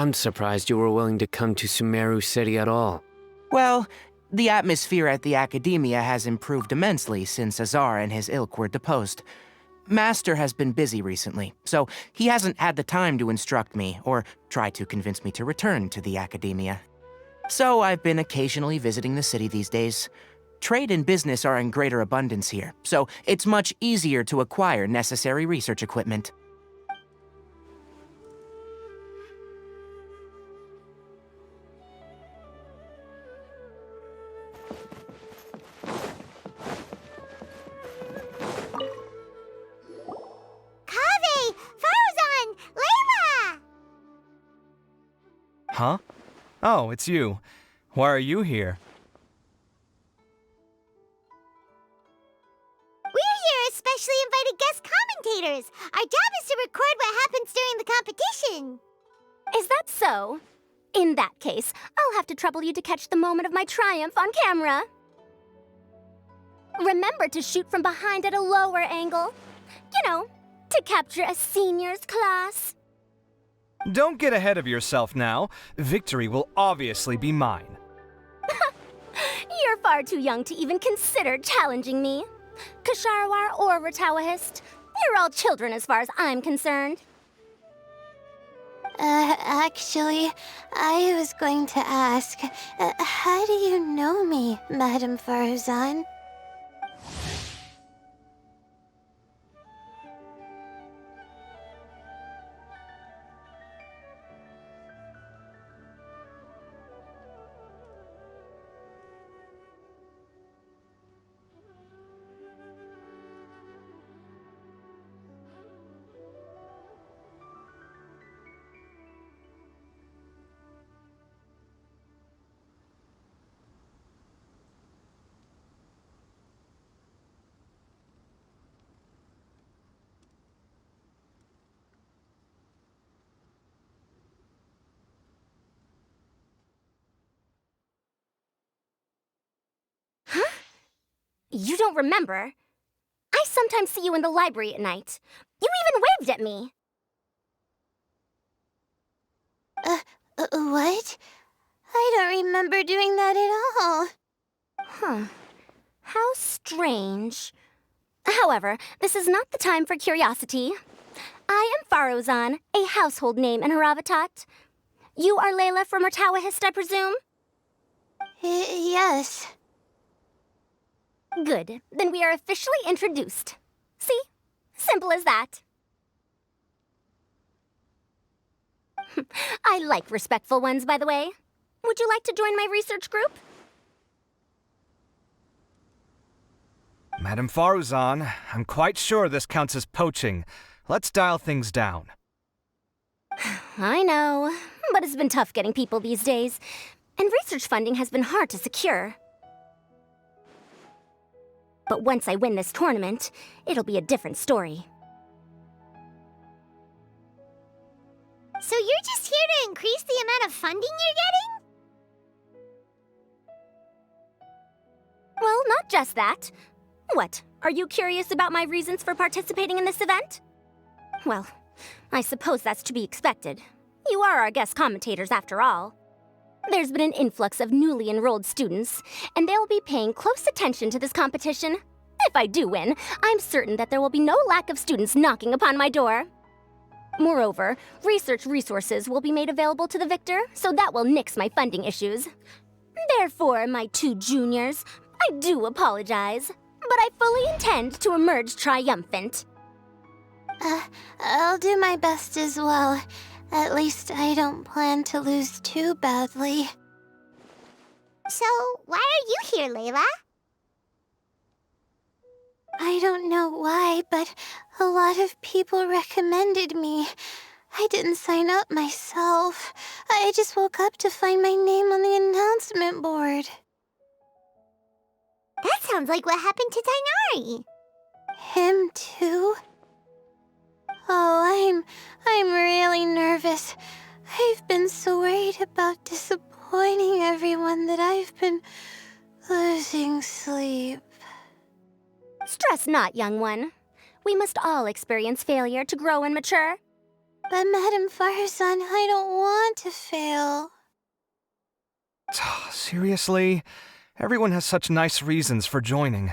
I'm surprised you were willing to come to Sumeru City at all. Well, the atmosphere at the Akademiya has improved immensely since Azar and his ilk were deposed. Master has been busy recently, so he hasn't had the time to instruct me or try to convince me to return to the Akademiya. So I've been occasionally visiting the city these days. Trade and business are in greater abundance here, so it's much easier to acquire necessary research equipment. Huh? Oh, it's you. Why are you here? We're here as specially invited guest commentators. Our job is to record what happens during the competition. Is that so? In that case, I'll have to trouble you to catch the moment of my triumph on camera. Remember to shoot from behind at a lower angle. You know, to capture a seniors class. Don't get ahead of yourself now. Victory will obviously be mine. You're far too young to even consider challenging me. Kasharwar or Ratawahist, you're all children as far as I'm concerned. Actually, I was going to ask, how do you know me, Madame Faruzan? You don't remember? I sometimes see you in the library at night. You even waved at me. What? I don't remember doing that at all. Huh. How strange. However, this is not the time for curiosity. I am Faruzan, a household name in Haravatat. You are Layla from Ratawahist, I presume? Yes. Good. Then we are officially introduced. See? Simple as that. I like respectful ones, by the way. Would you like to join my research group? Madame Faruzan, I'm quite sure this counts as poaching. Let's dial things down. I know, but it's been tough getting people these days. And research funding has been hard to secure. But once I win this tournament, it'll be a different story. So you're just here to increase the amount of funding you're getting? Well, not just that. What, are you curious about my reasons for participating in this event? Well, I suppose that's to be expected. You are our guest commentators after all. There's been an influx of newly enrolled students, and they'll be paying close attention to this competition. If I do win, I'm certain that there will be no lack of students knocking upon my door. Moreover, research resources will be made available to the victor, so that will nix my funding issues. Therefore, my two juniors, I do apologize, but I fully intend to emerge triumphant. I'll do my best as well. At least I don't plan to lose too badly. So, why are you here, Layla? I don't know why, but a lot of people recommended me. I didn't sign up myself. I just woke up to find my name on the announcement board. That sounds like what happened to Tainari. Him too? Oh, I'm really nervous. I've been so worried about disappointing everyone that I've been losing sleep. Stress not, young one. We must all experience failure to grow and mature. But Madame Farsan, I don't want to fail. Seriously? Everyone has such nice reasons for joining.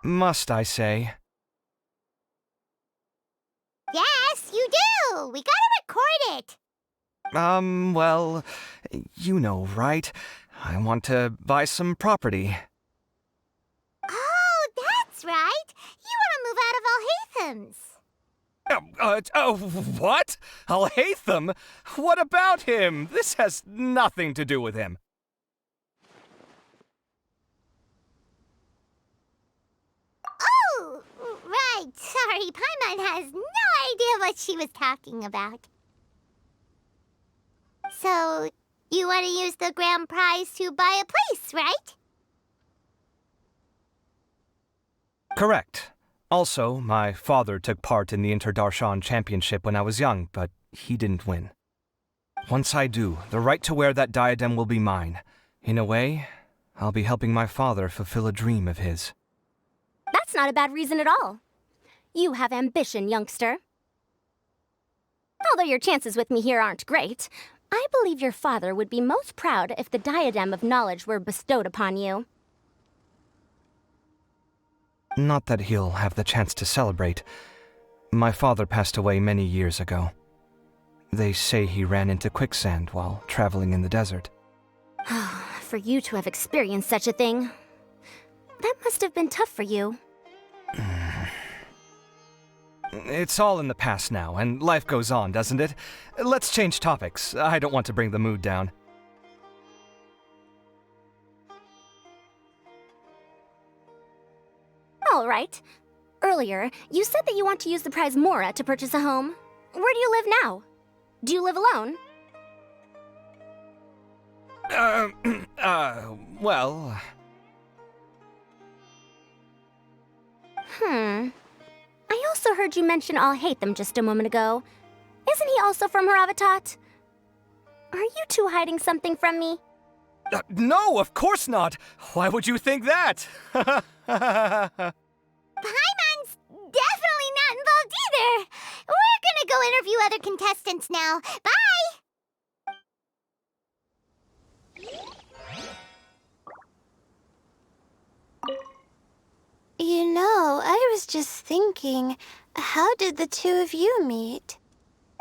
must I say. Yes, you do! We gotta record it! Well, you know, right? I want to buy some property. Oh, that's right! You want to move out of Alhatham's. What? Alhaitham? What about him? This has nothing to do with him. Oh, right. Sorry, Paimon has no idea what she was talking about. So, you want to use the grand prize to buy a place, right? Correct. Also, my father took part in the Interdarshan Championship when I was young, but he didn't win. Once I do, the right to wear that diadem will be mine. In a way, I'll be helping my father fulfill a dream of his. That's not a bad reason at all. You have ambition, youngster. Although your chances with me here aren't great, I believe your father would be most proud if the diadem of knowledge were bestowed upon you. Not that he'll have the chance to celebrate. My father passed away many years ago. They say he ran into quicksand while traveling in the desert. For you to have experienced such a thing, that must have been tough for you. It's all in the past now, and life goes on, doesn't it? Let's change topics. I don't want to bring the mood down. All right. Earlier, you said that you want to use the prize Mora to purchase a home. Where do you live now? Do you live alone? Well... I also heard you mention Alhaitham just a moment ago. Isn't he also from Haravatat? Are you two hiding something from me? No, of course not! Why would you think that? Paimon's definitely not involved either! We're gonna go interview other contestants now. Bye! You know, I was just thinking, how did the two of you meet?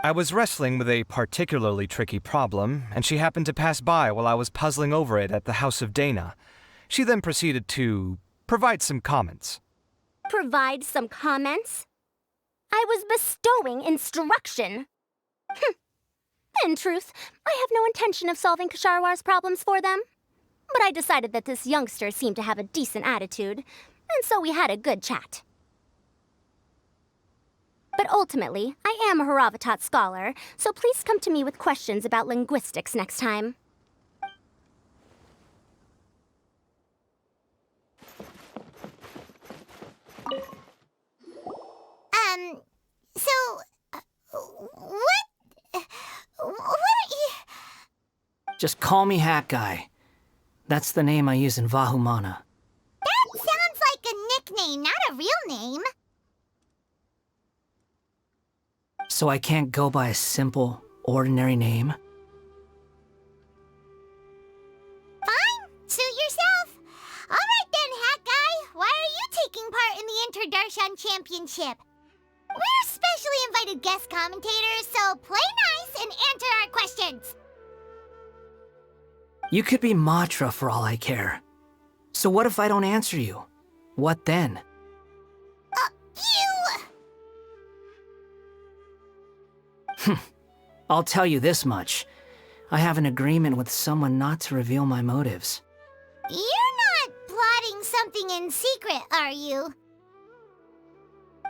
I was wrestling with a particularly tricky problem, and she happened to pass by while I was puzzling over it at the House of Dana. She then proceeded to provide some comments. Provide some comments? I was bestowing instruction. In truth, I have no intention of solving Ksharowar's problems for them. But I decided that this youngster seemed to have a decent attitude, and so we had a good chat. But ultimately, I am a Haravatat scholar, so please come to me with questions about linguistics next time. What are you... Just call me Hat Guy. That's the name I use in Vahumana. That sounds like a nickname, not a real name. So I can't go by a simple, ordinary name? Fine, suit yourself. All right then, Hat Guy. Why are you taking part in the Interdarshan Championship? We're specially invited guest commentators, so play nice and answer our questions. You could be Matra for all I care. So what if I don't answer you? What then? I'll tell you this much. I have an agreement with someone not to reveal my motives. You're not plotting something in secret, are you?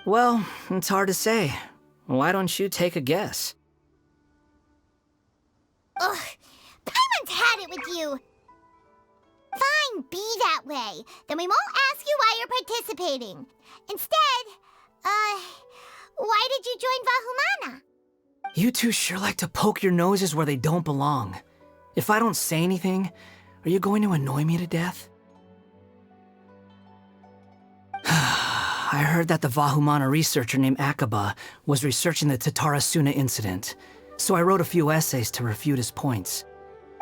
Well, it's hard to say. Why don't you take a guess? Ugh, Paimon's had it with you. Fine, be that way. Then we won't ask you why you're participating. Instead, why did you join Vahumana? You two sure like to poke your noses where they don't belong. If I don't say anything, are you going to annoy me to death? I heard that the Vahumana researcher named Akaba was researching the Tatarasuna incident, so I wrote a few essays to refute his points.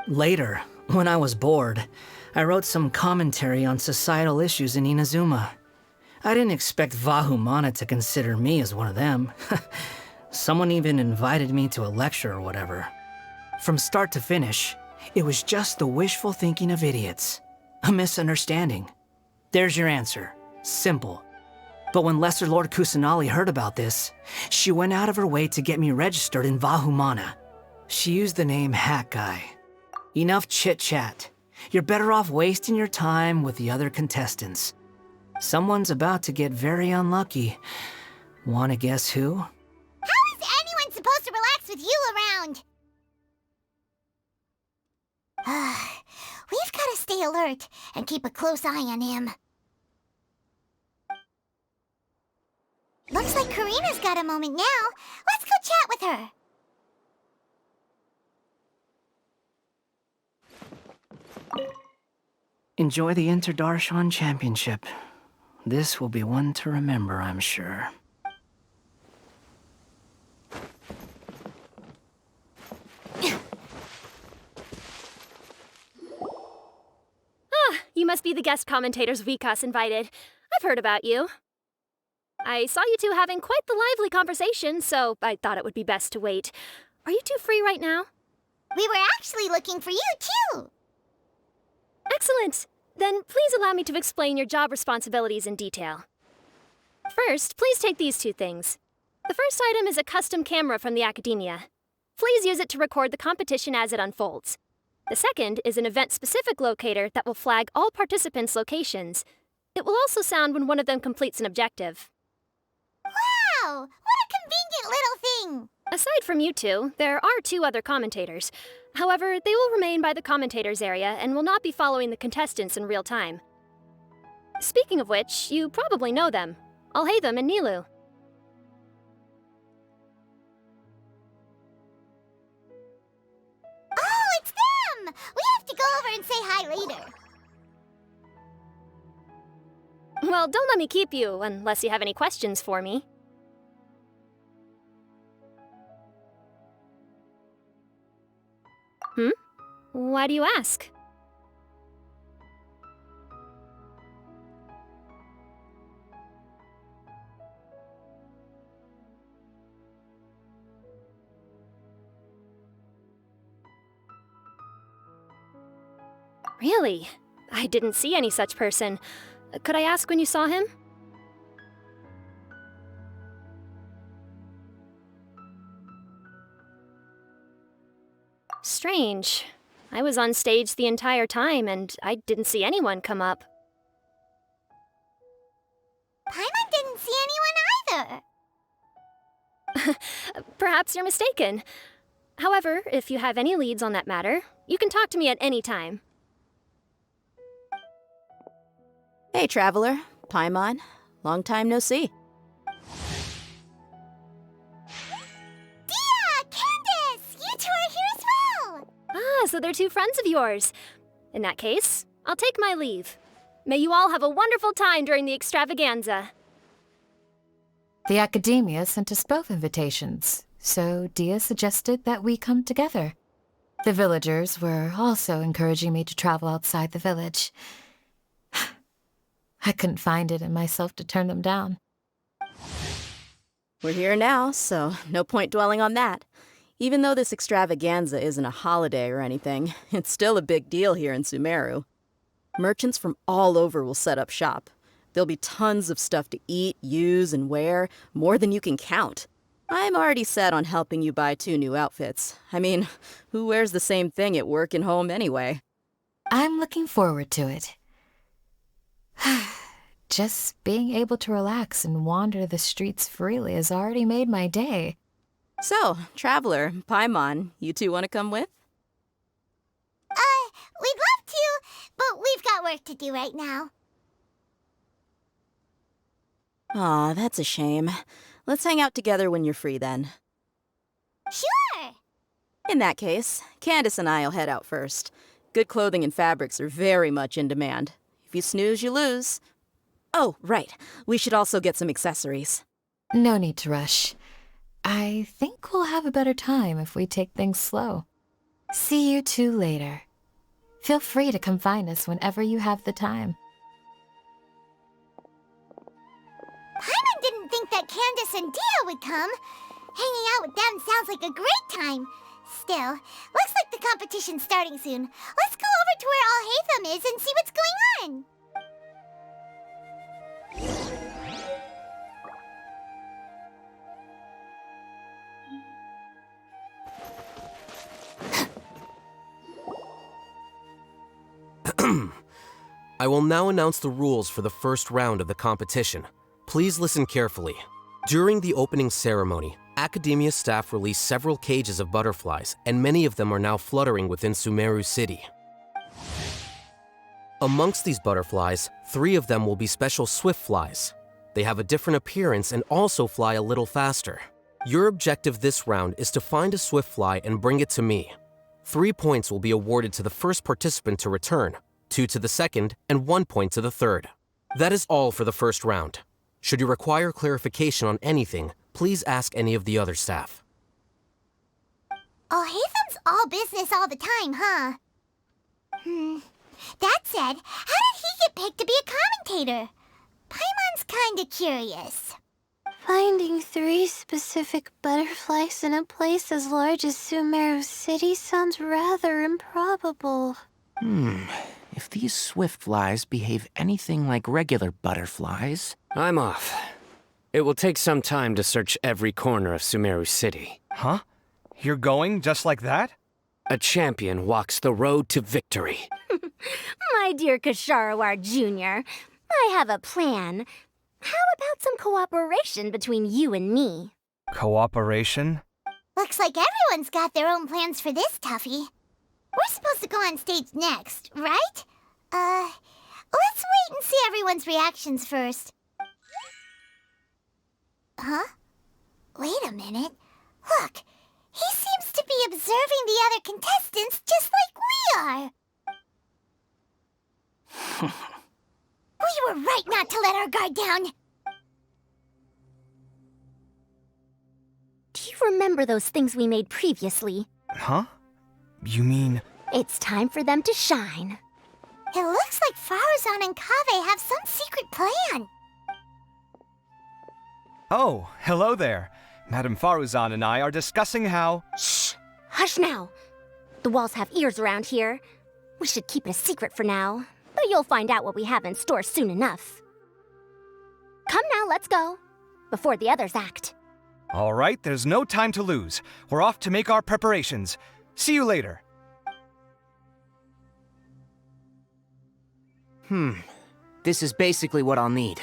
Later, when I was bored, I wrote some commentary on societal issues in Inazuma. I didn't expect Vahumana to consider me as one of them. Someone even invited me to a lecture or whatever. From start to finish, it was just the wishful thinking of idiots. A misunderstanding. There's your answer. Simple. But when Lesser Lord Kusanali heard about this, she went out of her way to get me registered in Vahumana. She used the name Hat Guy. Enough chit-chat. You're better off wasting your time with the other contestants. Someone's about to get very unlucky. Wanna guess who? How is anyone supposed to relax with you around? We've got to stay alert and keep a close eye on him. Looks like Karina's got a moment now. Let's go chat with her. Enjoy the Interdarshan Championship. This will be one to remember, I'm sure. You must be the guest commentators Vikas invited. I've heard about you. I saw you two having quite the lively conversation, so I thought it would be best to wait. Are you two free right now? We were actually looking for you, too. Excellent! Then please allow me to explain your job responsibilities in detail. First, please take these two things. The first item is a custom camera from the Akademiya. Please use it to record the competition as it unfolds. The second is an event-specific locator that will flag all participants' locations. It will also sound when one of them completes an objective. Wow! What a convenient little thing! Aside from you two, there are two other commentators. However, they will remain by the commentators area and will not be following the contestants in real time. Speaking of which, you probably know them. Alhaitham and Nilu. Oh, it's them! We have to go over and say hi later. Well, don't let me keep you, unless you have any questions for me. Why do you ask? Really? I didn't see any such person. Could I ask when you saw him? Strange. I was on stage the entire time, and I didn't see anyone come up. Paimon didn't see anyone either. Perhaps you're mistaken. However, if you have any leads on that matter, you can talk to me at any time. Hey, Traveler. Paimon. Long time no see. Candace! You two are here as well! Ah, so they're two friends of yours. In that case, I'll take my leave. May you all have a wonderful time during the extravaganza. The Akademiya sent us both invitations, so Dia suggested that we come together. The villagers were also encouraging me to travel outside the village. I couldn't find it in myself to turn them down. We're here now, so no point dwelling on that. Even though this extravaganza isn't a holiday or anything, it's still a big deal here in Sumeru. Merchants from all over will set up shop. There'll be tons of stuff to eat, use, and wear, more than you can count. I'm already set on helping you buy 2 new outfits. I mean, who wears the same thing at work and home anyway? I'm looking forward to it. Just being able to relax and wander the streets freely has already made my day. So, Traveler, Paimon, you two want to come with? We'd love to, but we've got work to do right now. Aw, that's a shame. Let's hang out together when you're free then. Sure! In that case, Candace and I'll head out first. Good clothing and fabrics are very much in demand. If you snooze, you lose. Oh, right. We should also get some accessories. No need to rush. I think we'll have a better time if we take things slow. See you two later. Feel free to come find us whenever you have the time. Candace and Dia would come. Hanging out with them sounds like a great time. Still, looks like the competition's starting soon. Let's go over to where Alhaitham is and see what's going on. I will now announce the rules for the first round of the competition. Please listen carefully. During the opening ceremony, Akademiya staff released several cages of butterflies, and many of them are now fluttering within Sumeru City. Amongst these butterflies, 3 of them will be special swift flies. They have a different appearance and also fly a little faster. Your objective this round is to find a swift fly and bring it to me. 3 points will be awarded to the first participant to return, 2 to the second, and 1 point to the third. That is all for the first round. Should you require clarification on anything, please ask any of the other staff. Alhaitham's all business all the time, huh? That said, how did he get picked to be a commentator? Paimon's kinda curious. Finding 3 specific butterflies in a place as large as Sumeru City sounds rather improbable. If these swift flies behave anything like regular butterflies... I'm off. It will take some time to search every corner of Sumeru City. Huh? You're going just like that? A champion walks the road to victory. My dear Kasharawar Jr., I have a plan. How about some cooperation between you and me? Cooperation? Looks like everyone's got their own plans for this, Tuffy. We're supposed to go on stage next, right? Let's wait and see everyone's reactions first. Huh? Wait a minute. Look, he seems to be observing the other contestants just like we are. We were right not to let our guard down. Do you remember those things we made previously? Huh? You mean... It's time for them to shine. It looks like Faruzan and Kaveh have some secret plan. Oh, hello there. Madame Faruzan and I are discussing how... Shh! Hush now! The walls have ears around here. We should keep it a secret for now, but you'll find out what we have in store soon enough. Come now, let's go. Before the others act. All right, there's no time to lose. We're off to make our preparations. See you later. This is basically what I'll need.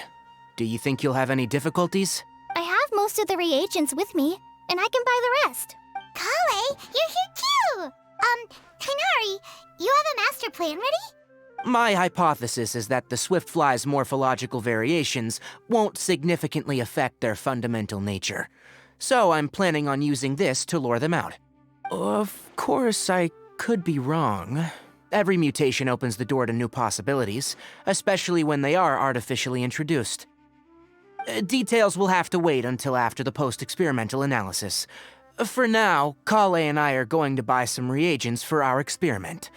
Do you think you'll have any difficulties? I have most of the reagents with me, and I can buy the rest. Kale, you're here too! Kainari, you have a master plan ready? My hypothesis is that the swift fly's morphological variations won't significantly affect their fundamental nature. So I'm planning on using this to lure them out. Of course, I could be wrong. Every mutation opens the door to new possibilities, especially when they are artificially introduced. Details will have to wait until after the post-experimental analysis. For now, Kale and I are going to buy some reagents for our experiment.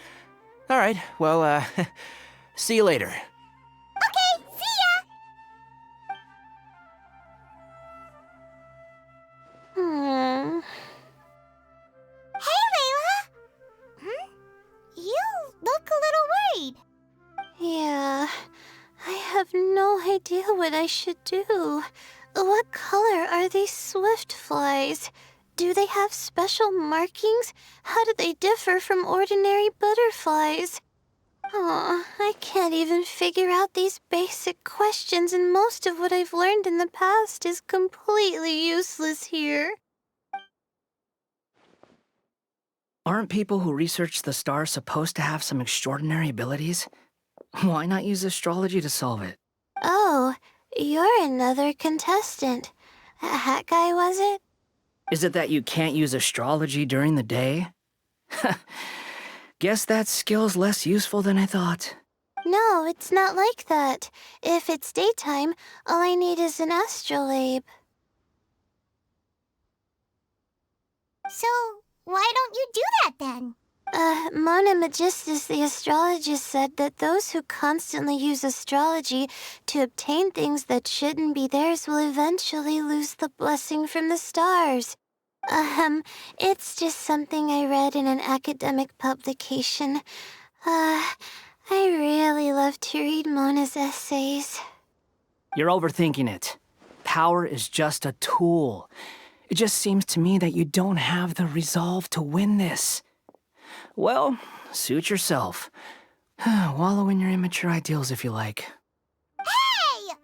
All right, well, see you later. Okay, see ya! Hey, Layla! You look a little worried. Yeah, I have no idea what I should do. What color are these swift flies? Do they have special markings? How do they differ from ordinary butterflies? I can't even figure out these basic questions, and most of what I've learned in the past is completely useless here. Aren't people who research the stars supposed to have some extraordinary abilities? Why not use astrology to solve it? Oh, you're another contestant. A hat guy, was it? Is it that you can't use astrology during the day? Guess that skill's less useful than I thought. No, it's not like that. If it's daytime, all I need is an astrolabe. So, why don't you do that then? Mona Magistus, the astrologist, said that those who constantly use astrology to obtain things that shouldn't be theirs will eventually lose the blessing from the stars. It's just something I read in an academic publication. I really love to read Mona's essays. You're overthinking it. Power is just a tool. It just seems to me that you don't have the resolve to win this. Well, suit yourself. Wallow in your immature ideals if you like. Hey!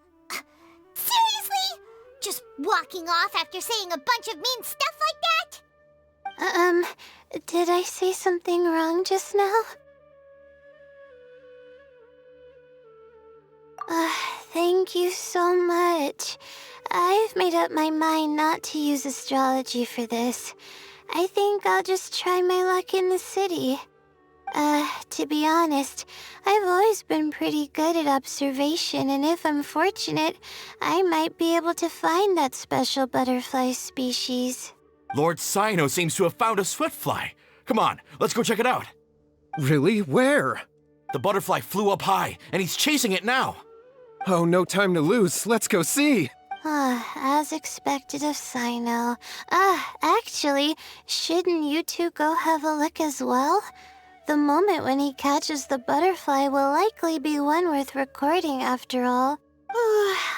Seriously? Just walking off after saying a bunch of mean stuff like that? Did I say something wrong just now? Thank you so much. I've made up my mind not to use astrology for this. I think I'll just try my luck in the city. To be honest, I've always been pretty good at observation, and if I'm fortunate, I might be able to find that special butterfly species. Lord Cyno seems to have found a swiftfly. Come on, let's go check it out. Really? Where? The butterfly flew up high, and he's chasing it now. Oh, no time to lose. Let's go see. As expected of Cyno. Actually, shouldn't you two go have a look as well? The moment when he catches the butterfly will likely be one worth recording after all.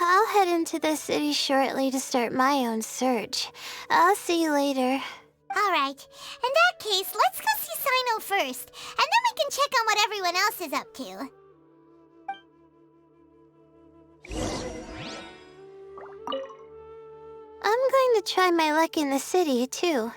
I'll head into the city shortly to start my own search. I'll see you later. Alright, in that case, let's go see Cyno first, and then we can check on what everyone else is up to. I'm going to try my luck in the city, too.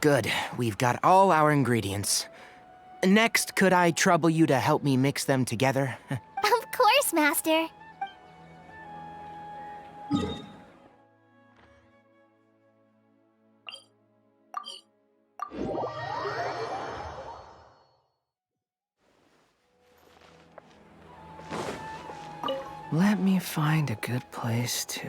Good. We've got all our ingredients. Next, could I trouble you to help me mix them together? Of course, Master. Let me find a good place to...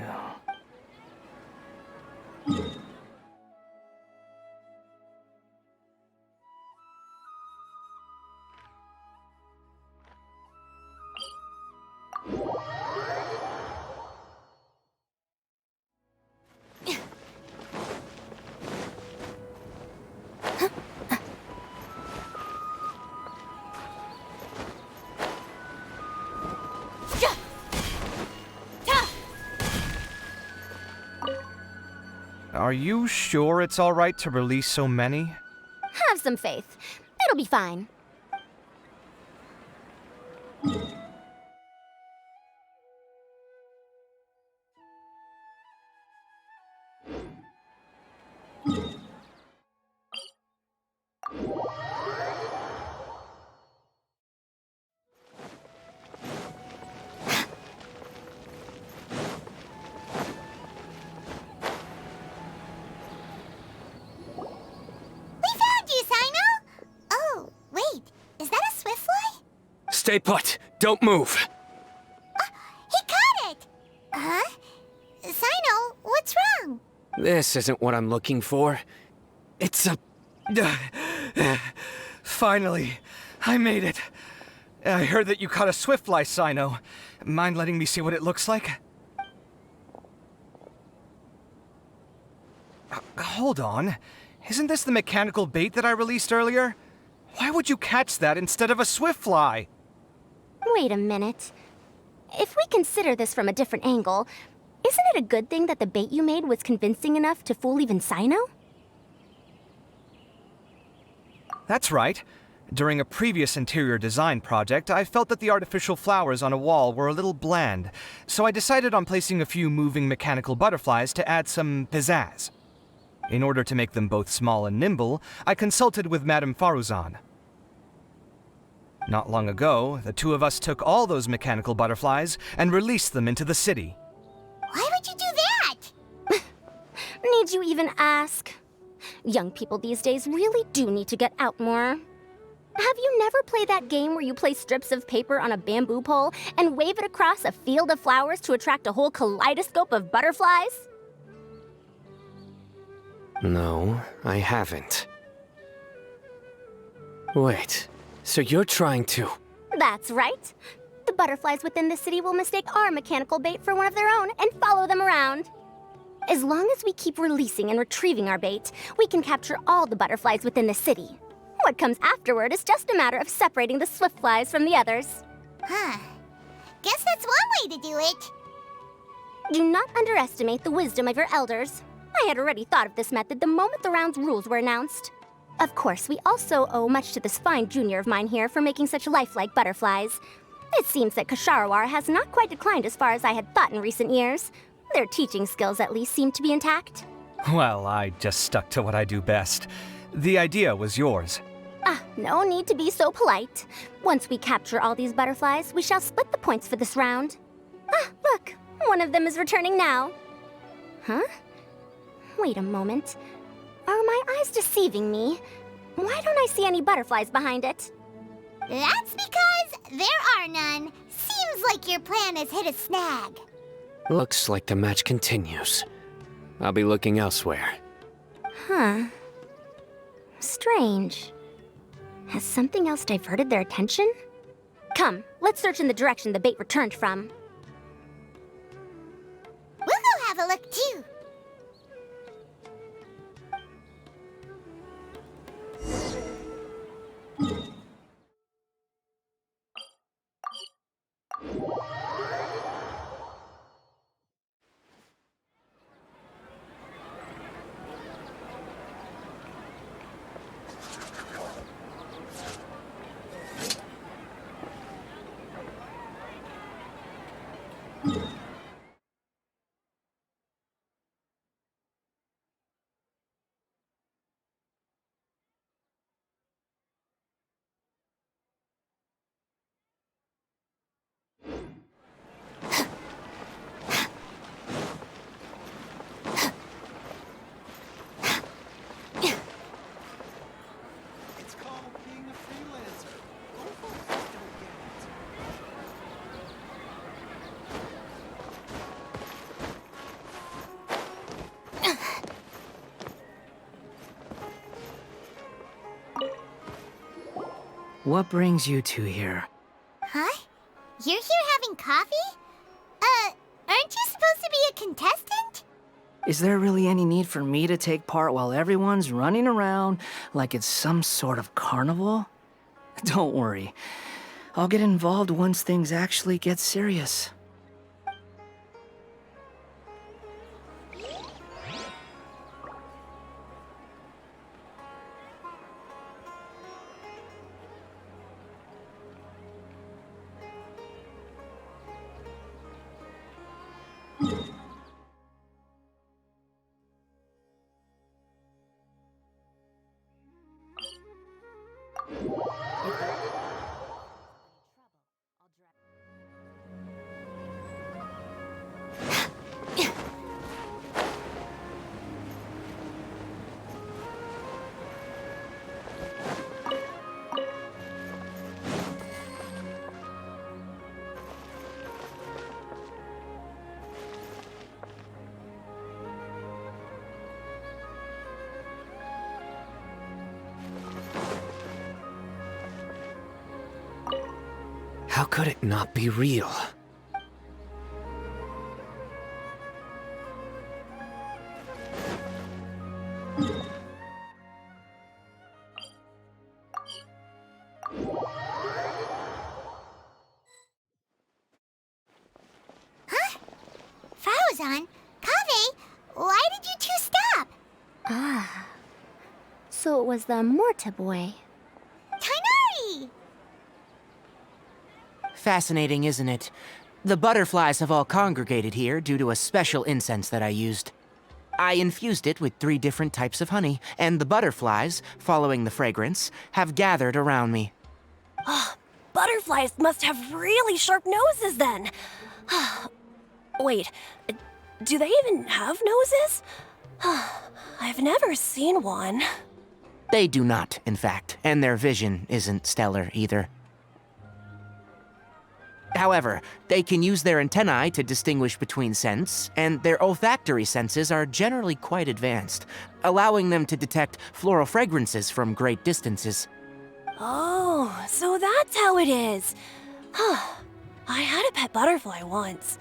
Are you sure it's all right to release so many? Have some faith. It'll be fine. Stay put. Don't move. He caught it! Huh? Cyno, what's wrong? This isn't what I'm looking for. It's a... Finally, I made it. I heard that you caught a swiftfly, Cyno. Mind letting me see what it looks like? Hold on. Isn't this the mechanical bait that I released earlier? Why would you catch that instead of a swiftfly? Wait a minute. If we consider this from a different angle, isn't it a good thing that the bait you made was convincing enough to fool even Cyno? That's right. During a previous interior design project, I felt that the artificial flowers on a wall were a little bland, so I decided on placing a few moving mechanical butterflies to add some pizzazz. In order to make them both small and nimble, I consulted with Madame Faruzan. Not long ago, the two of us took all those mechanical butterflies and released them into the city. Why would you do that? Need you even ask? Young people these days really do need to get out more. Have you never played that game where you place strips of paper on a bamboo pole and wave it across a field of flowers to attract a whole kaleidoscope of butterflies? No, I haven't. Wait, so you're trying to... That's right. The butterflies within the city will mistake our mechanical bait for one of their own and follow them around. As long as we keep releasing and retrieving our bait, we can capture all the butterflies within the city. What comes afterward is just a matter of separating the swift flies from the others. Huh. Guess that's one way to do it. Do not underestimate the wisdom of your elders. I had already thought of this method the moment the round's rules were announced. Of course, we also owe much to this fine junior of mine here for making such lifelike butterflies. It seems that Kasharawar has not quite declined as far as I had thought in recent years. Their teaching skills at least seem to be intact. Well, I just stuck to what I do best. The idea was yours. No need to be so polite. Once we capture all these butterflies, we shall split the points for this round. Look, one of them is returning now. Huh? Wait a moment. Are my eyes deceiving me? Why don't I see any butterflies behind it? That's because there are none. Seems like your plan has hit a snag. Looks like the match continues. I'll be looking elsewhere. Huh. Strange. Has something else diverted their attention? Come, let's search in the direction the bait returned from. We'll go have a look too. What brings you two here? Huh? You're here having coffee? Aren't you supposed to be a contestant? Is there really any need for me to take part while everyone's running around like it's some sort of carnival? Don't worry. I'll get involved once things actually get serious. How could it not be real? Huh? Faruzan? Kaveh? Why did you two stop? So it was the Morta boy. Tainari! Fascinating, isn't it? The butterflies have all congregated here due to a special incense that I used. I infused it with 3 different types of honey, and the butterflies, following the fragrance, have gathered around me. Butterflies must have really sharp noses then. Wait, do they even have noses? I've never seen one. They do not, in fact, and their vision isn't stellar either. However, they can use their antennae to distinguish between scents, and their olfactory senses are generally quite advanced, allowing them to detect floral fragrances from great distances. Oh, so that's how it is. I had a pet butterfly once.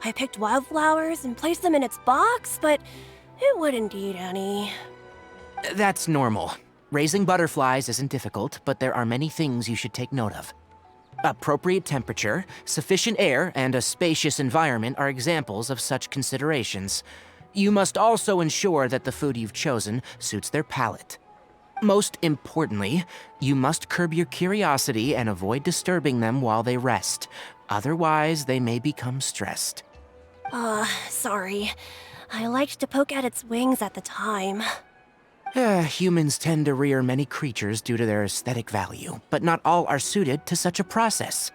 I picked wildflowers and placed them in its box, but it wouldn't eat any. That's normal. Raising butterflies isn't difficult, but there are many things you should take note of. Appropriate temperature, sufficient air, and a spacious environment are examples of such considerations. You must also ensure that the food you've chosen suits their palate. Most importantly, you must curb your curiosity and avoid disturbing them while they rest. Otherwise, they may become stressed. Sorry. I liked to poke at its wings at the time. Humans tend to rear many creatures due to their aesthetic value, but not all are suited to such a process.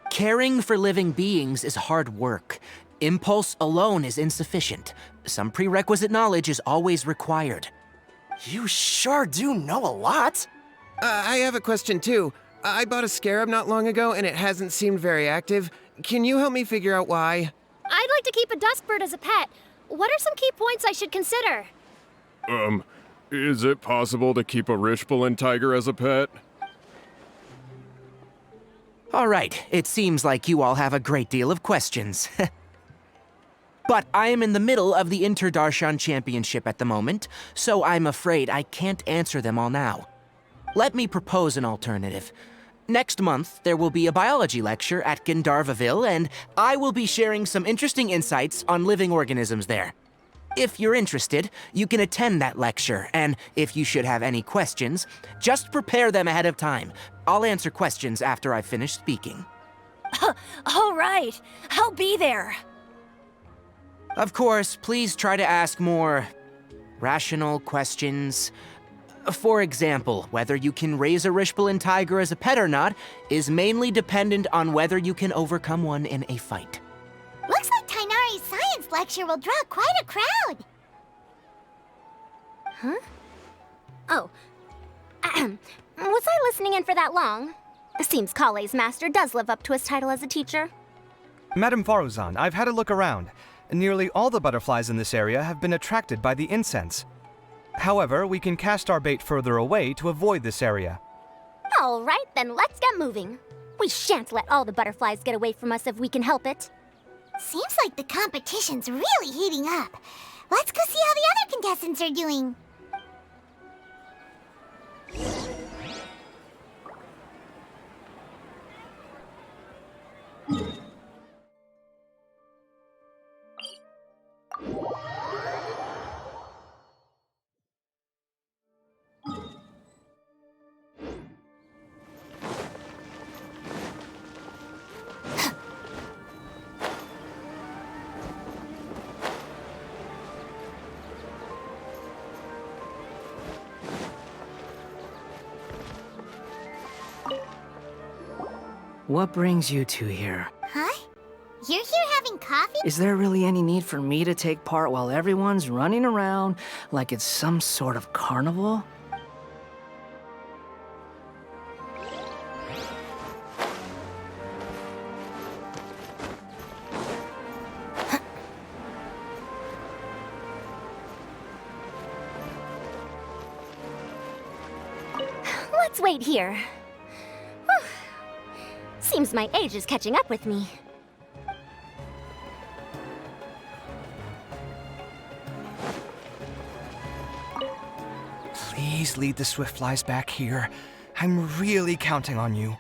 Caring for living beings is hard work. Impulse alone is insufficient. Some prerequisite knowledge is always required. You sure do know a lot. I have a question too. I bought a scarab not long ago and it hasn't seemed very active. Can you help me figure out why? I'd like to keep a dustbird as a pet. What are some key points I should consider? Is it possible to keep a Rishbalin tiger as a pet? All right, it seems like you all have a great deal of questions. But I am in the middle of the Inter-Darshan Championship at the moment, so I'm afraid I can't answer them all now. Let me propose an alternative. Next month, there will be a biology lecture at Gandharvaville, and I will be sharing some interesting insights on living organisms there. If you're interested, you can attend that lecture, and if you should have any questions, just prepare them ahead of time. I'll answer questions after I've finished speaking. All right, I'll be there. Of course, please try to ask more rational questions. For example, whether you can raise a Rishbalin tiger as a pet or not is mainly dependent on whether you can overcome one in a fight. Looks like Tainari's science lecture will draw quite a crowd. Huh? Oh. Was I listening in for that long? Seems Kale's master does live up to his title as a teacher. Madame Faruzan, I've had a look around. Nearly all the butterflies in this area have been attracted by the incense. However, we can cast our bait further away to avoid this area. All right, then let's get moving. We shan't let all the butterflies get away from us if we can help it. Seems like the competition's really heating up. Let's go see how the other contestants are doing. What brings you two here? Huh? You're here having coffee? Is there really any need for me to take part while everyone's running around like it's some sort of carnival? Let's wait here. Whew. Seems my age is catching up with me. Please lead the Swiftflies back here. I'm really counting on you.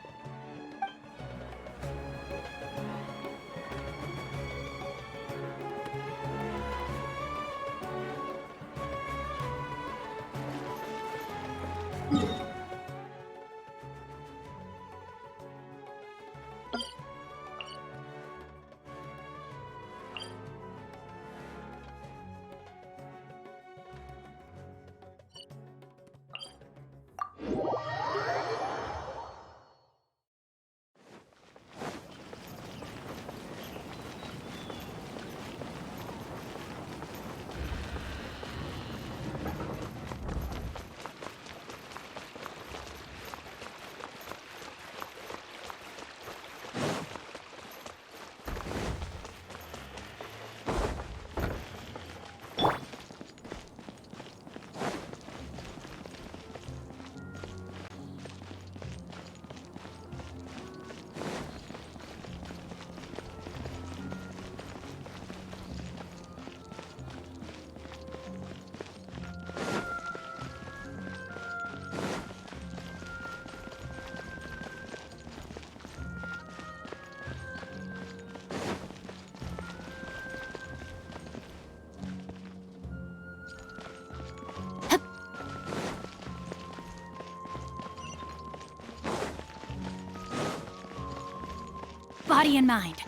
Body and mind.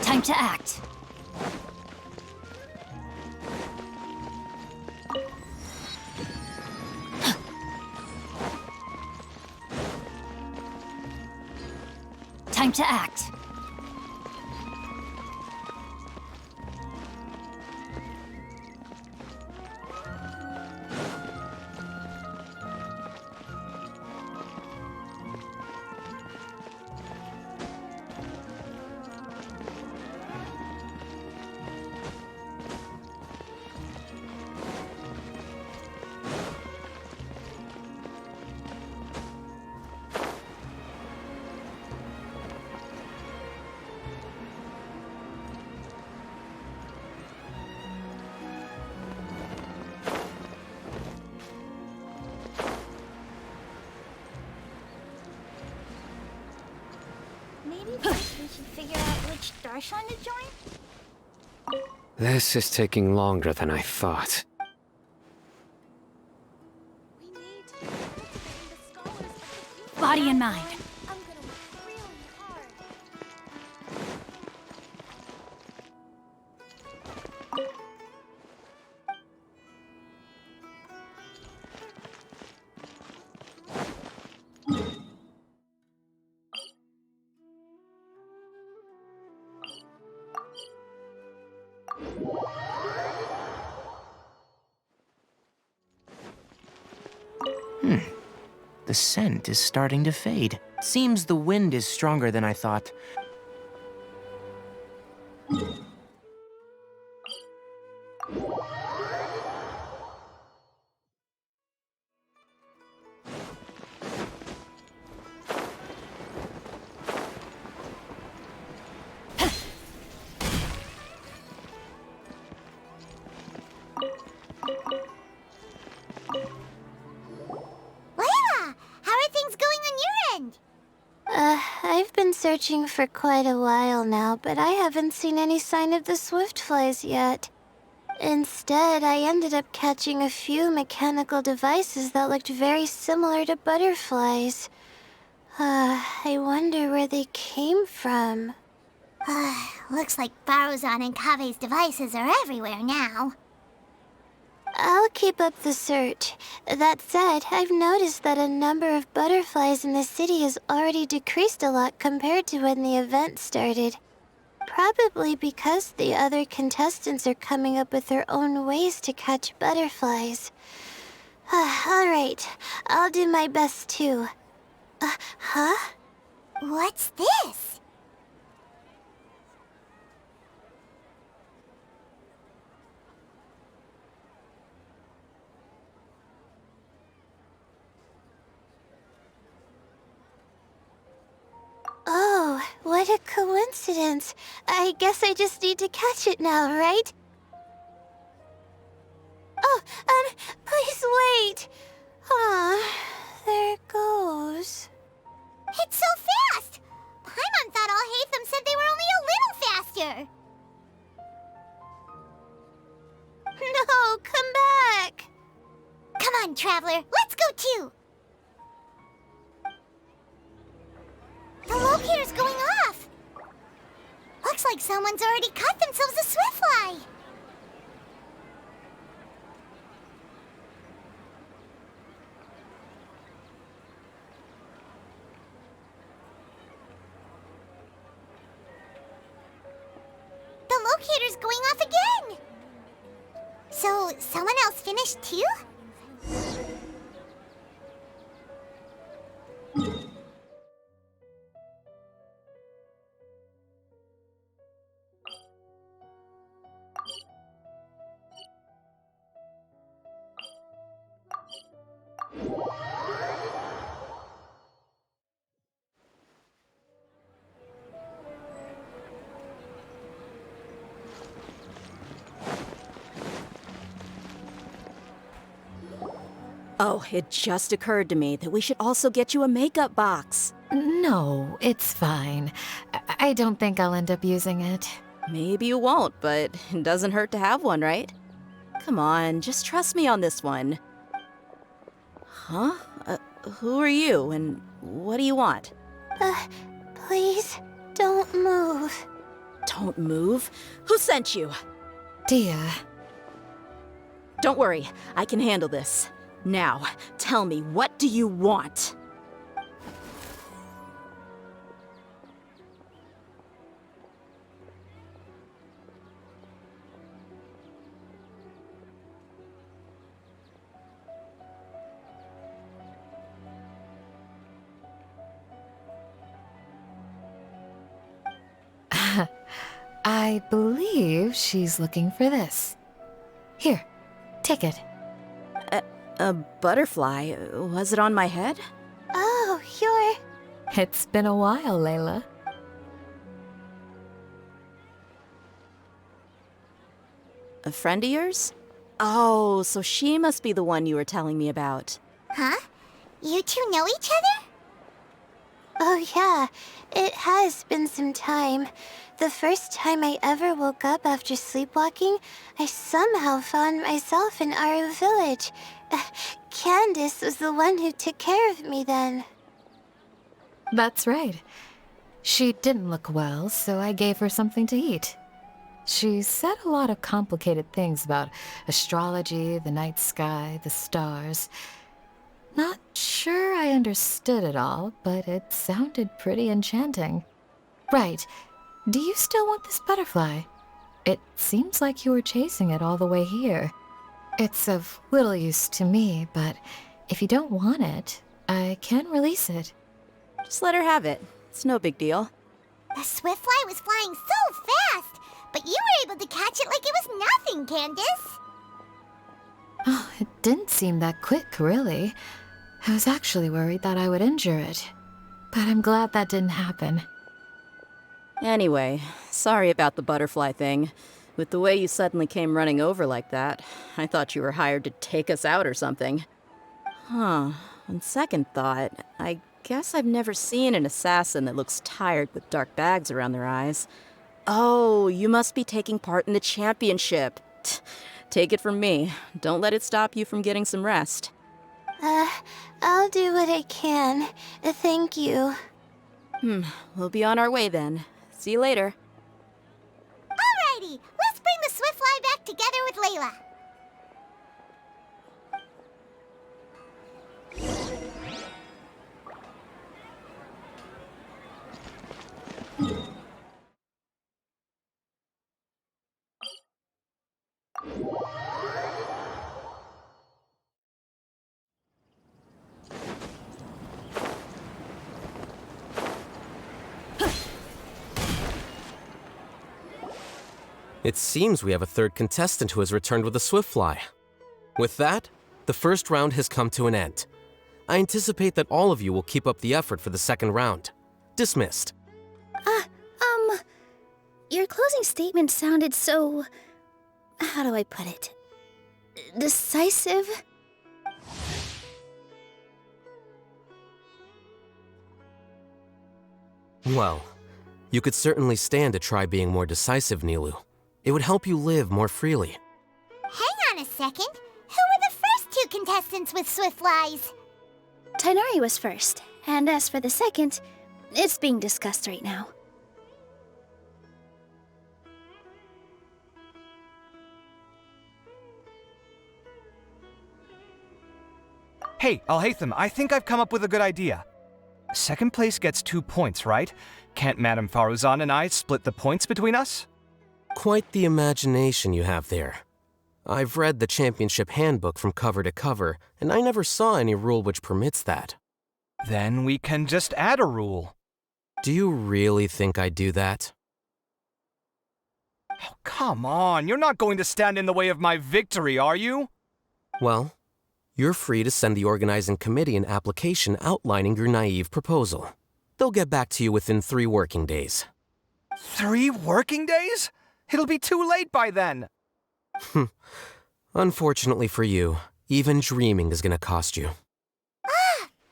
Time to act. Time to act. Maybe first we should figure out which Darshan to join? This is taking longer than I thought. Body and mind. The scent is starting to fade. Seems the wind is stronger than I thought. I've been searching for quite a while now, but I haven't seen any sign of the swiftflies yet. Instead, I ended up catching a few mechanical devices that looked very similar to butterflies. I wonder where they came from. Looks like Baruzan and Kave's devices are everywhere now. I'll keep up the search. That said, I've noticed that a number of butterflies in the city has already decreased a lot compared to when the event started. Probably because the other contestants are coming up with their own ways to catch butterflies. Alright, I'll do my best too. Huh? What's this? Oh, what a coincidence. I guess I just need to catch it now, right? Oh, please wait. There it goes. It's so fast! Paimon thought all Hatham said they were only a little faster. No, come back. Come on, Traveler, let's go too. The locator's going off! Looks like someone's already caught themselves a swiftfly! The locator's going off again! So, someone else finished too? Oh, it just occurred to me that we should also get you a makeup box. No, it's fine. I don't think I'll end up using it. Maybe you won't, but it doesn't hurt to have one, right? Come on, just trust me on this one. Huh? Who are you, and what do you want? Please, Don't move. Don't move? Who sent you? Dia. Don't worry, I can handle this. Now, tell me, what do you want? I believe she's looking for this. Here, take it. A butterfly? Was it on my head? Oh, you're... It's been a while, Layla. A friend of yours? Oh, so she must be the one you were telling me about. Huh? You two know each other? Oh yeah, it has been some time. The first time I ever woke up after sleepwalking, I somehow found myself in our village. Candace was the one who took care of me then. That's right. She didn't look well, so I gave her something to eat. She said a lot of complicated things about astrology, the night sky, the stars. Not sure I understood it all, but it sounded pretty enchanting. Right. Do you still want this butterfly? It seems like you were chasing it all the way here. It's of little use to me, but if you don't want it, I can release it. Just let her have it. It's no big deal. The Swiftfly was flying so fast, but you were able to catch it like it was nothing, Candace. Oh, it didn't seem that quick, really. I was actually worried that I would injure it. But I'm glad that didn't happen. Anyway, sorry about the butterfly thing. With the way you suddenly came running over like that, I thought you were hired to take us out or something. Huh. On second thought, I guess I've never seen an assassin that looks tired with dark bags around their eyes. Oh, you must be taking part in the championship. Take it from me. Don't let it stop you from getting some rest. I'll do what I can. Thank you. We'll be on our way then. See you later. Alrighty, let's bring the Swiftfly back together with Layla. It seems we have a third contestant who has returned with a Swiftfly. With that, the first round has come to an end. I anticipate that all of you will keep up the effort for the second round. Dismissed. Your closing statement sounded so... how do I put it? Decisive? Well, you could certainly stand to try being more decisive, Nilu. It would help you live more freely. Hang on a second. Who were the first two contestants with Swiftflies? Tainari was first, and as for the second, it's being discussed right now. Hey, Alhaitham, I think I've come up with a good idea. Second place gets 2 points, right? Can't Madame Faruzan and I split the points between us? Quite the imagination you have there. I've read the championship handbook from cover to cover, and I never saw any rule which permits that. Then we can just add a rule. Do you really think I'd do that? Oh, come on, you're not going to stand in the way of my victory, are you? Well, you're free to send the organizing committee an application outlining your naive proposal. They'll get back to you within 3 working days. 3 working days? It'll be too late by then. Unfortunately for you, even dreaming is gonna cost you.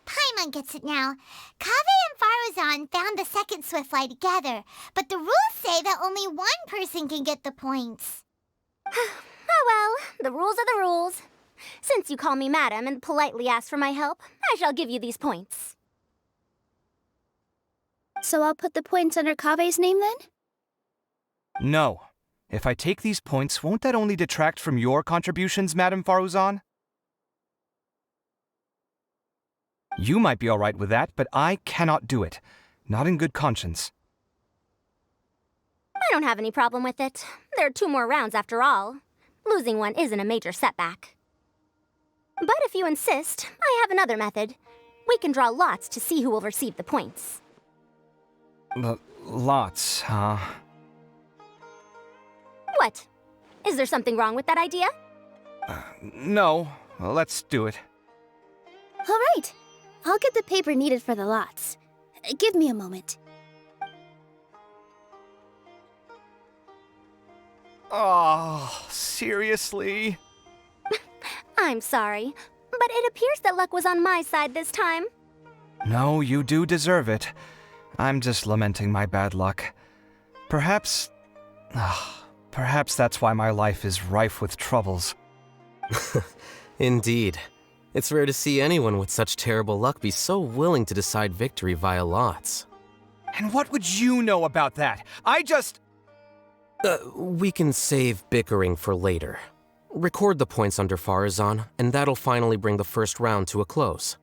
Paimon gets it now. Kaveh and Faruzan found the second Swiftfly together, but the rules say that only one person can get the points. Oh well, the rules are the rules. Since you call me madam and politely ask for my help, I shall give you these points. So I'll put the points under Kave's name then? No. If I take these points, won't that only detract from your contributions, Madame Faruzan? You might be alright with that, but I cannot do it. Not in good conscience. I don't have any problem with it. There are 2 more rounds after all. Losing one isn't a major setback. But if you insist, I have another method. We can draw lots to see who will receive the points. Lots, huh? What? Is there something wrong with that idea? No. Well, let's do it. All right. I'll get the paper needed for the lots. Give me a moment. Oh, seriously? I'm sorry, but it appears that luck was on my side this time. No, you do deserve it. I'm just lamenting my bad luck. Perhaps that's why my life is rife with troubles. Indeed. It's rare to see anyone with such terrible luck be so willing to decide victory via lots. And what would you know about that? We can save bickering for later. Record the points under Faruzan, and that'll finally bring the first round to a close.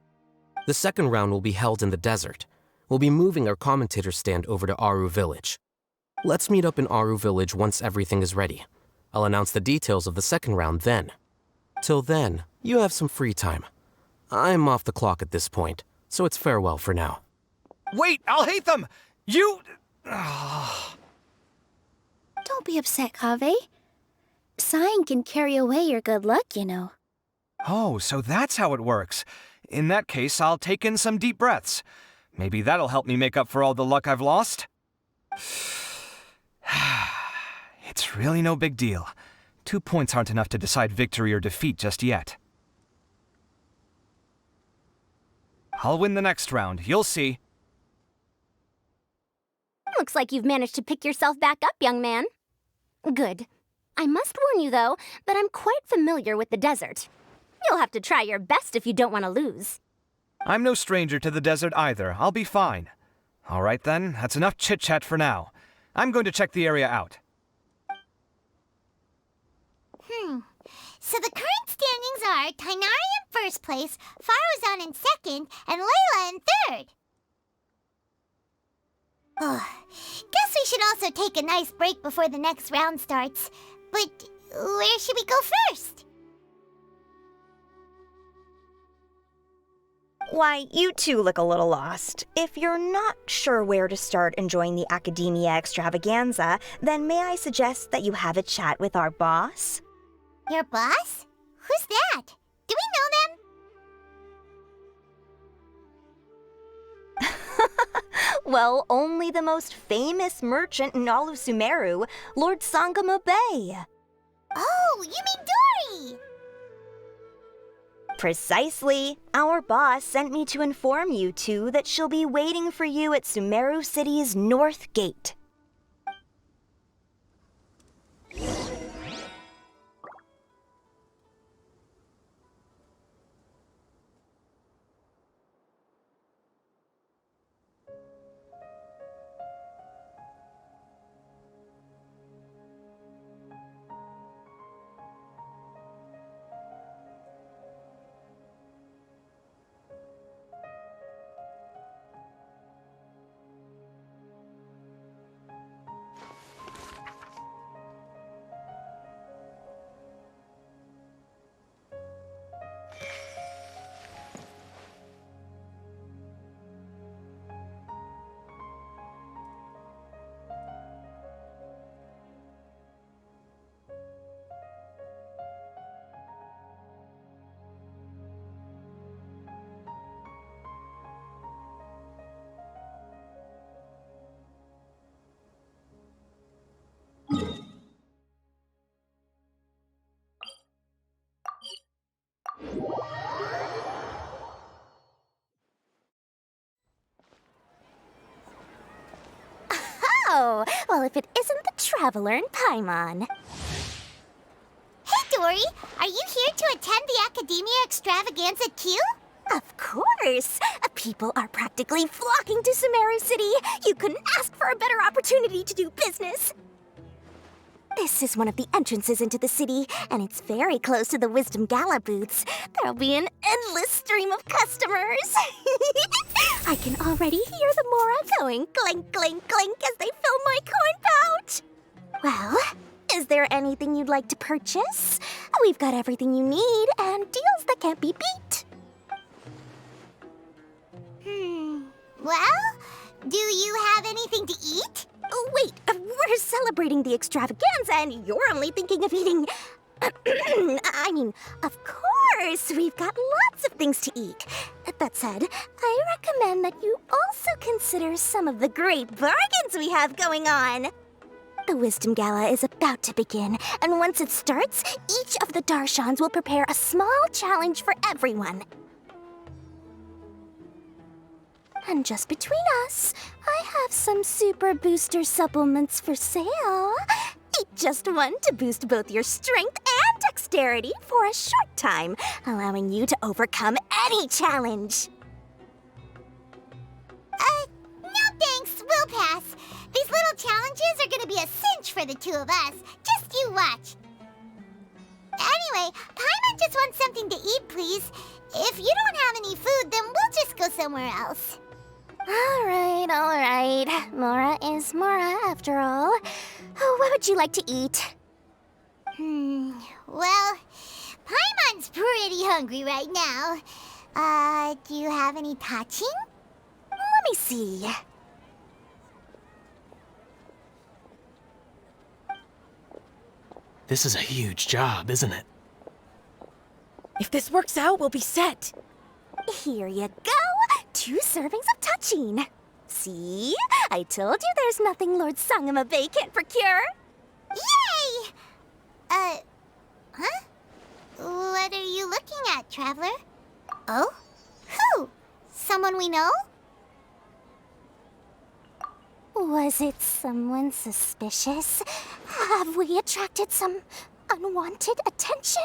The second round will be held in the desert. We'll be moving our commentator stand over to Aru Village. Let's meet up in Aru Village once everything is ready. I'll announce the details of the second round then. Till then, you have some free time. I'm off the clock at this point, so it's farewell for now. Wait, I'll hate them! You... Don't be upset, Kave. Sighing can carry away your good luck, you know. Oh, so that's how it works. In that case, I'll take in some deep breaths. Maybe that'll help me make up for all the luck I've lost. It's really no big deal. 2 points aren't enough to decide victory or defeat just yet. I'll win the next round, you'll see. Looks like you've managed to pick yourself back up, young man. Good. I must warn you, though, that I'm quite familiar with the desert. You'll have to try your best if you don't want to lose. I'm no stranger to the desert either. I'll be fine. All right then, that's enough chit-chat for now. I'm going to check the area out. So the current standings are Tainari in first place, Faruzan in second, and Layla in third. Guess we should also take a nice break before the next round starts. But where should we go first? Why, you two look a little lost. If you're not sure where to start enjoying the Akademiya Extravaganza, then may I suggest that you have a chat with our boss? Your boss? Who's that? Do we know them? Well, only the most famous merchant in all of Sumeru, Lord Sangamo Bay. Oh, you mean Dory! Precisely. Our boss sent me to inform you two that she'll be waiting for you at Sumeru City's North Gate. Oh, well, if it isn't the Traveler in Paimon. Hey, Dory! Are you here to attend the Akademiya Extravaganza too? Of course! People are practically flocking to Sumeru City. You couldn't ask for a better opportunity to do business. This is one of the entrances into the city, and it's very close to the Wisdom Gala booths. There'll be an endless stream of customers. I can already hear the Mora going clink, clink, clink as they fill my coin pouch. Well, is there anything you'd like to purchase? We've got everything you need and deals that can't be beat. Well, do you have anything to eat? Oh, wait, we're celebrating the extravaganza and you're only thinking of eating... I mean, of course, we've got lots of things to eat. That said, I recommend that you also consider some of the great bargains we have going on. The Wisdom Gala is about to begin, and once it starts, each of the Darshans will prepare a small challenge for everyone. And just between us, I have some super booster supplements for sale. Eat just one to boost both your strength and dexterity for a short time, allowing you to overcome any challenge. No thanks, we'll pass. These little challenges are gonna be a cinch for the two of us. Just you watch. Anyway, Paimon just wants something to eat, please. If you don't have any food, then we'll just go somewhere else. All right. Mora is Mora, after all. What would you like to eat? Well, Paimon's pretty hungry right now. Do you have any touching? Let me see. This is a huge job, isn't it? If this works out, we'll be set. Here you go. 2 servings of touching. See? I told you there's nothing Lord Sangamabe can't procure. Yay! Huh? What are you looking at, Traveler? Oh? Who? Someone we know? Was it someone suspicious? Have we attracted some unwanted attention?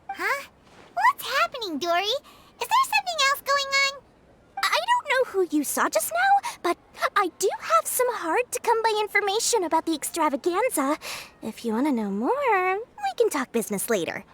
Huh? What's happening, Dory? Is there something else going on? I don't know who you saw just now, but I do have some hard-to-come-by information about the extravaganza. If you want to know more, we can talk business later.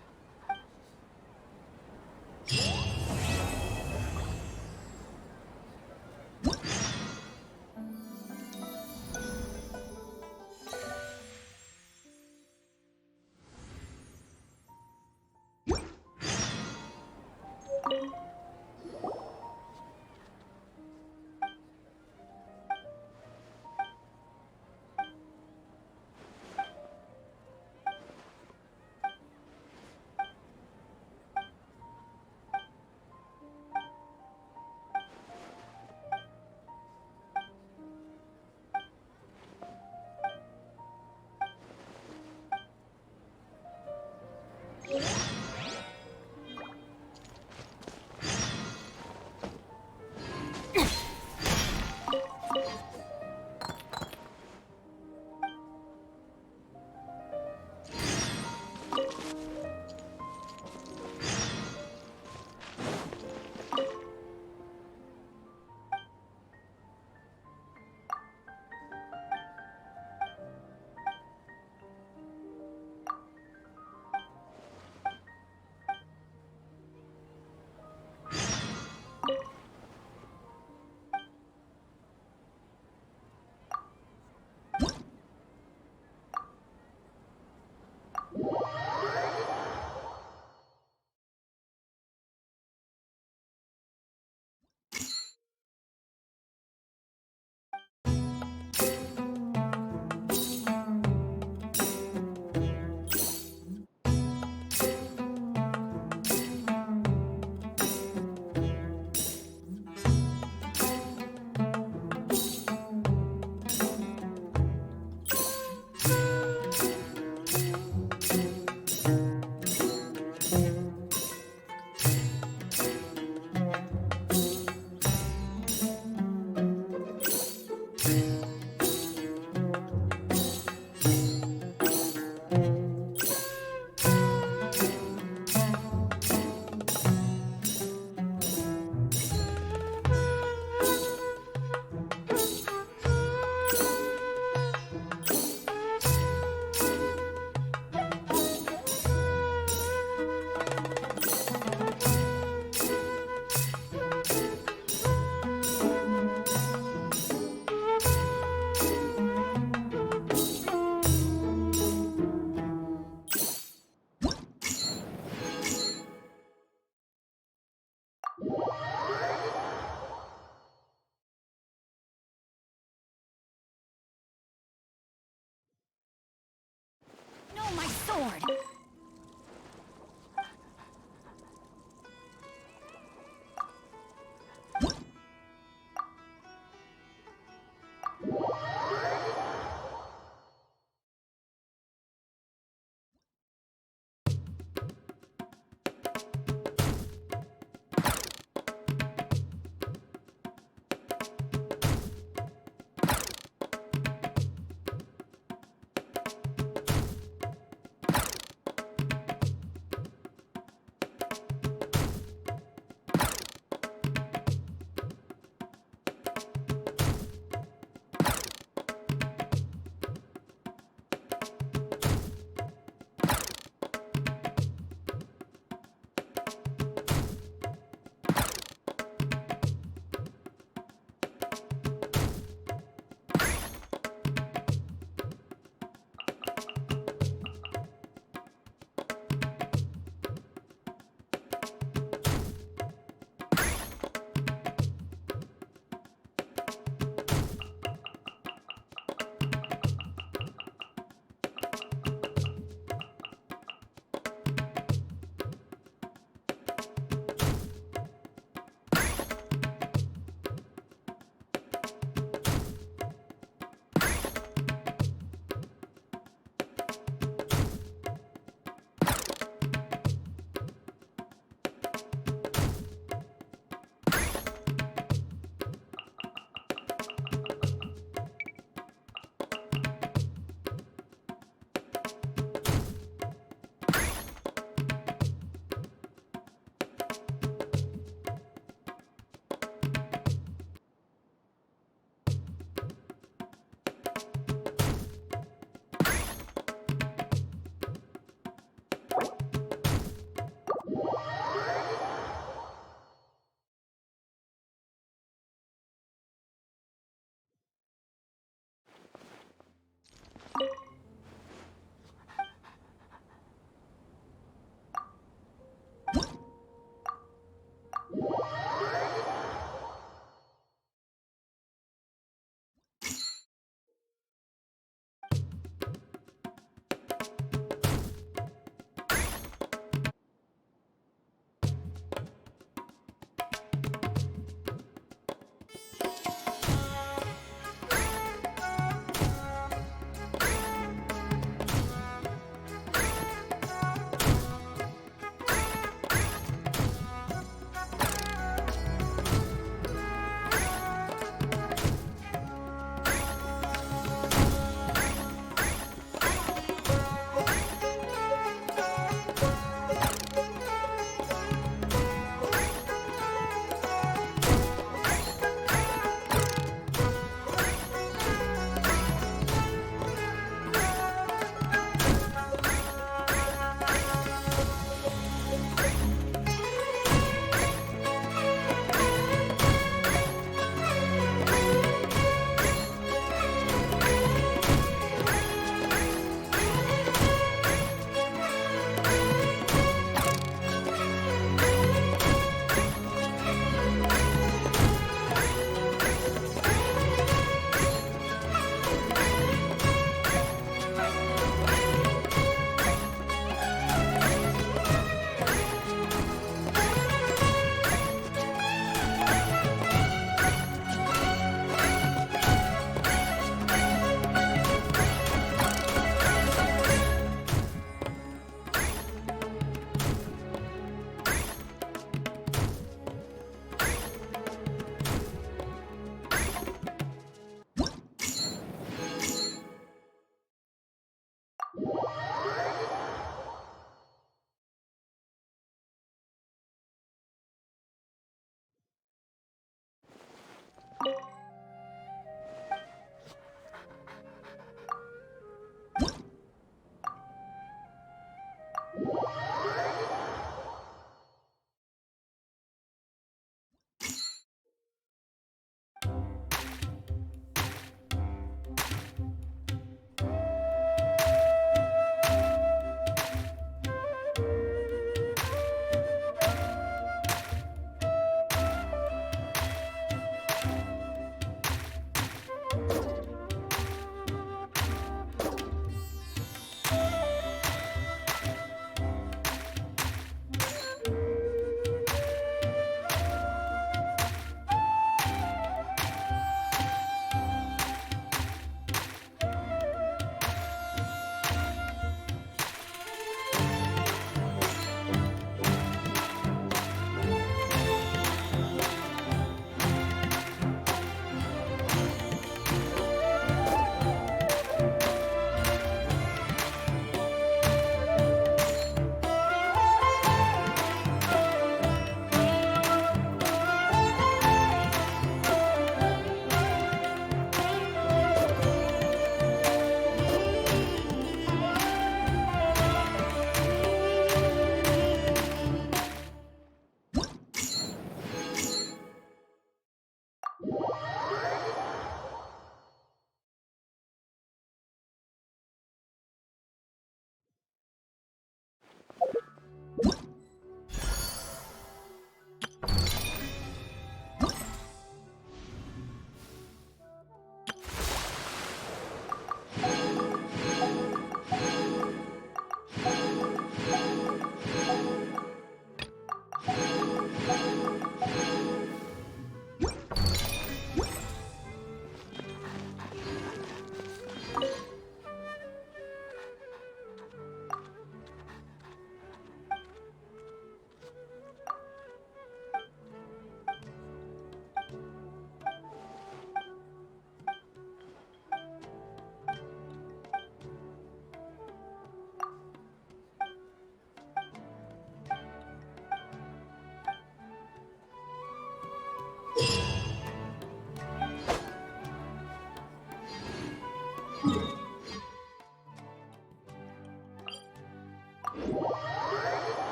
forward.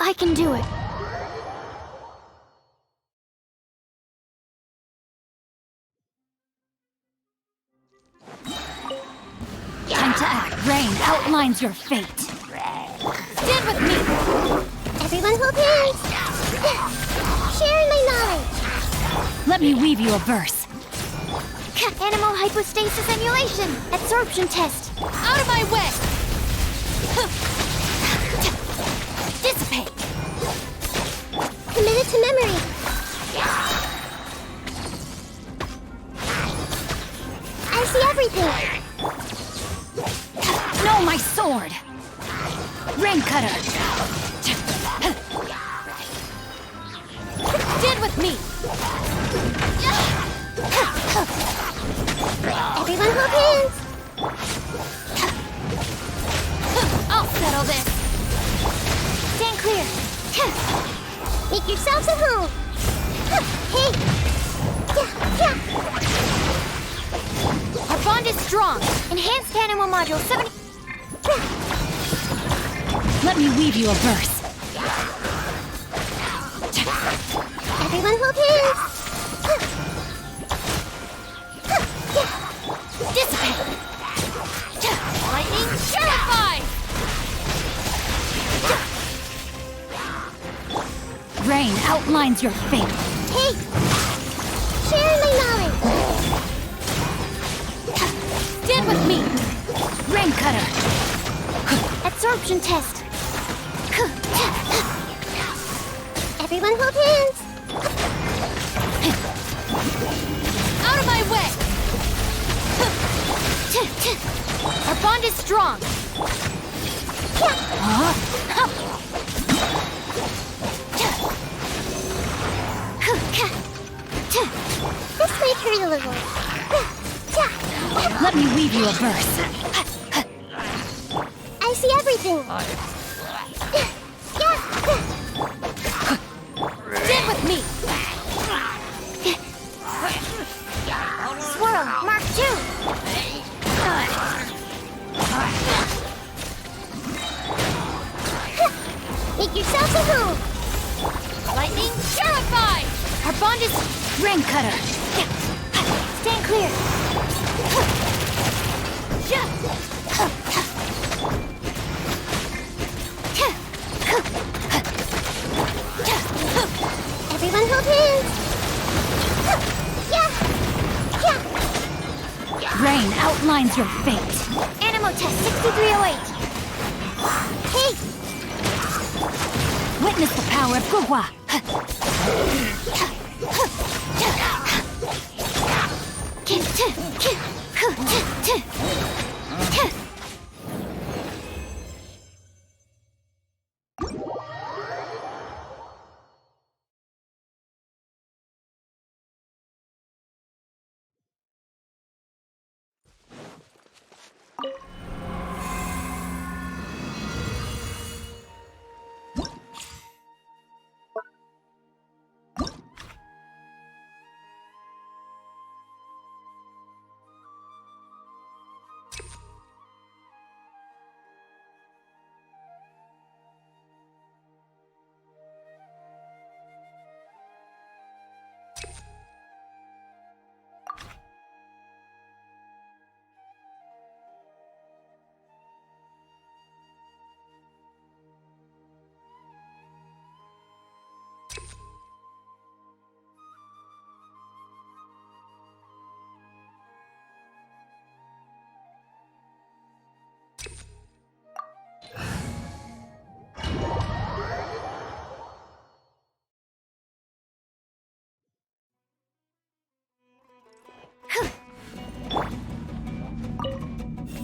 I can do it. Time to act. Rain outlines your fate. Stand with me! Everyone hold hands! Sharing my knowledge! Let me weave you a verse. Animal hypostasis emulation! Absorption test! Out of my way! Dissipate! Committed to memory! I see everything! No, my sword! Rain cutter! Stand with me! Everyone hold hands! I'll settle this! Stand clear! Make yourselves at home! Hey! Our bond is strong! Enhanced Animal Module 70... Let me weave you a verse. Everyone hold hands! Dissipate! Lightning terrified! Rain outlines your fate. Hey! Sharing my knowledge! Stand with me! Rain cutter! Absorption test! Everyone hold hands! Out of my way! Our bond is strong! This might hurt a little. Let me weave you a verse. I see everything! Stand with me! Swirl, Mark 2! Make yourselves at home! Lightning terrified! Our bond is... Rain cutter! Stand clear! Everyone hold hands! Rain outlines your fate. Animal test 6308! Hey! Witness the power of Gugwa.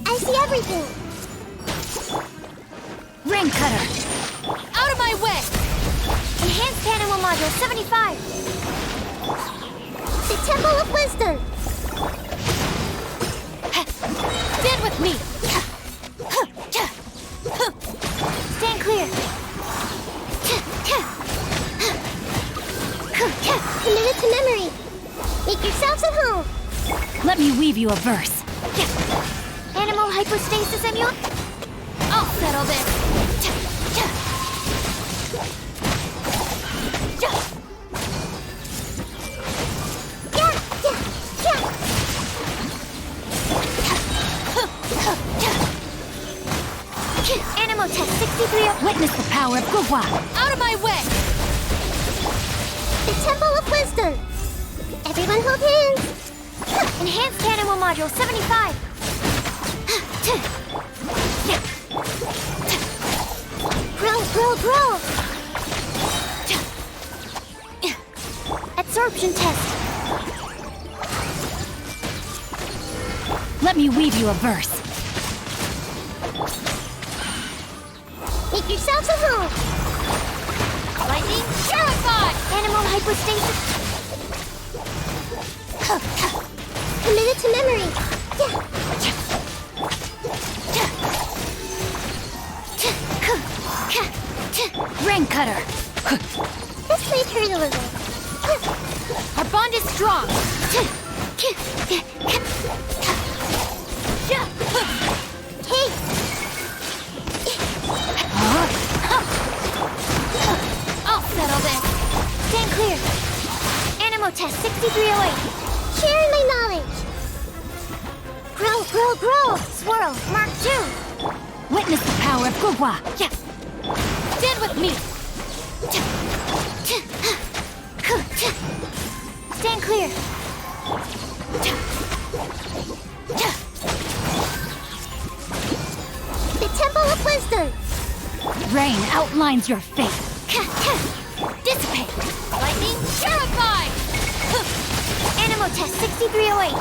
I see everything! Rain cutter! Out of my way! Enhanced Animal Module 75! The Temple of Wisdom! Stand with me! Stand clear! Committed to memory! Make yourselves at home! Let me weave you a verse. Animal hypostasis emulation! I'll settle this. Animo test 63. Witness the power of Gugwa. Out of my way! The Temple of Wisdom. Everyone hold hands. Enhanced Animo Module 75. Grow! Absorption test. Let me weave you a verse. Make yourselves at home. Lightning terrified! Animal hypostasis. Committed to memory. Rain cutter. This might hurt a little. Our bond is strong. Hey! I'll settle this. Stand clear. Animo test 6308. Sharing my knowledge. Grow! Swirl, Mark 2. Witness the power of Gugwa. Yeah. Stand with me. Stand clear. The Temple of Wisdom. Rain outlines your fate. Dissipate. Lightning terrified. Animo test 6308.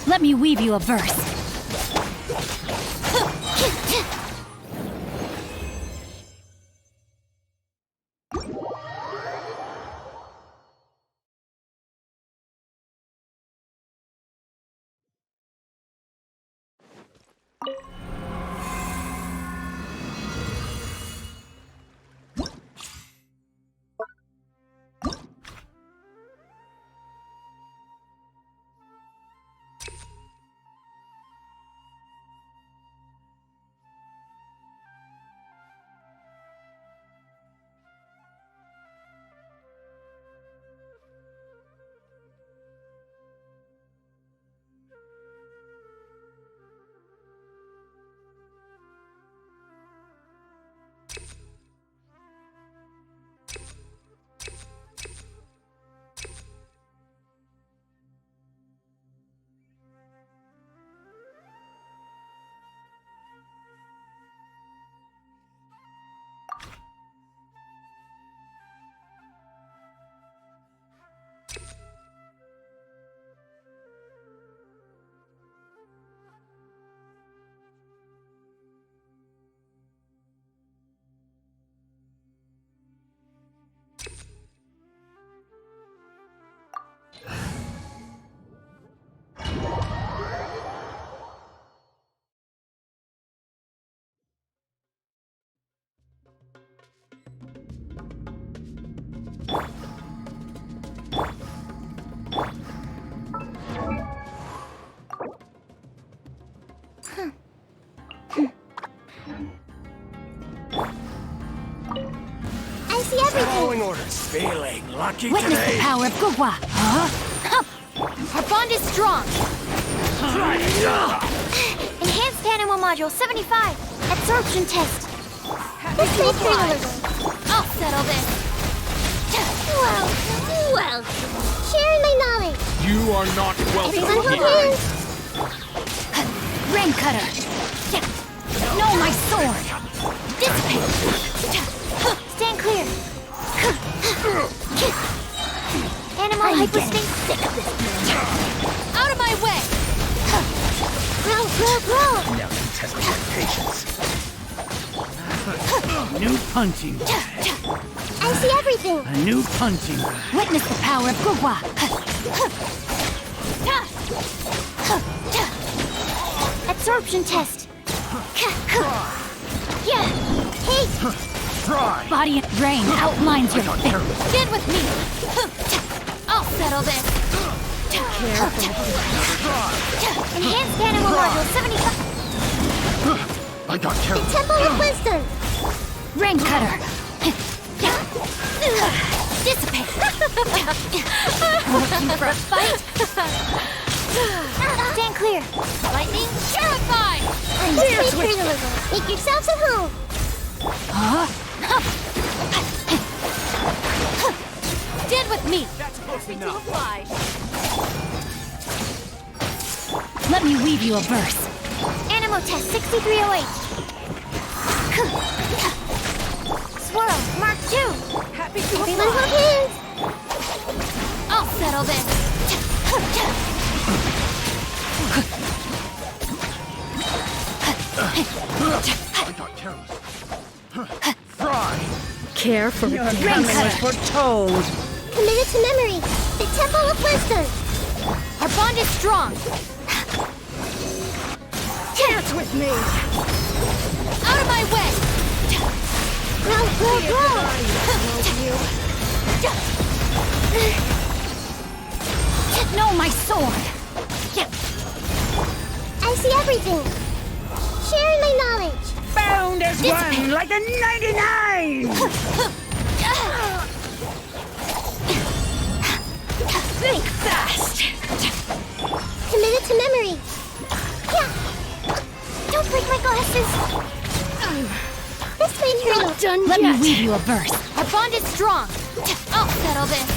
Let me weave you a verse. I see everything. Following orders. Feeling lucky Witness today. the power of Gugwa. Our bond is strong. Enhanced Animo Module 75. Absorption test. This might hurt a little. I'll settle this. Well. Sharing my knowledge. You are not welcome Everyone hold here. hands. Rain cutter. No, my sword. Dissipate. Stand clear. Animal hypostasis. Sick of this. Out of my way. Grow. Now I'm testing my patience. New punching. I see everything. A new punching. Witness the power of Gugwa. Absorption test. Yeah. Hey, Try. Body and rain outlines your fate. Stand with me. I'll settle this. Enhanced Animal Module 75. I got The careless. Temple of Wisdom! Rain Cutter! Dissipate! Looking for a fight? Stand clear! Lightning Terrified! Dance with me! Make yourselves at home! Stand with me! That's close enough. Let me weave you a verse. Animo Test 6308! Swirl, Mark 2! Happy to Everyone hold hands! I'll settle this. I got careless. Fry! Care for Your Rain coming Cutter. was foretold. Committed to memory! The Temple of Wisdom! Our bond is strong. Dance with me! Out of my way! Go, go, go! No, my sword! I see everything! Sharing my knowledge! Bound as one, like a 99! Think fast! Committed to memory! Yeah! Don't break my glasses! This way, turn. Not done Let me weave you a verse. Our bond is strong. I'll settle this.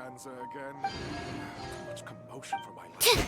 Extravaganza again. Too much commotion for my liking.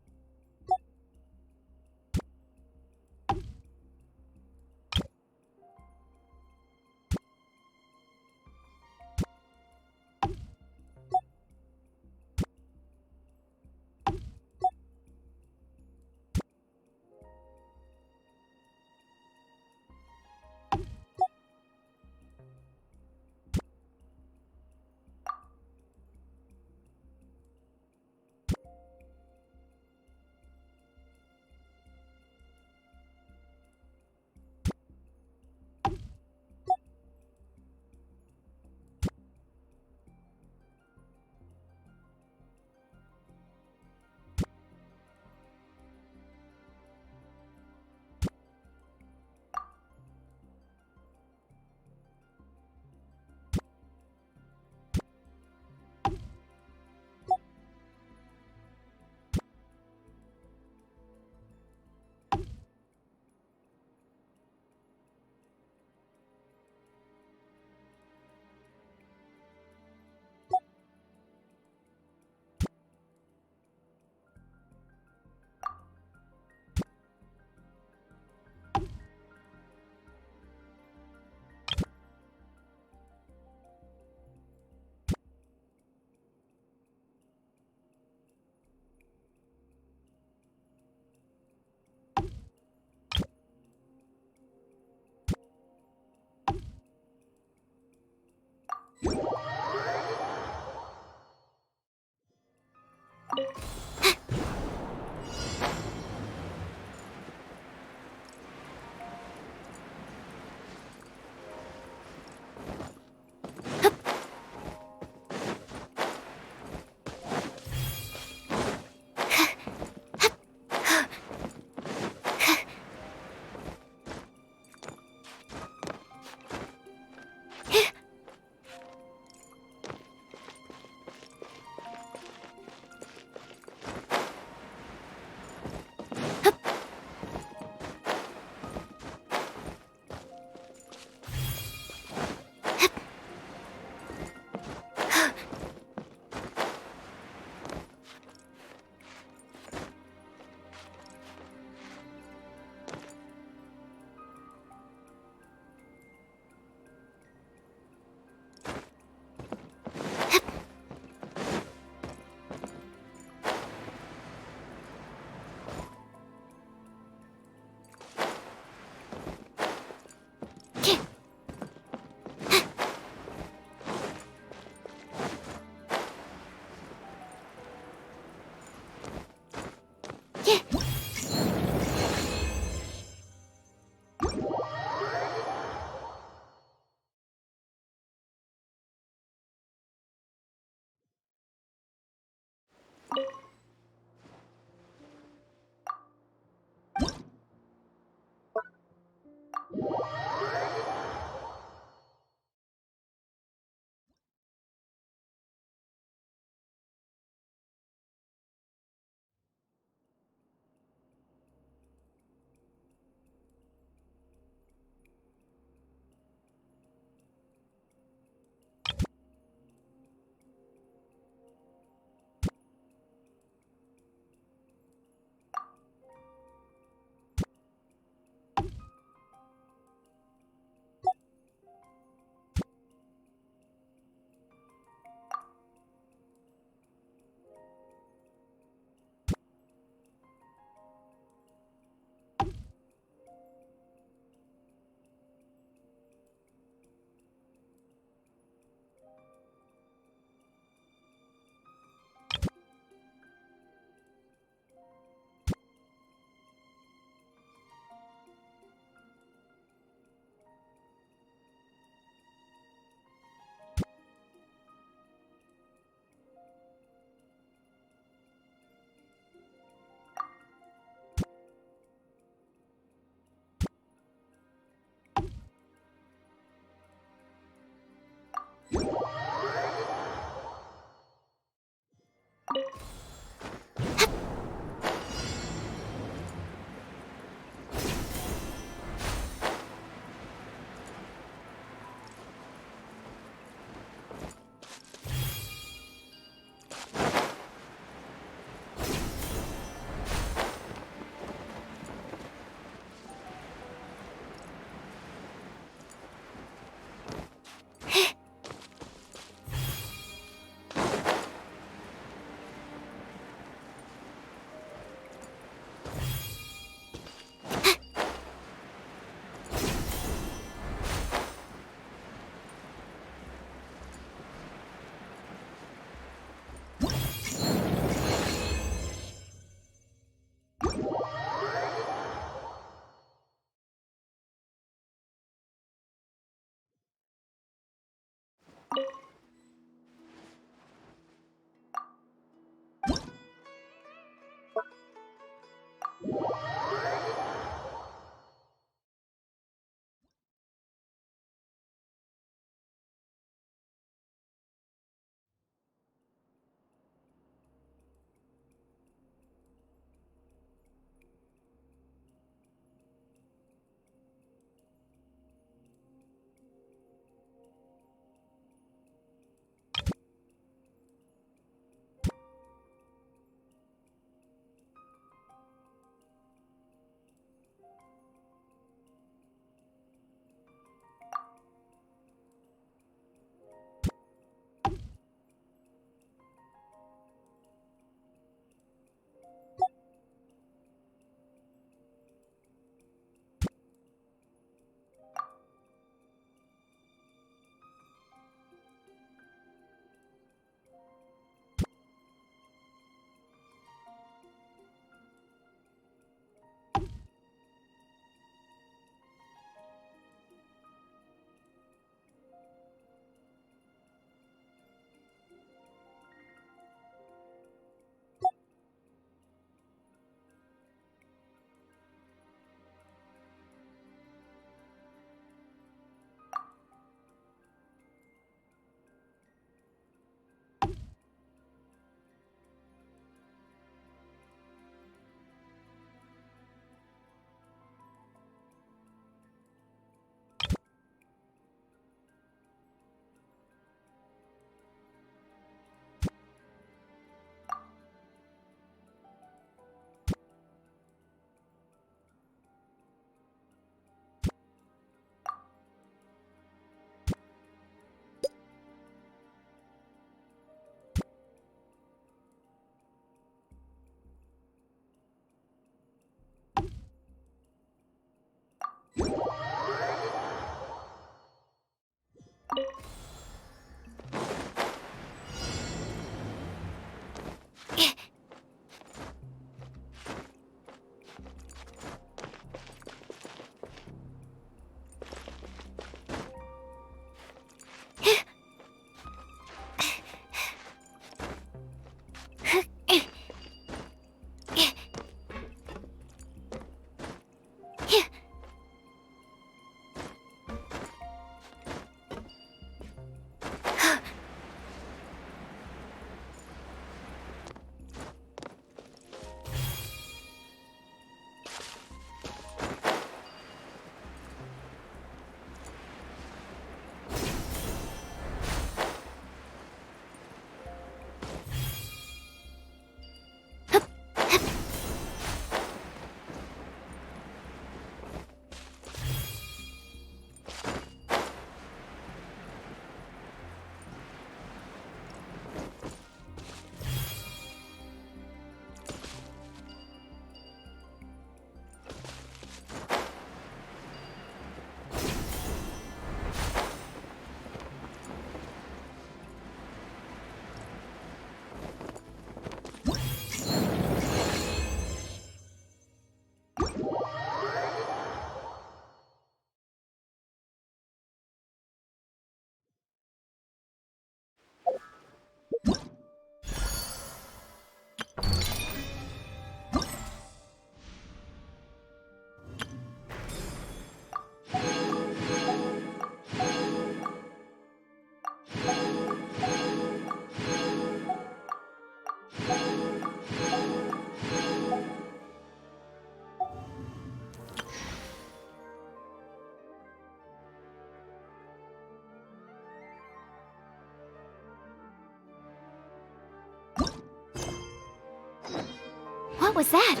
What was that?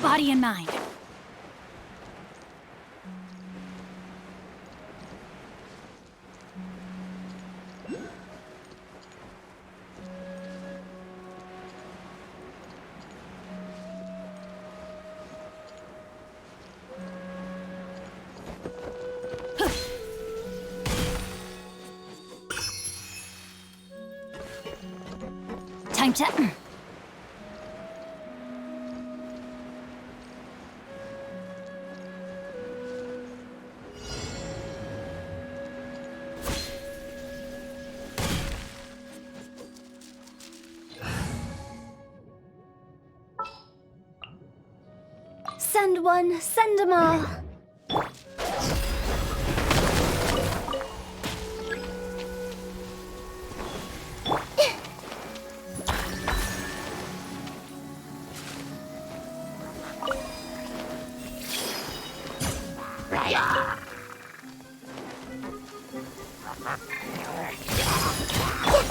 Body and mind. Time to... Send one, send 'em all.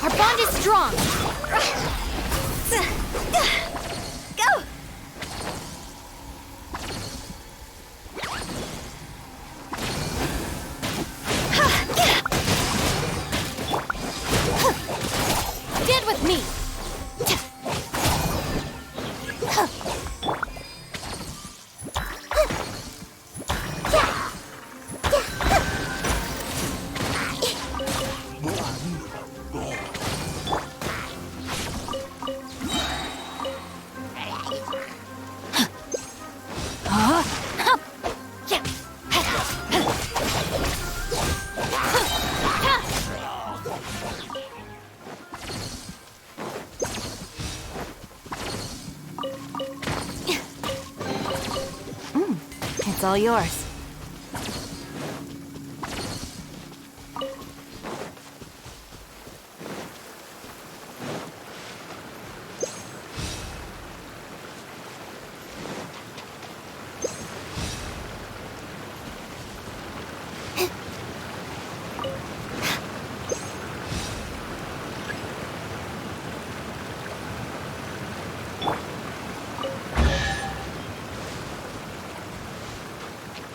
Our bond is strong. Go! Stand with me. It's all yours.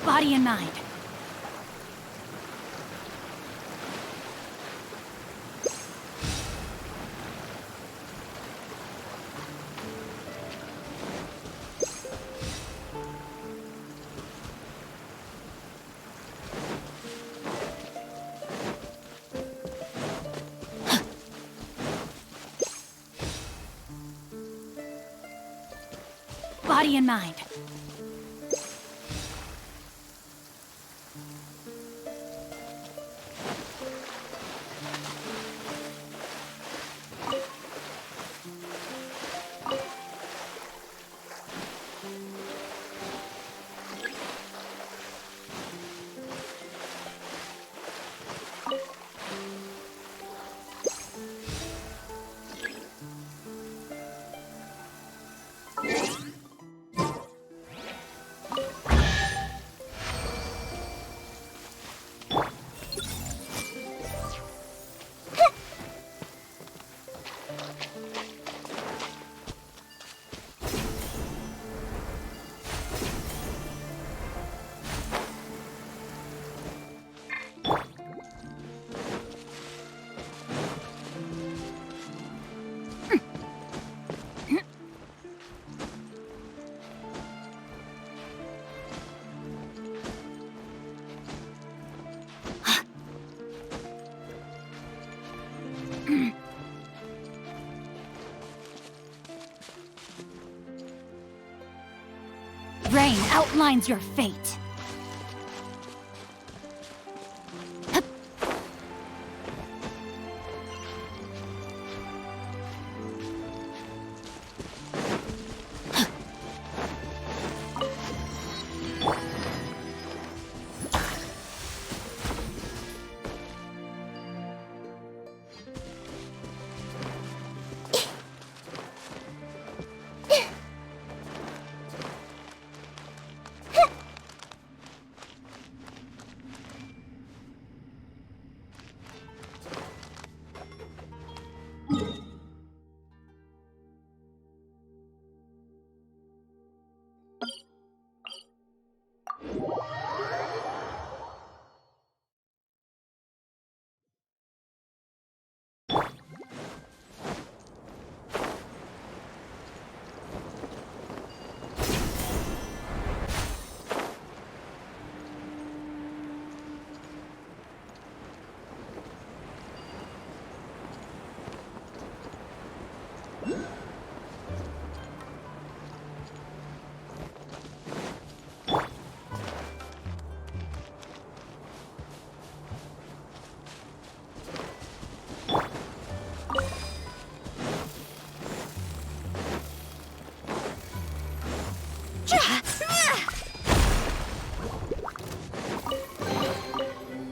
Body and mind. Body and mind. Rain outlines your fate.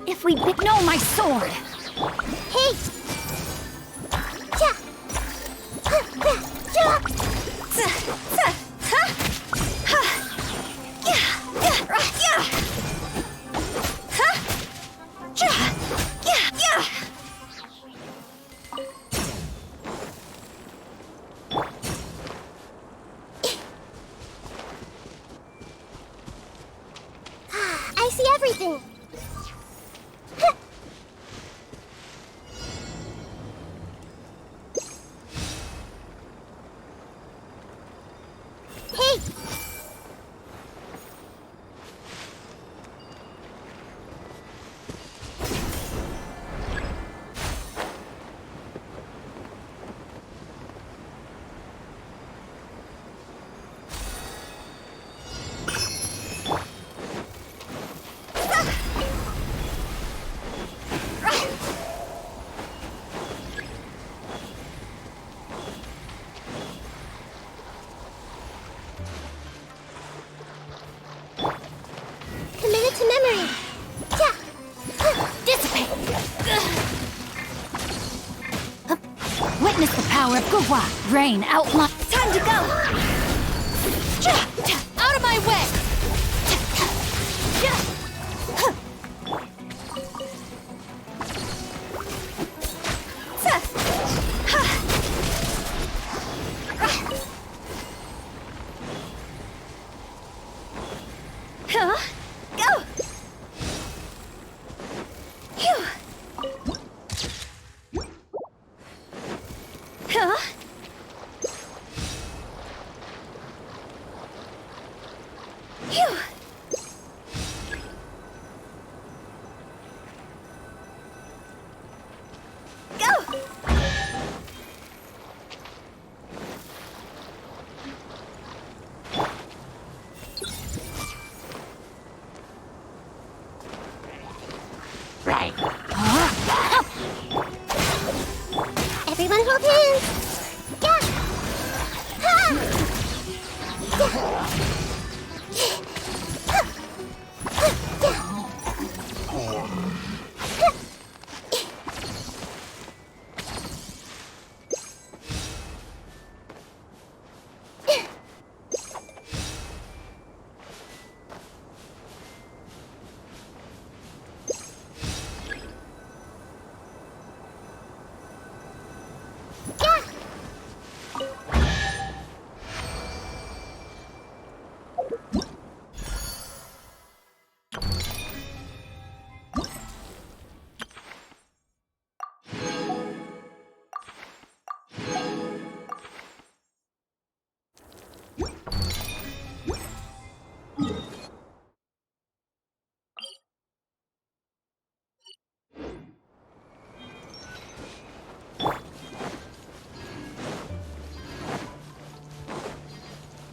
If we no, my sword! Hey! I see everything. Hey! Commit it to memory. Dissipate! Witness the power of Gugwa. Rain outline. Time to go! Out of my way! Go! Phew! Huh? Phew! Go! Right. Everyone hold hands. Yeah.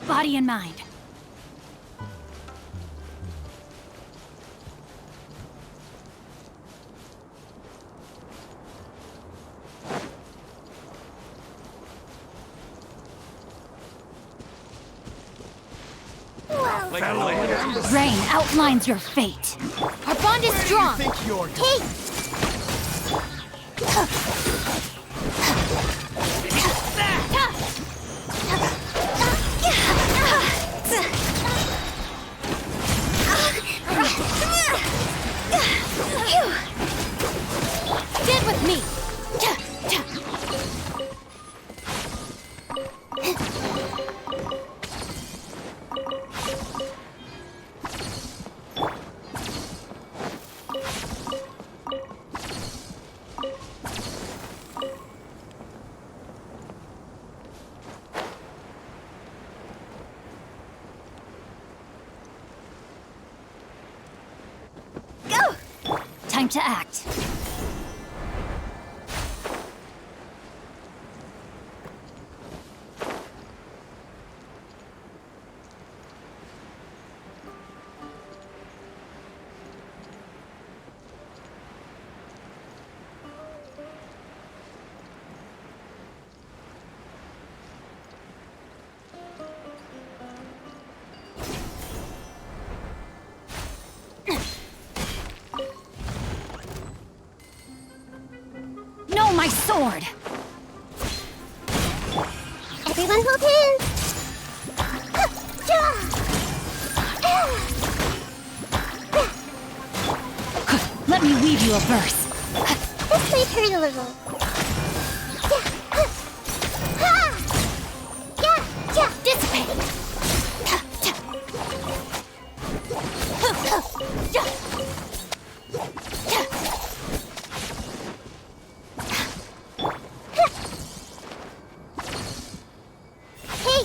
Body and mind. Rain outlines your fate. Our bond is strong. Hey! Stand with me. Time to act. No, my sword! Everyone hold hands! Let me weave you a verse. This might hurt a little. Dissipate! Hey!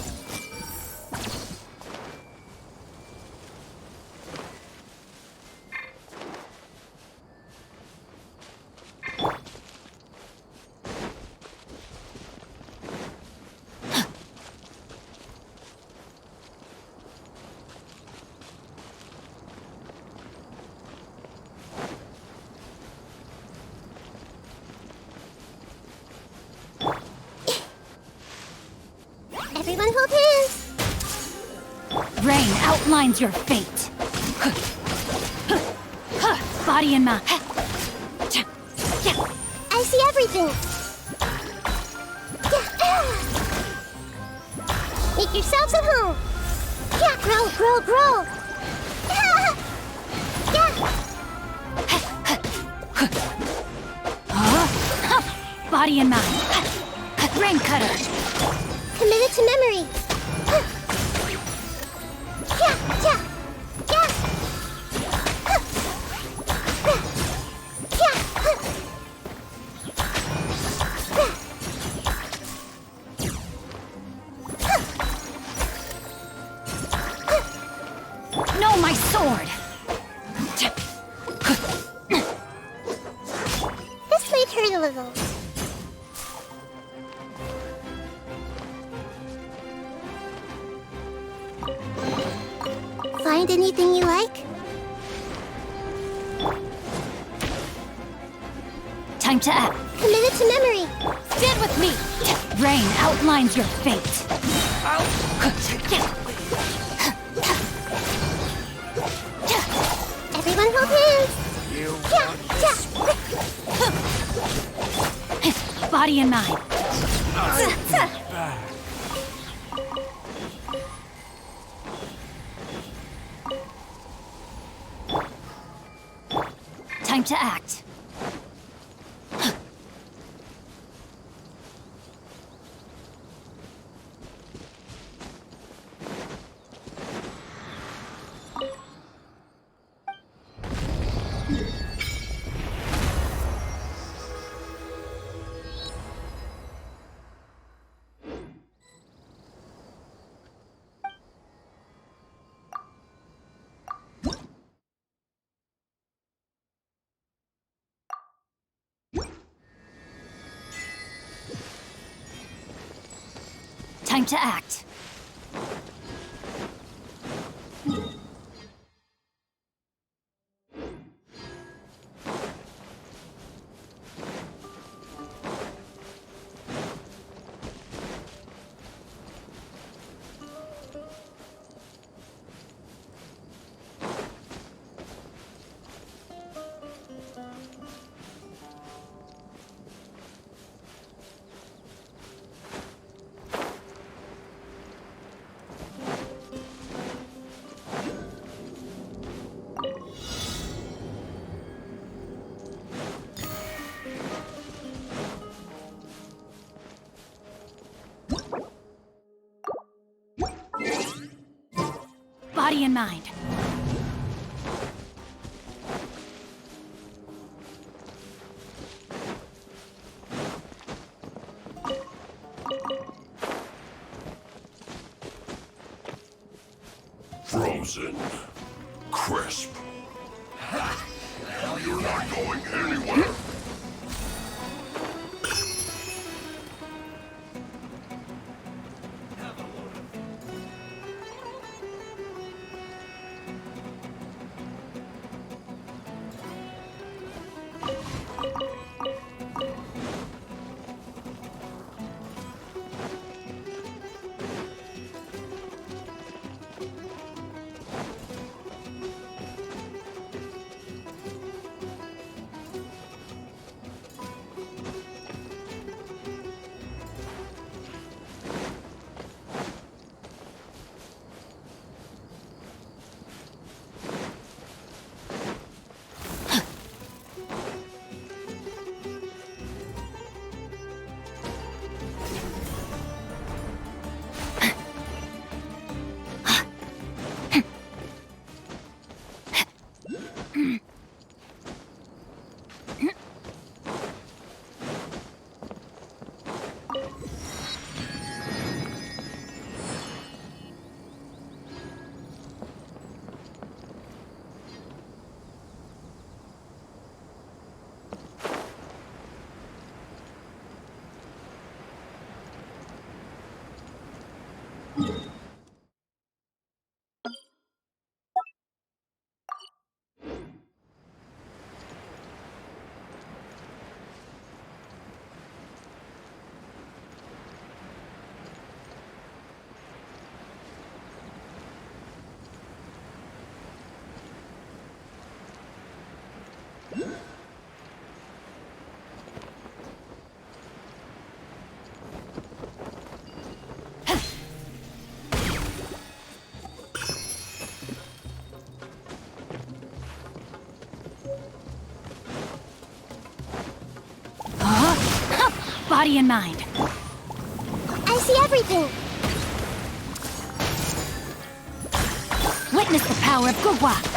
Everyone hold hands! Rain outlines your fate. Body and mind. I see everything! Make yourselves at home! Grow, grow, grow! Body and mind. Rain cutter. Committed to memory! No, my sword! This might hurt a little. Find anything you like? Time to act. Committed to memory! Stand with me! Rain outlines your fate. Everyone hold hands! Body and mind. Time to act. Time to act. Body and mind. Frozen. Crisp. You're not going anywhere. Body and mind. I see everything. Witness the power of Gugwa.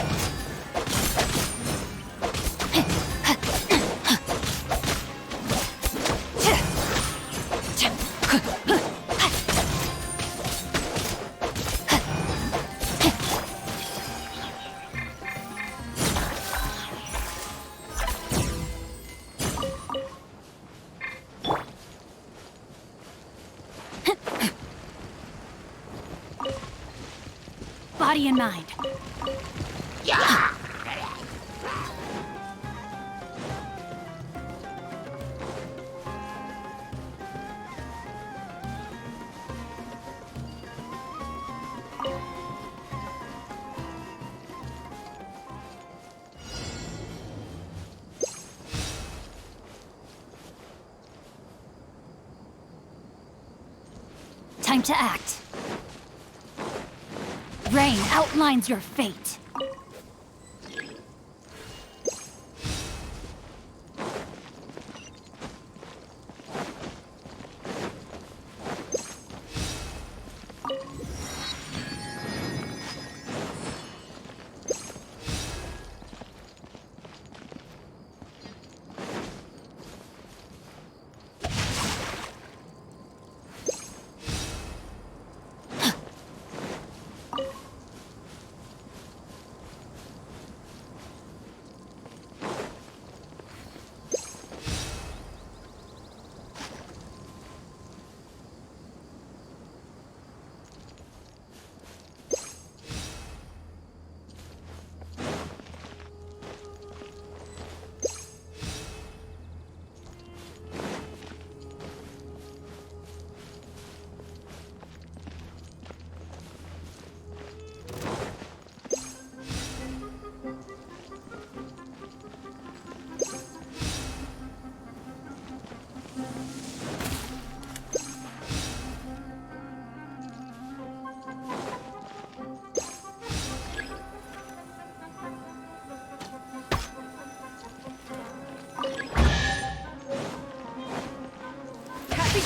Body and mind. Yeah! Time to act. Rain outlines your fate.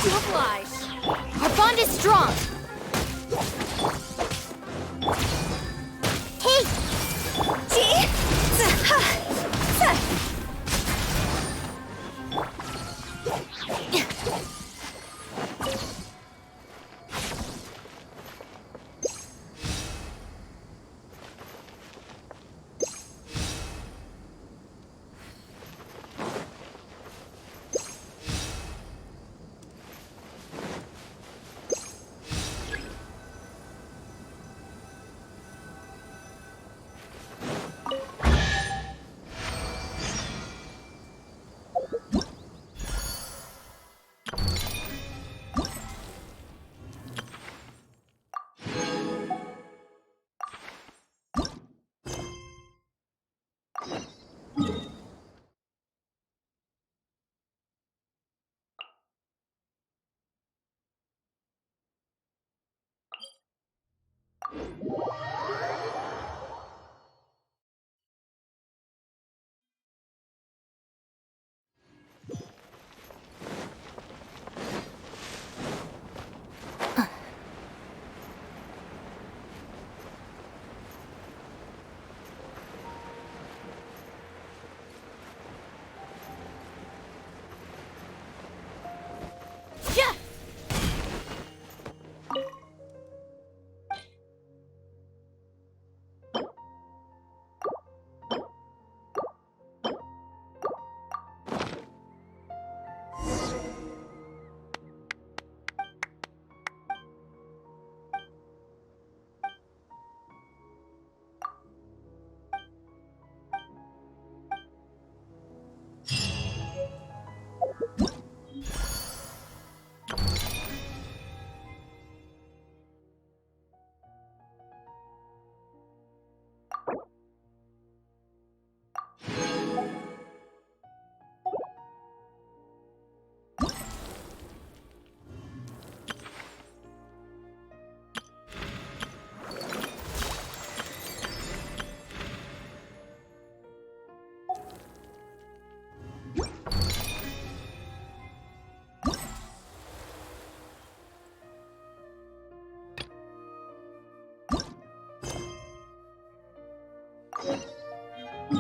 to oblige. Our bond is strong. Hey!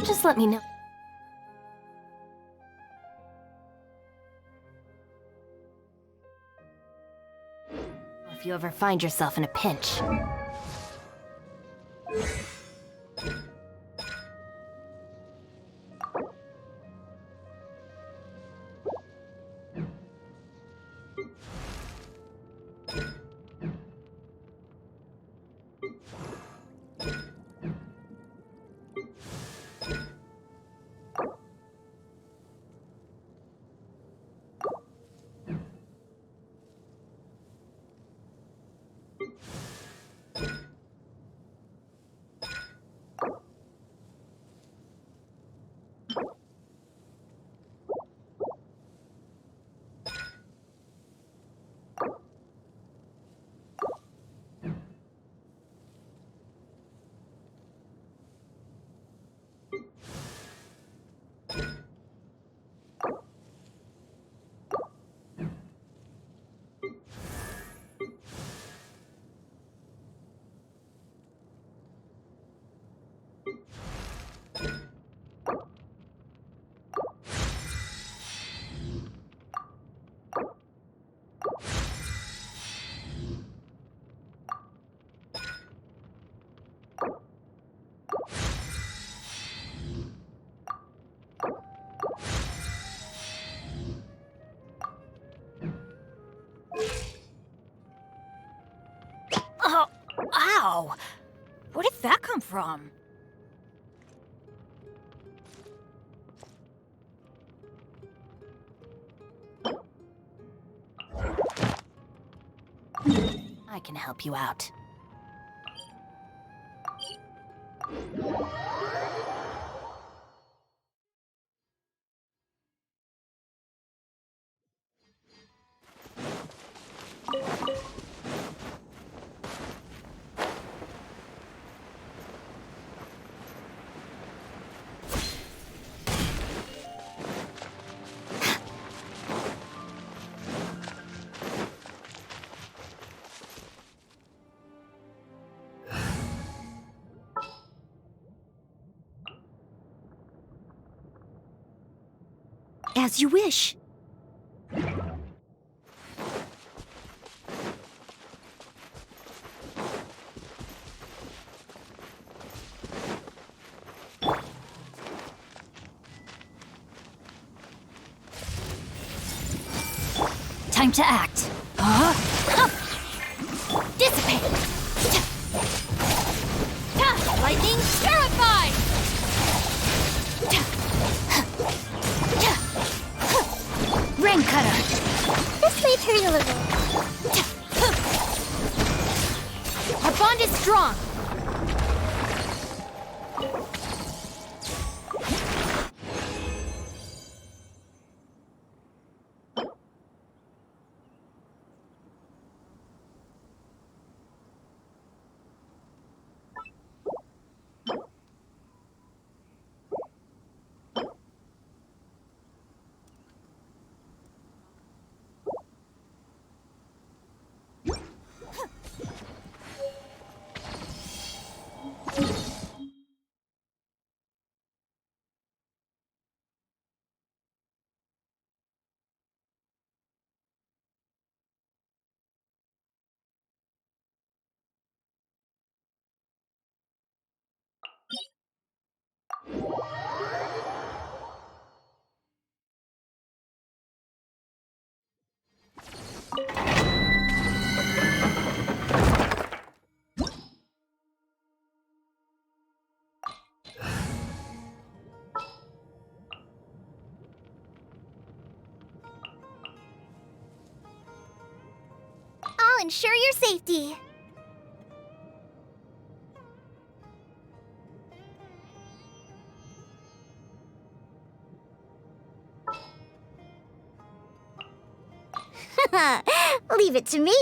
Just let me know. If you ever find yourself in a pinch. Oh, ow! Where did that come from? I can help you out. As you wish. Time to act. Dissipate! Lightning terrified! Rain cutter! This may hurt a little. Our bond is strong! I'll ensure your safety. Leave it to me.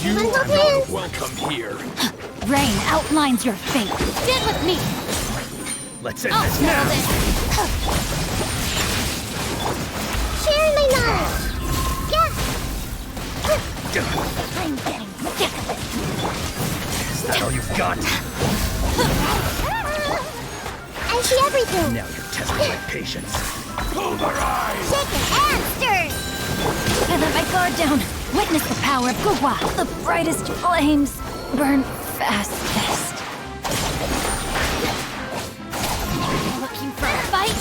You are not welcome here. Rain outlines your fate. Stand with me! Let's end I'll this settle now! this! Share my knowledge. Yeah. I'm getting sick of it! Is that all you've got? I see everything. Now you're testing my patience. Pulverize! Shaken and stirred. I let my guard down. Witness the power of Gugwa. The brightest flames burn fastest. Looking for a fight?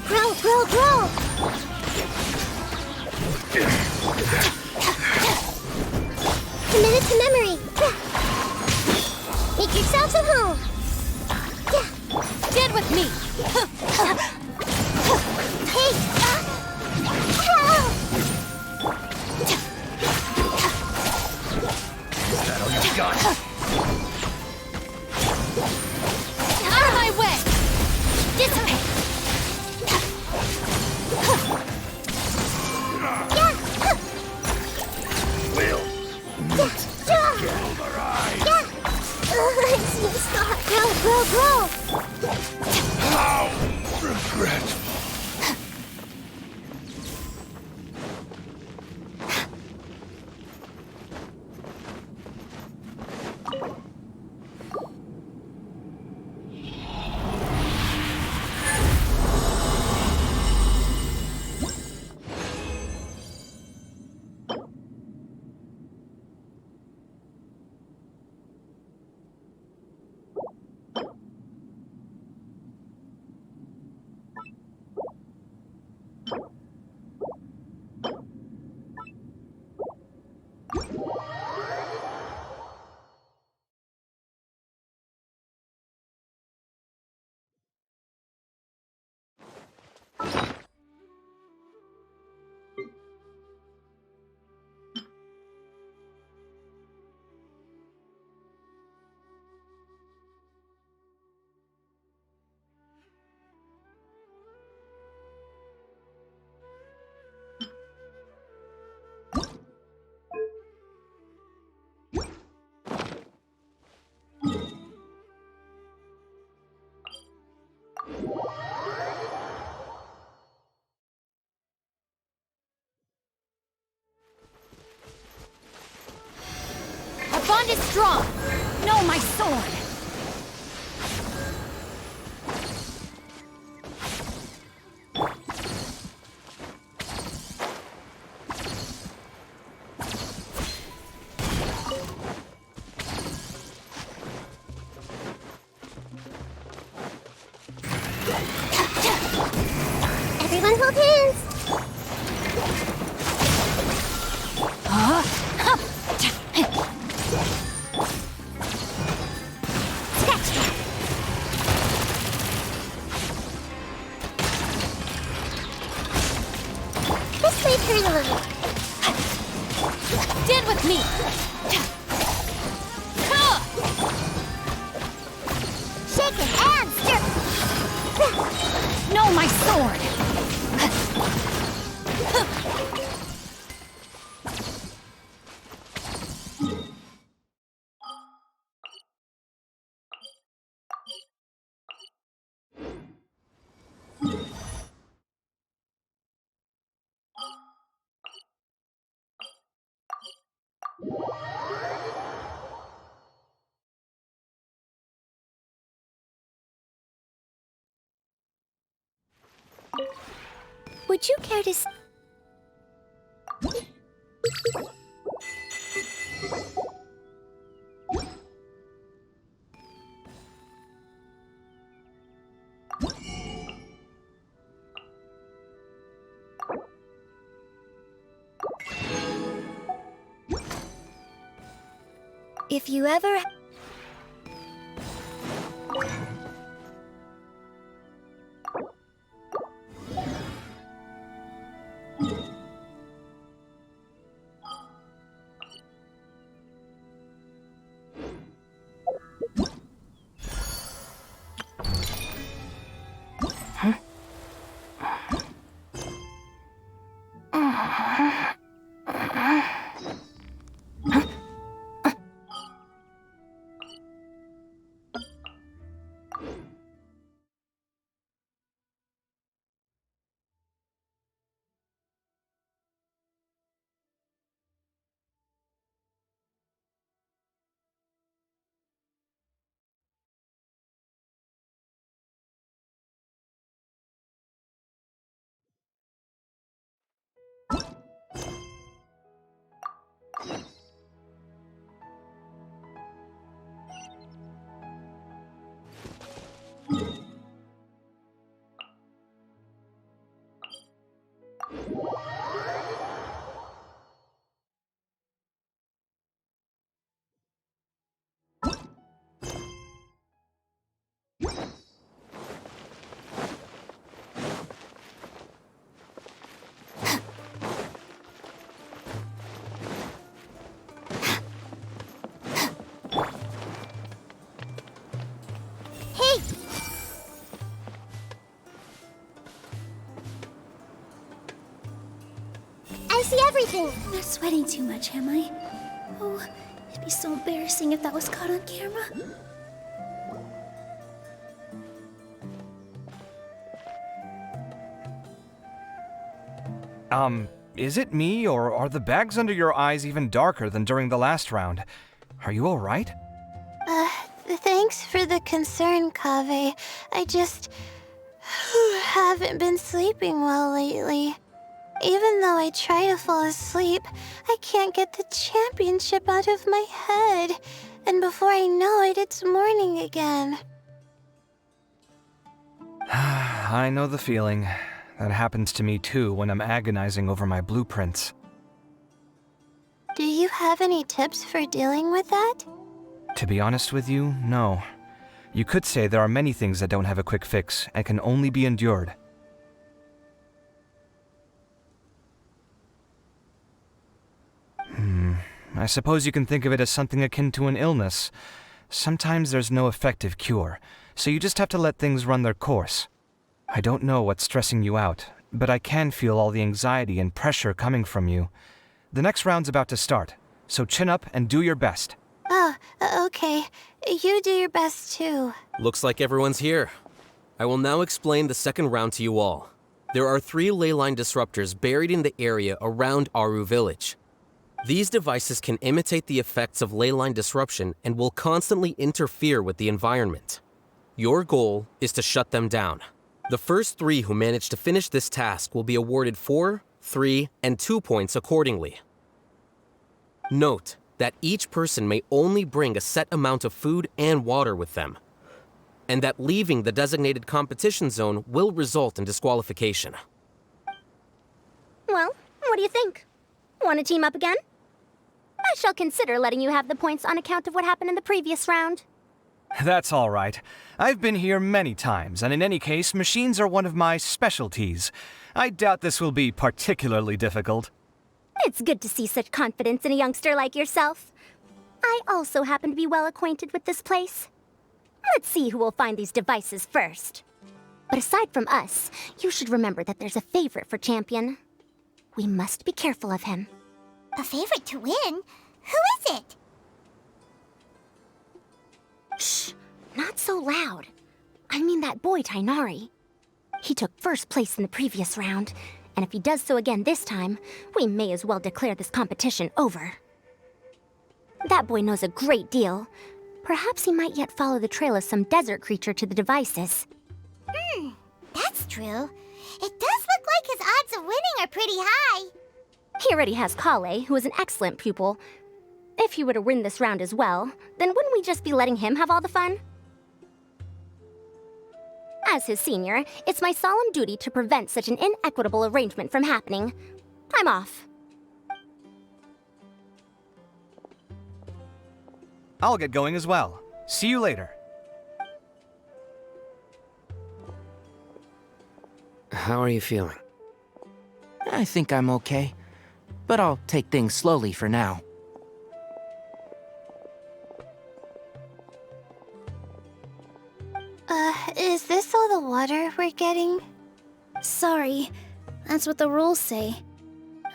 Grow, grow, grow. Committed to memory. Make yourselves at home. Stand with me! Hey! Is that all you've got? Out of my way! Dissipate! Will. Stop! Grow, grow, grow! How regretful. strong! Know my sword! Everyone hold hands! This way, turn a little. Stand with me! Shake it and stir. Know my sword! Would you care to... If you ever... I see everything! I'm not sweating too much, am I? Oh, it'd be so embarrassing if that was caught on camera. Is it me, or are the bags under your eyes even darker than during the last round? Are you alright? Thanks for the concern, Kaveh. I just... haven't been sleeping well lately. Even though I try to fall asleep, I can't get the championship out of my head. And before I know it, it's morning again. I know the feeling. That happens to me too when I'm agonizing over my blueprints. Do you have any tips for dealing with that? To be honest with you, no. You could say there are many things that don't have a quick fix and can only be endured. I suppose you can think of it as something akin to an illness. Sometimes there's no effective cure, so you just have to let things run their course. I don't know what's stressing you out, but I can feel all the anxiety and pressure coming from you. The next round's about to start, so chin up and do your best. Oh, okay. You do your best too. Looks like everyone's here. I will now explain the second round to you all. There are 3 ley line disruptors buried in the area around Aru Village. These devices can imitate the effects of ley line disruption and will constantly interfere with the environment. Your goal is to shut them down. The first 3 who manage to finish this task will be awarded 4, 3, and 2 points accordingly. Note that each person may only bring a set amount of food and water with them, and that leaving the designated competition zone will result in disqualification. Well, what do you think? Want to team up again? I shall consider letting you have the points on account of what happened in the previous round. That's all right. I've been here many times, and in any case, machines are one of my specialties. I doubt this will be particularly difficult. It's good to see such confidence in a youngster like yourself. I also happen to be well acquainted with this place. Let's see who will find these devices first. But aside from us, you should remember that there's a favorite for Champion. We must be careful of him. A favorite to win? Who is it? Shh! Not so loud. I mean that boy, Tainari. He took first place in the previous round, and if he does so again this time, we may as well declare this competition over. That boy knows a great deal. Perhaps he might yet follow the trail of some desert creature to the devices. That's true. It does look like his odds of winning are pretty high. He already has Kale, who is an excellent pupil. If he were to win this round as well, then wouldn't we just be letting him have all the fun? As his senior, it's my solemn duty to prevent such an inequitable arrangement from happening. I'm off. I'll get going as well. See you later. How are you feeling? I think I'm okay, but I'll take things slowly for now. Is this all the water we're getting? Sorry, that's what the rules say.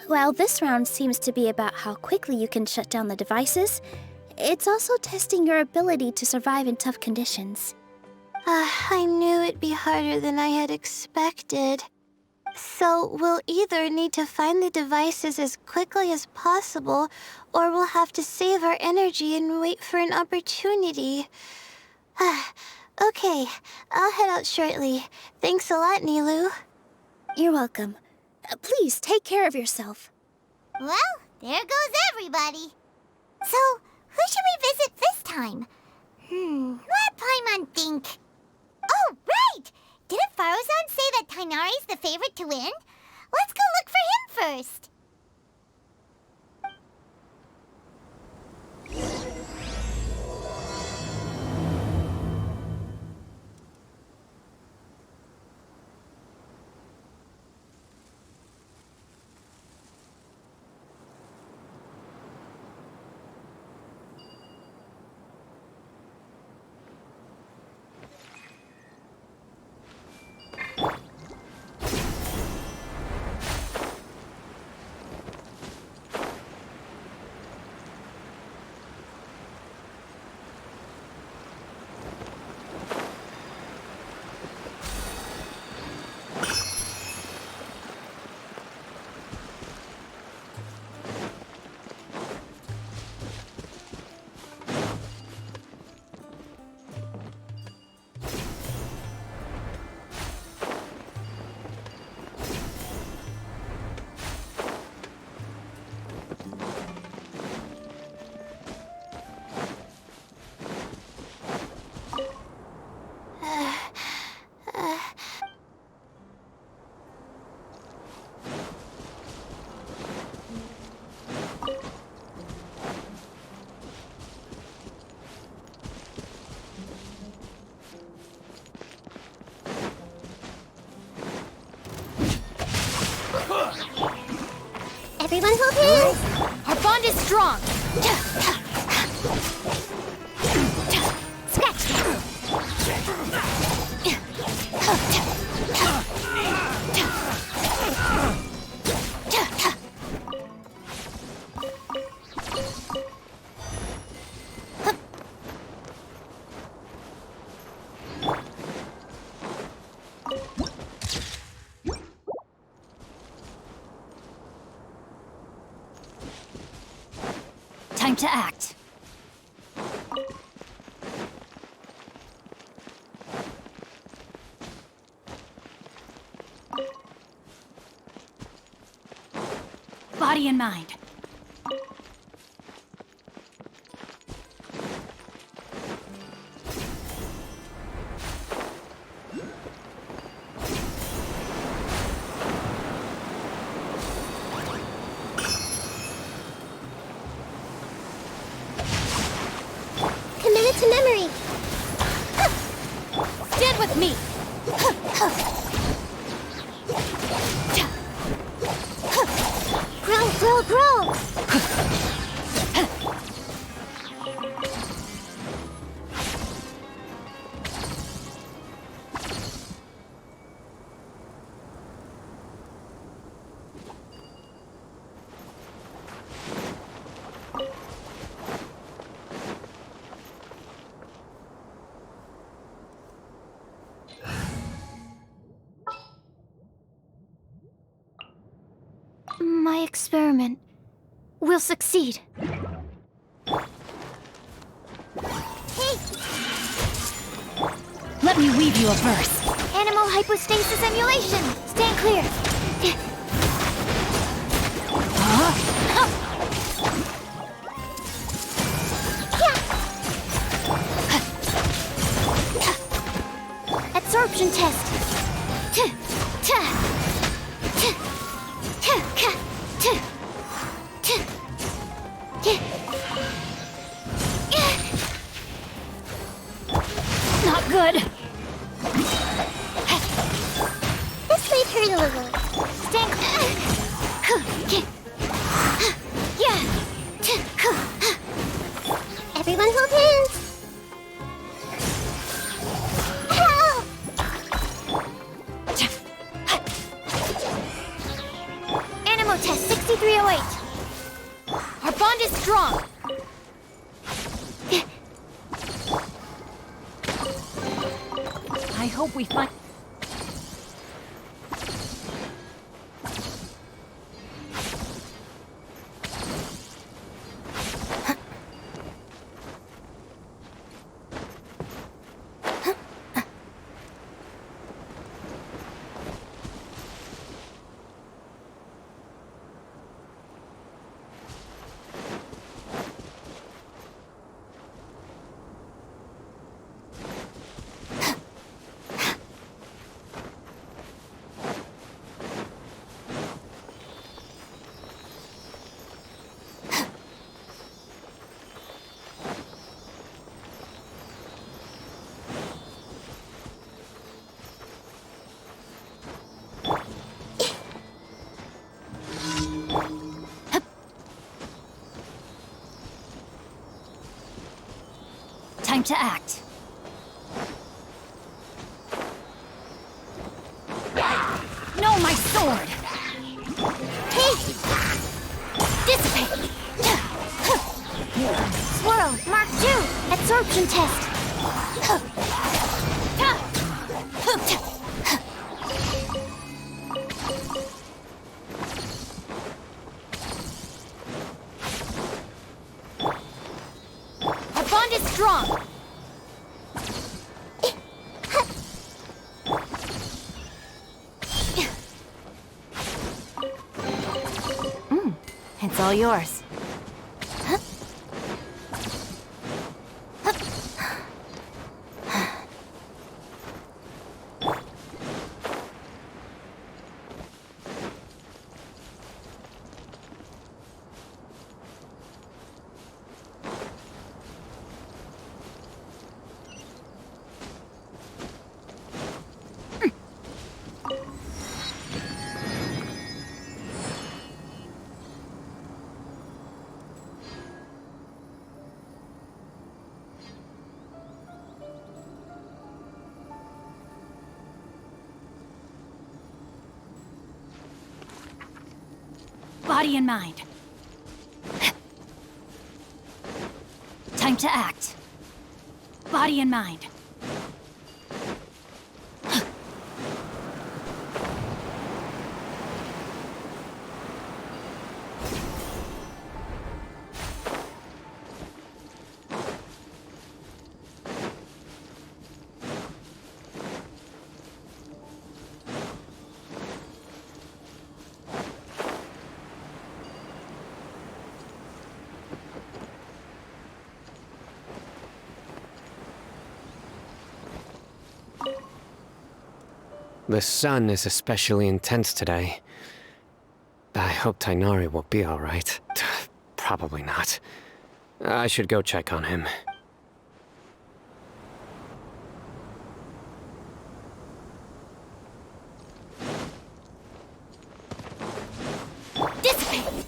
While this round seems to be about how quickly you can shut down the devices, it's also testing your ability to survive in tough conditions. I knew it'd be harder than I had expected. So we'll either need to find the devices as quickly as possible, or we'll have to save our energy and wait for an opportunity. Okay, I'll head out shortly. Thanks a lot, Nilu. You're welcome. Please take care of yourself. Well, there goes everybody. So, who should we visit this time? Let Paimon think. Oh, right! Didn't Farozan say that Tainari's the favorite to win? Let's go look for him first. Everyone hold hands! Our bond is strong! Time to act. Body and mind. Commit it to memory. Stand with me. Grow, grow, grow. My experiment will succeed. Hey, Let me weave you a verse. animal hypostasis emulation. Stand clear. Absorption test. Not good. This might hurt a little. Stand Everyone hold hands. Ow! Animal test 6308. Our bond is strong. I hope we find... Time to act. No, my sword! Hey! Dissipate! Swirl, Mark 2, absorption test. Our bond is strong! It's all yours. Body and mind. Time to act. Body and mind. The sun is especially intense today. I hope Tainari will be alright. Probably not. I should go check on him. Dissipate!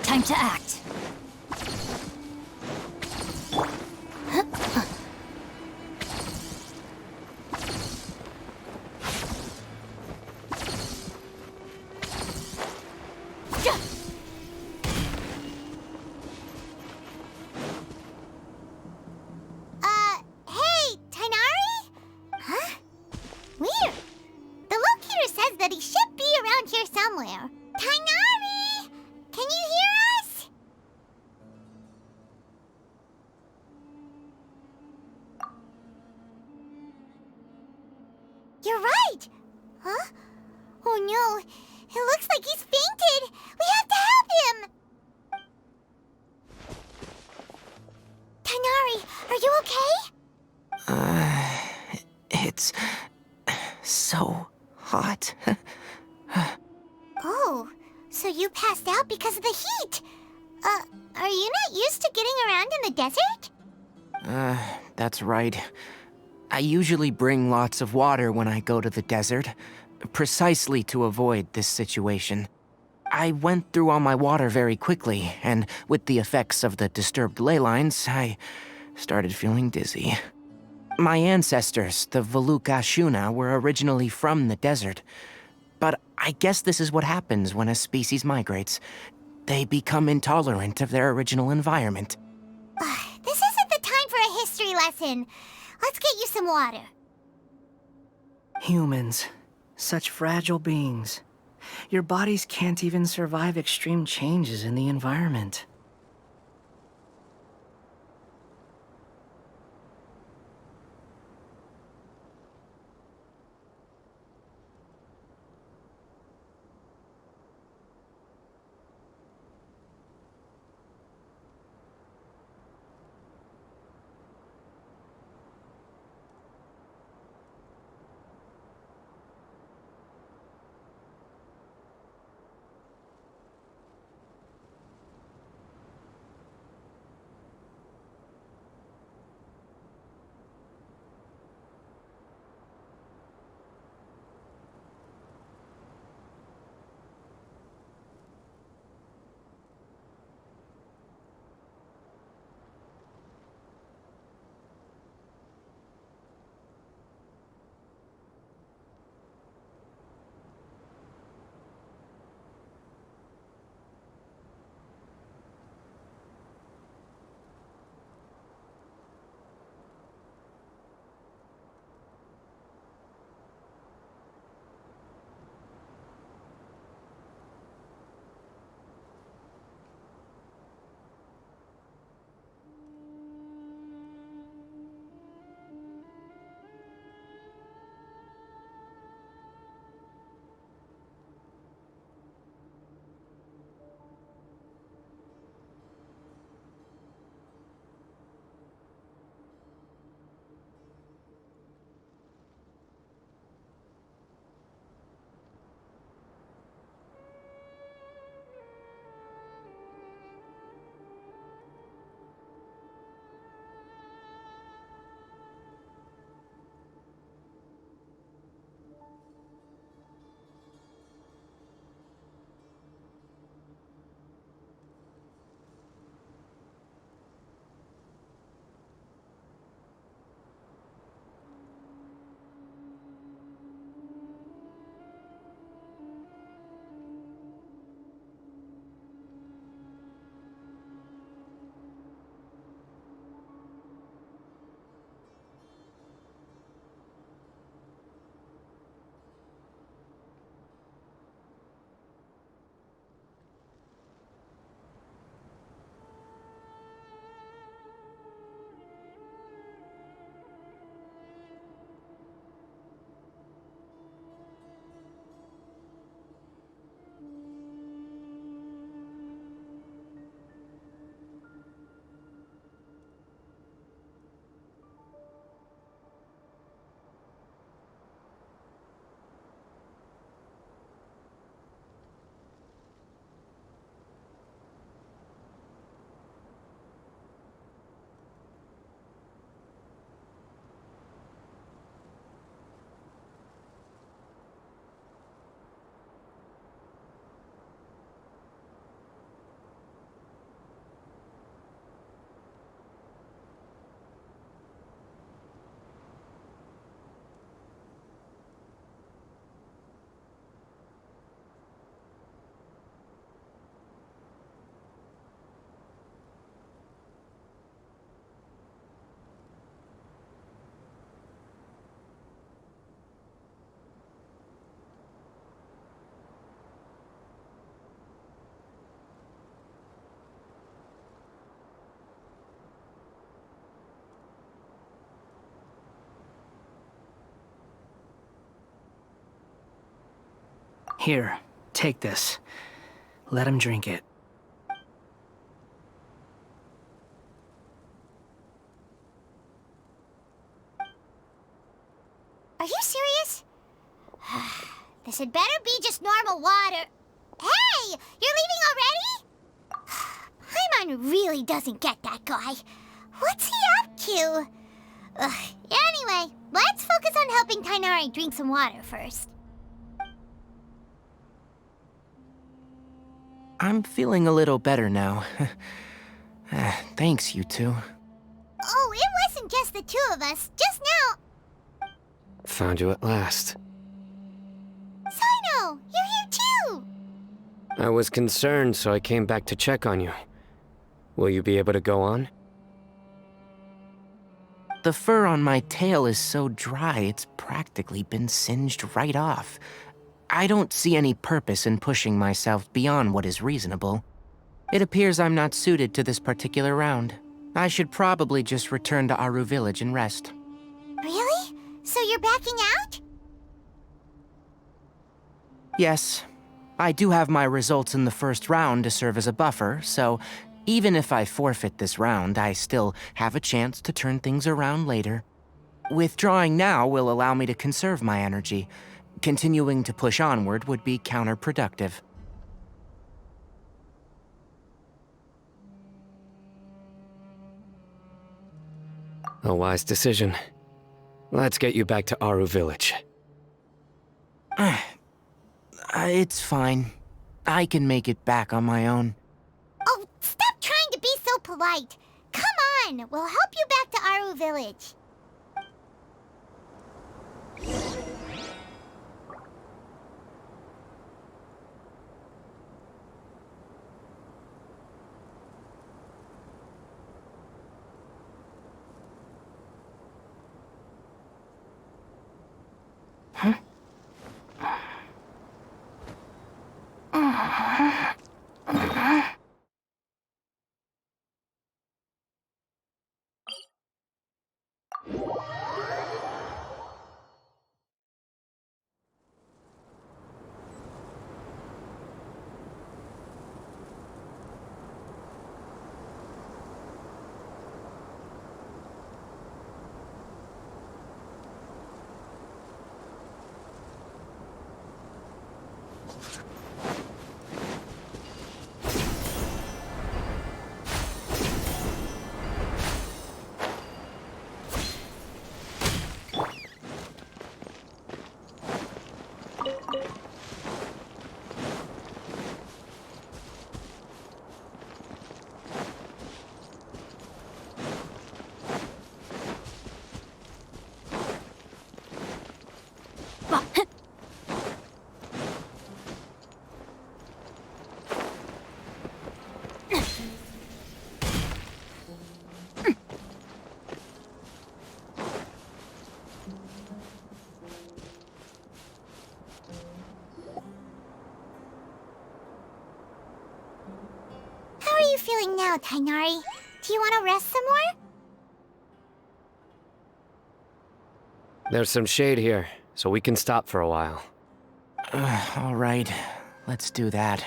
Time to act. Hey, Tainari? Huh? Weird. The locator says that he should be around here somewhere. Tainari! Can you hear us? You're right! Huh? Oh no, it looks like he's fainted! We have to help him! Tainari, are you okay? It's so hot. Oh, so you passed out because of the heat? Are you not used to getting around in the desert? That's right. I usually bring lots of water when I go to the desert, precisely to avoid this situation. I went through all my water very quickly, and with the effects of the disturbed ley lines, I started feeling dizzy. My ancestors, the Valukashuna, were originally from the desert. But I guess this is what happens when a species migrates. They become intolerant of their original environment. This isn't the time for a history lesson. Let's get you some water. Humans. Such fragile beings. Your bodies can't even survive extreme changes in the environment. Here, take this. Let him drink it. Are you serious? This had better be just normal water. Hey! You're leaving already? Paimon really doesn't get that guy. What's he up to? Anyway, let's focus on helping Tighnari drink some water first. I'm feeling a little better now. Thanks, you two. Oh, it wasn't just the two of us. Just now. Found you at last. Sino, you're here too! I was concerned, so I came back to check on you. Will you be able to go on? The fur on my tail is so dry, it's practically been singed right off. I don't see any purpose in pushing myself beyond what is reasonable. It appears I'm not suited to this particular round. I should probably just return to Aru Village and rest. Really? So you're backing out? Yes. I do have my results in the first round to serve as a buffer, so even if I forfeit this round, I still have a chance to turn things around later. Withdrawing now will allow me to conserve my energy. Continuing to push onward would be counterproductive. A wise decision. Let's get you back to Aru Village. It's fine. I can make it back on my own. Oh, stop trying to be so polite. Come on, we'll help you back to Aru Village. How are you feeling now, Tighnari? Do you want to rest some more? There's some shade here, so we can stop for a while. All right, let's do that.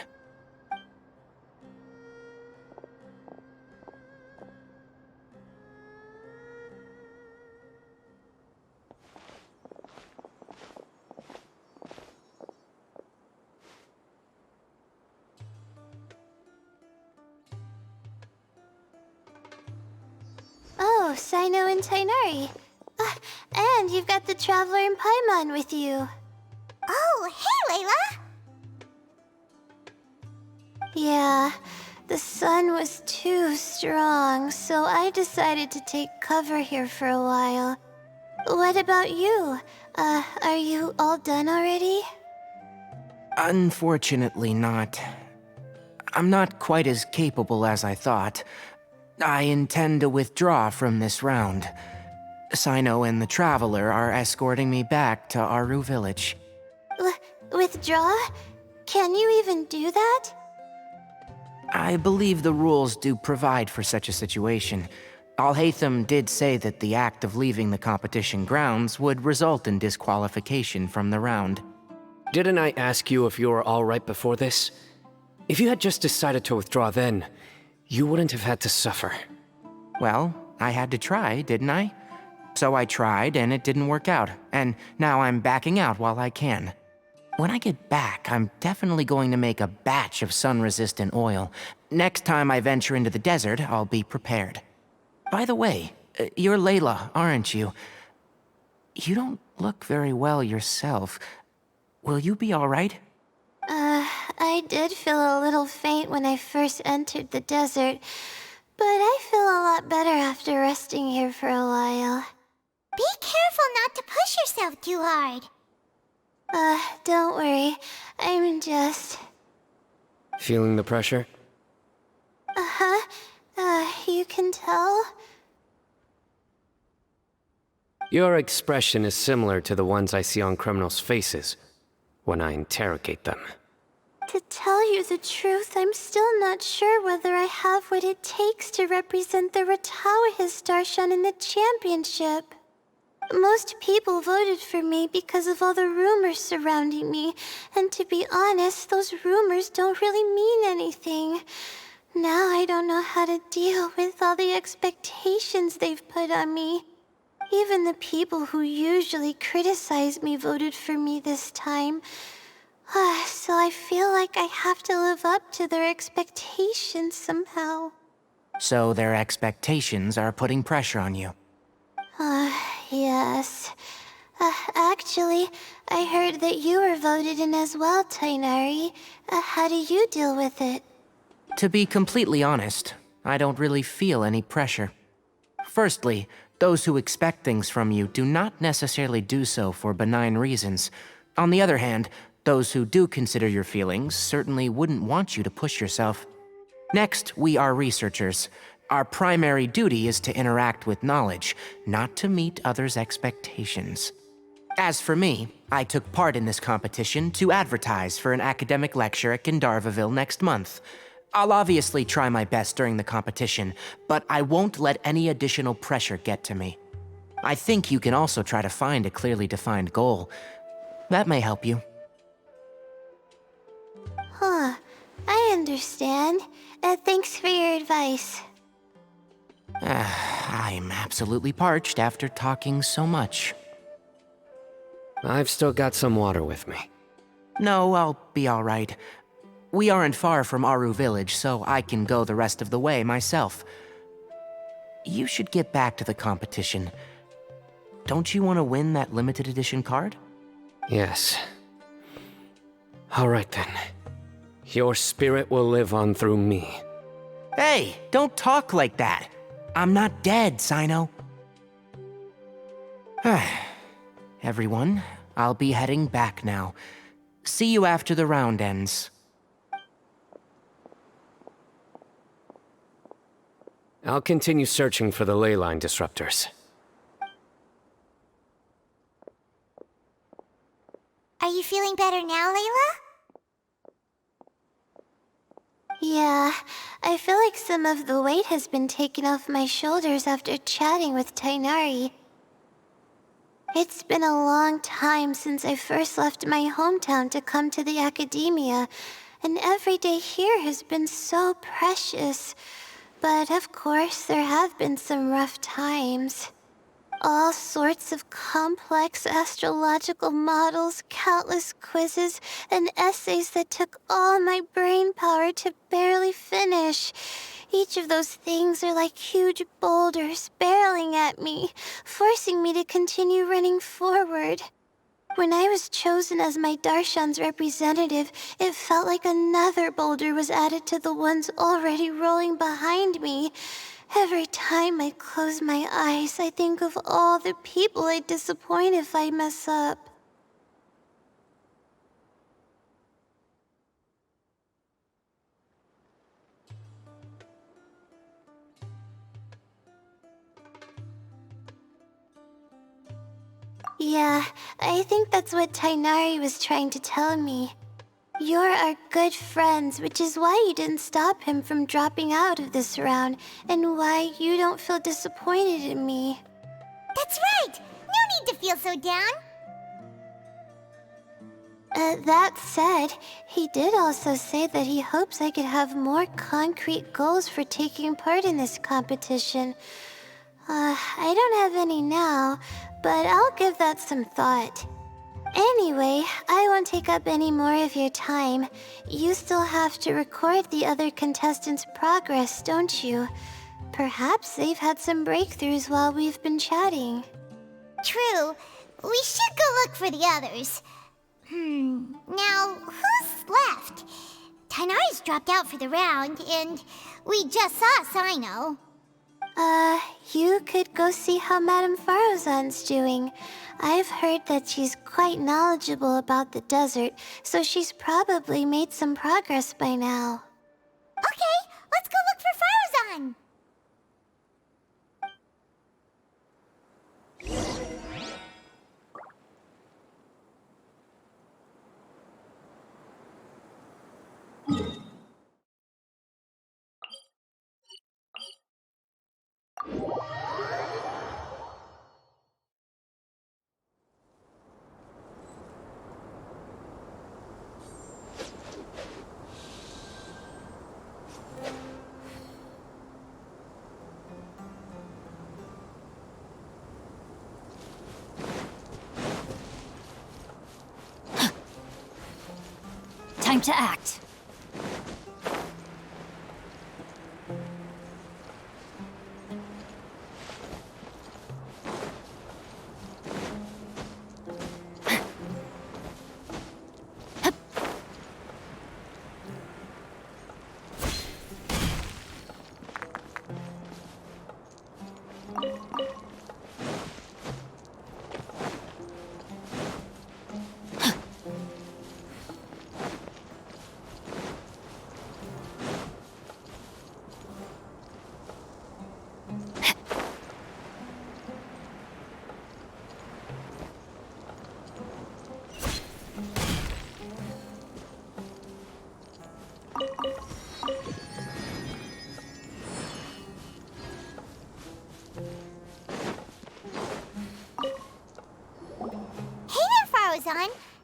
Oh, Sino and Tighnari. And you've got the Traveler and Paimon with you. Oh, hey, Layla! Yeah, the sun was too strong, so I decided to take cover here for a while. What about you? Are you all done already? Unfortunately not. I'm not quite as capable as I thought. I intend to withdraw from this round. Sino and the Traveler are escorting me back to Aru Village. Withdraw? Can you even do that? I believe the rules do provide for such a situation. Alhaitham did say that the act of leaving the competition grounds would result in disqualification from the round. Didn't I ask you if you were all right before this? If you had just decided to withdraw then, you wouldn't have had to suffer. Well, I had to try, didn't I? So I tried, and it didn't work out, and now I'm backing out while I can. When I get back, I'm definitely going to make a batch of sun-resistant oil. Next time I venture into the desert, I'll be prepared. By the way, you're Layla, aren't you? You don't look very well yourself. Will you be all right? I did feel a little faint when I first entered the desert, but I feel a lot better after resting here for a while. Be careful not to push yourself too hard. Don't worry. I'm just... Feeling the pressure? You can tell? Your expression is similar to the ones I see on criminals' faces when I interrogate them. To tell you the truth, I'm still not sure whether I have what it takes to represent the Ratawa Darshan in the championship. Most people voted for me because of all the rumors surrounding me, and to be honest, those rumors don't really mean anything. Now I don't know how to deal with all the expectations they've put on me. Even the people who usually criticize me voted for me this time. So I feel like I have to live up to their expectations somehow. So their expectations are putting pressure on you. Yes. Actually, I heard that you were voted in as well, Tainari. How do you deal with it? To be completely honest, I don't really feel any pressure. Firstly, those who expect things from you do not necessarily do so for benign reasons. On the other hand, those who do consider your feelings certainly wouldn't want you to push yourself. Next, we are researchers. Our primary duty is to interact with knowledge, not to meet others' expectations. As for me, I took part in this competition to advertise for an academic lecture at Gandharvaville next month. I'll obviously try my best during the competition, but I won't let any additional pressure get to me. I think you can also try to find a clearly defined goal. That may help you. I understand. Thanks for your advice. I'm absolutely parched after talking so much. I've still got some water with me. No, I'll be all right. We aren't far from Aru Village, so I can go the rest of the way myself. You should get back to the competition. Don't you want to win that limited edition card? Yes. All right then. Your spirit will live on through me. Hey, don't talk like that. I'm not dead, Sino. Everyone, I'll be heading back now. See you after the round ends. I'll continue searching for the ley line disruptors. Are you feeling better now, Layla? Yeah, I feel like some of the weight has been taken off my shoulders after chatting with Tainari. It's been a long time since I first left my hometown to come to the Akademiya, and every day here has been so precious. But of course, there have been some rough times. All sorts of complex astrological models, countless quizzes, and essays that took all my brain power to barely finish. Each of those things are like huge boulders barreling at me, forcing me to continue running forward. When I was chosen as my Darshan's representative, it felt like another boulder was added to the ones already rolling behind me. Every time I close my eyes, I think of all the people I'd disappoint if I mess up. Yeah, I think that's what Tainari was trying to tell me. You're our good friends, which is why you didn't stop him from dropping out of this round, and why you don't feel disappointed in me. That's right! No need to feel so down! That said, he did also say that he hopes I could have more concrete goals for taking part in this competition. I don't have any now, but I'll give that some thought. Anyway, I won't take up any more of your time. You still have to record the other contestants' progress, don't you? Perhaps they've had some breakthroughs while we've been chatting. True. We should go look for the others. Now, who's left? Tighnari's dropped out for the round, and we just saw Sino. You could go see how Madame Farozan's doing. I've heard that she's quite knowledgeable about the desert, so she's probably made some progress by now. Okay, let's go look for Farozan! Time to act.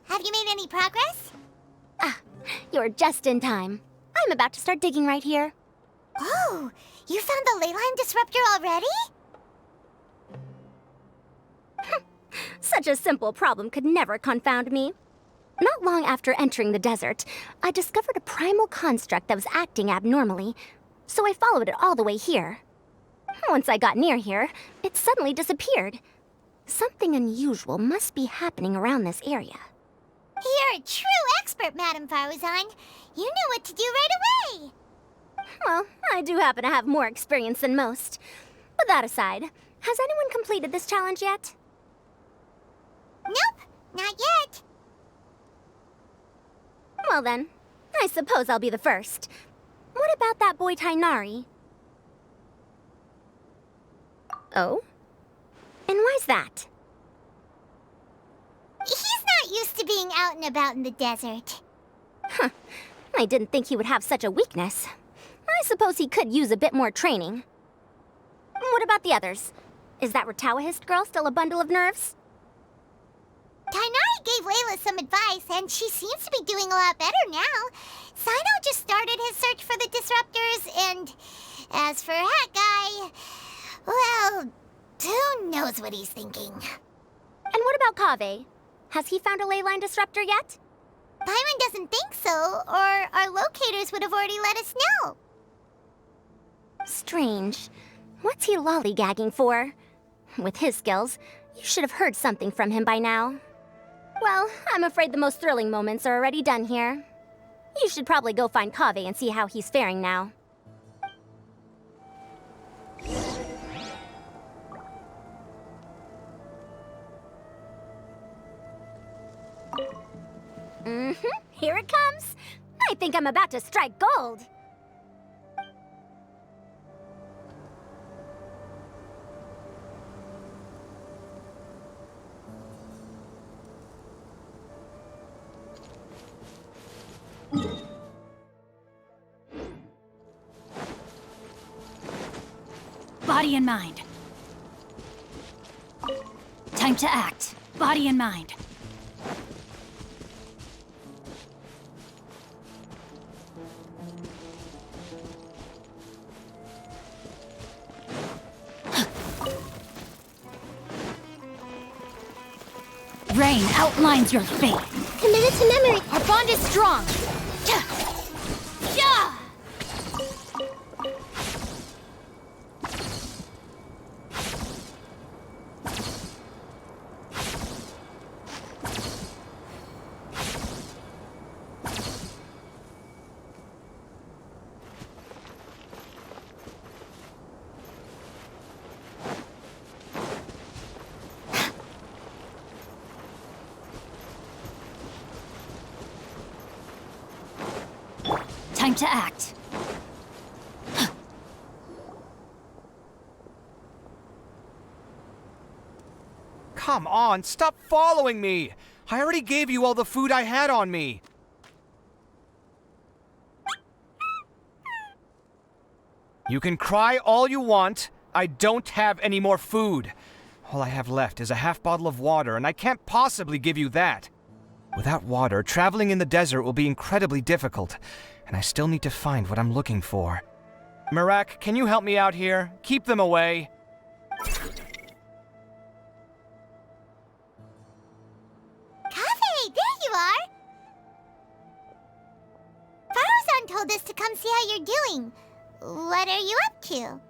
Have you made any progress? You're just in time. I'm about to start digging right here. Oh, you found the leyline disruptor already? Such a simple problem could never confound me. Not long after entering the desert, I discovered a primal construct that was acting abnormally, so I followed it all the way here. Once I got near here, it suddenly disappeared. Something unusual must be happening around this area. You're a true expert, Madame Farozan. You knew what to do right away. Well, I do happen to have more experience than most. But that aside, has anyone completed this challenge yet? Nope, not yet. Well then, I suppose I'll be the first. What about that boy Tighnari? Oh? And why's that? He's not used to being out and about in the desert. Huh. I didn't think he would have such a weakness. I suppose he could use a bit more training. What about the others? Is that Ratawahist girl still a bundle of nerves? Tighnari gave Layla some advice, and she seems to be doing a lot better now. Sino just started his search for the disruptors, and as for Hat Guy, well, who knows what he's thinking. And what about Kaveh? Has he found a leyline disruptor yet? Paimon doesn't think so, or our locators would have already let us know. Strange. What's he lollygagging for? With his skills, you should have heard something from him by now. Well, I'm afraid the most thrilling moments are already done here. You should probably go find Kaveh and see how he's faring now. Here it comes. I think I'm about to strike gold. Body and mind. Time to act. Body and mind. terrain outlines your fate. Committed to memory. Our bond is strong. Yeah! Time to act. Come on, stop following me! I already gave you all the food I had on me. You can cry all you want. I don't have any more food. All I have left is a half bottle of water, and I can't possibly give you that. Without water, traveling in the desert will be incredibly difficult, and I still need to find what I'm looking for. Merak, can you help me out here? Keep them away. Kaveh, there you are! Farozan told us to come see how you're doing. What are you up to?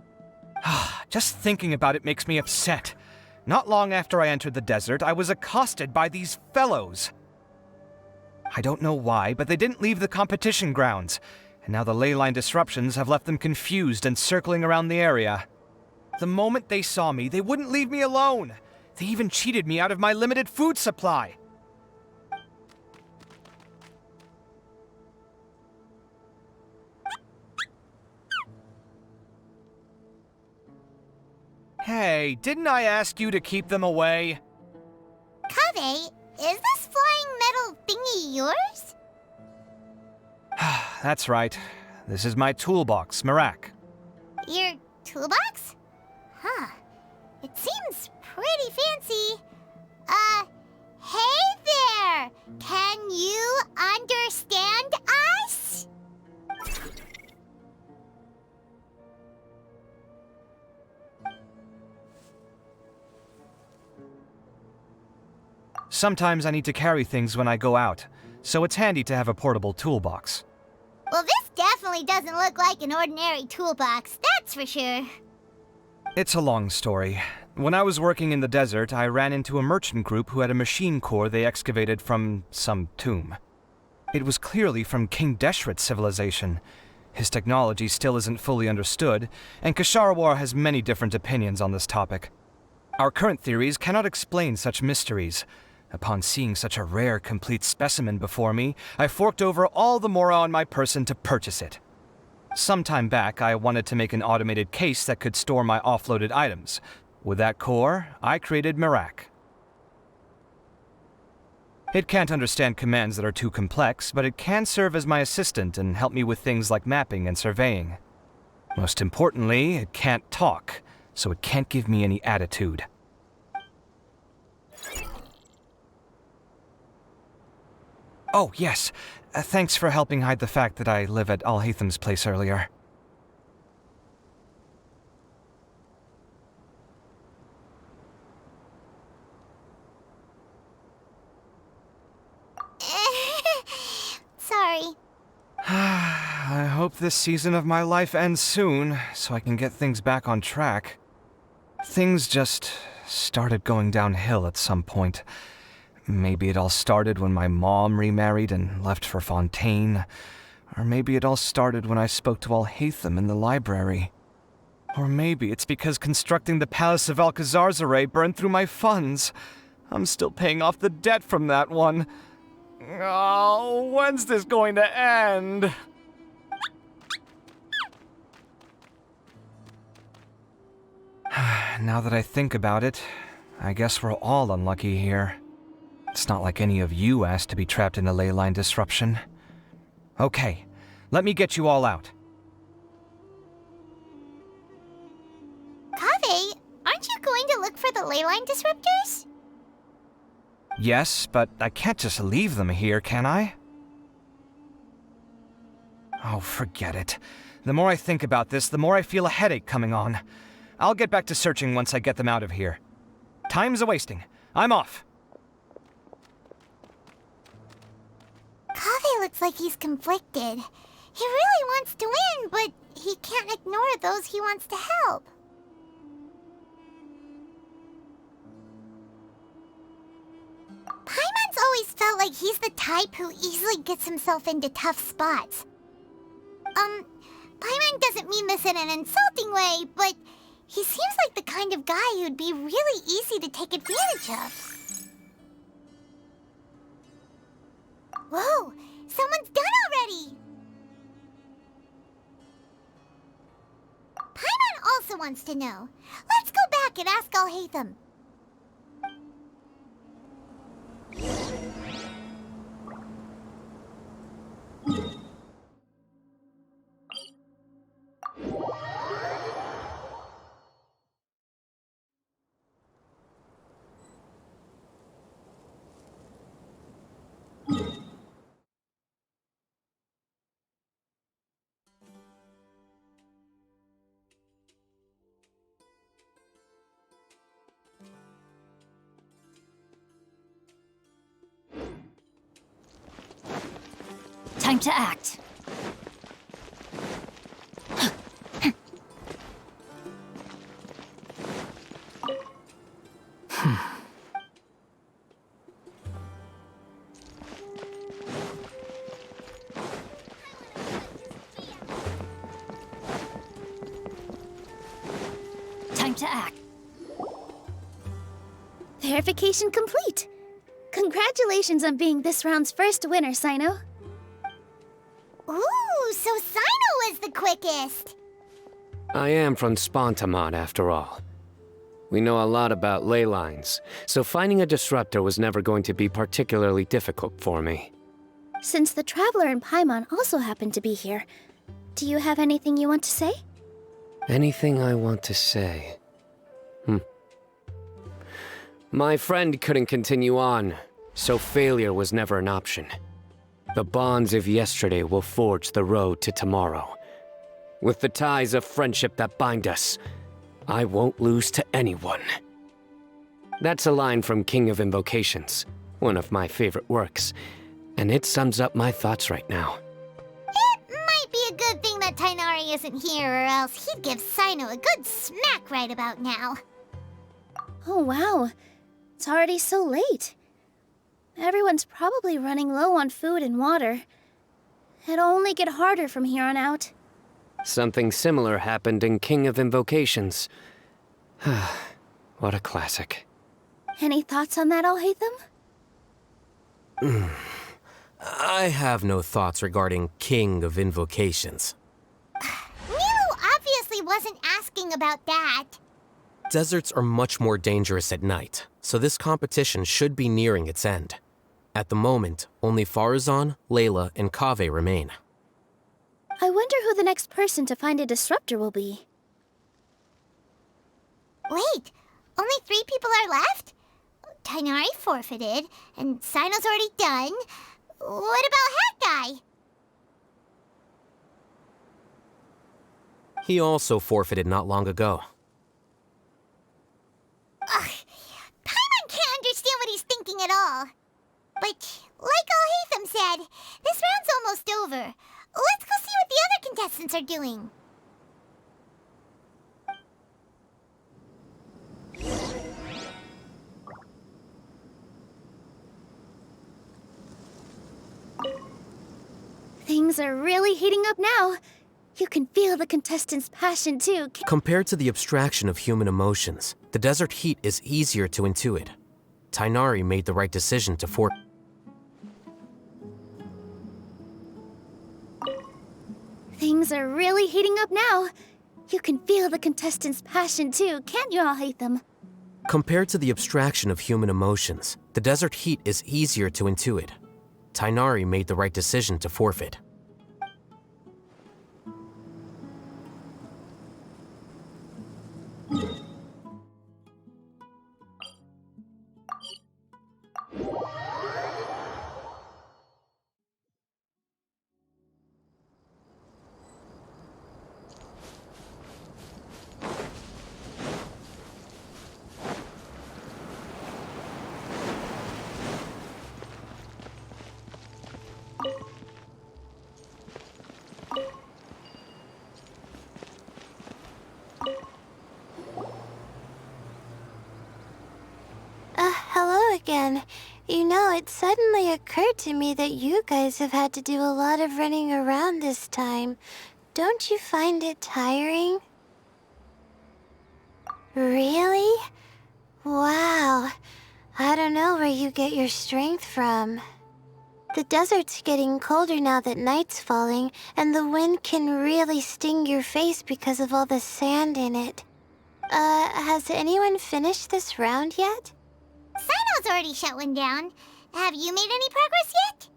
Just thinking about it makes me upset. Not long after I entered the desert, I was accosted by these fellows. I don't know why, but they didn't leave the competition grounds, and now the ley line disruptions have left them confused and circling around the area. The moment they saw me, they wouldn't leave me alone. They even cheated me out of my limited food supply. Hey, didn't I ask you to keep them away? Kaveh, is this flying metal thingy yours? That's right. This is my toolbox, Merak. Your toolbox? Huh. It seems pretty fancy. Hey there! Can you understand us? Sometimes I need to carry things when I go out, so it's handy to have a portable toolbox. Well, this definitely doesn't look like an ordinary toolbox, that's for sure. It's a long story. When I was working in the desert, I ran into a merchant group who had a machine core they excavated from some tomb. It was clearly from King Deshret's civilization. His technology still isn't fully understood, and Kasharawar has many different opinions on this topic. Our current theories cannot explain such mysteries. Upon seeing such a rare, complete specimen before me, I forked over all the mora on my person to purchase it. Some time back, I wanted to make an automated case that could store my offloaded items. With that core, I created Merak. It can't understand commands that are too complex, but it can serve as my assistant and help me with things like mapping and surveying. Most importantly, it can't talk, so it can't give me any attitude. Oh, yes. Thanks for helping hide the fact that I live at Al-Haytham's place earlier. Sorry. I hope this season of my life ends soon, so I can get things back on track. Things just started going downhill at some point. Maybe it all started when my mom remarried and left for Fontaine. Or maybe it all started when I spoke to Al-Haytham in the library. Or maybe it's because constructing the Palace of Alcazarzaray burned through my funds. I'm still paying off the debt from that one. Oh, when's this going to end? Now that I think about it, I guess we're all unlucky here. It's not like any of you asked to be trapped in a ley line disruption. Okay, let me get you all out. Kaveh, aren't you going to look for the ley line disruptors? Yes, but I can't just leave them here, can I? Oh, forget it. The more I think about this, the more I feel a headache coming on. I'll get back to searching once I get them out of here. Time's a-wasting. I'm off. looks like he's conflicted. He really wants to win, but he can't ignore those he wants to help. Paimon's always felt like he's the type who easily gets himself into tough spots. Paimon doesn't mean this in an insulting way, but he seems like the kind of guy who'd be really easy to take advantage of. Whoa! Someone's done already! Paimon also wants to know. Let's go back and ask Alhaitham. Time to act. Time to act. Verification complete. Congratulations on being this round's first winner, Sino. Ooh, so Sino was the quickest! I am from Spontamod, after all. We know a lot about ley lines, so finding a disruptor was never going to be particularly difficult for me. Since the Traveler and Paimon also happen to be here, do you have anything you want to say? Anything I want to say? My friend couldn't continue on, so failure was never an option. The bonds of yesterday will forge the road to tomorrow. With the ties of friendship that bind us, I won't lose to anyone. That's a line from King of Invocations, one of my favorite works, and it sums up my thoughts right now. It might be a good thing that Tighnari isn't here, or else he'd give Sino a good smack right about now. Oh wow, it's already so late. Everyone's probably running low on food and water. It'll only get harder from here on out. Something similar happened in King of Invocations. What a classic. Any thoughts on that, Alhaitham? I have no thoughts regarding King of Invocations. Milu obviously wasn't asking about that. Deserts are much more dangerous at night, so this competition should be nearing its end. At the moment, only Farazan, Layla, and Kaveh remain. I wonder who the next person to find a disruptor will be. Wait, only 3 people are left? Tighnari forfeited, and Sino's already done. What about Hat Guy? He also forfeited not long ago. Ugh, Paimon can't understand what he's thinking at all. But, like Alhaitham said, this round's almost over. Let's go see what the other contestants are doing. Things are really heating up now. You can feel the contestants' passion too. Compared to the abstraction of human emotions, the desert heat is easier to intuit. Tighnari made the right decision to Things are really heating up now. You can feel the contestants' passion too, can't you, Alhaitham? Compared to the abstraction of human emotions, the desert heat is easier to intuit. Tighnari made the right decision to forfeit. again. You know, it suddenly occurred to me that you guys have had to do a lot of running around this time. Don't you find it tiring? Really? Wow. I don't know where you get your strength from. The desert's getting colder now that night's falling, and the wind can really sting your face because of all the sand in it. Has anyone finished this round yet? Sino's already shut one down. Have you made any progress yet?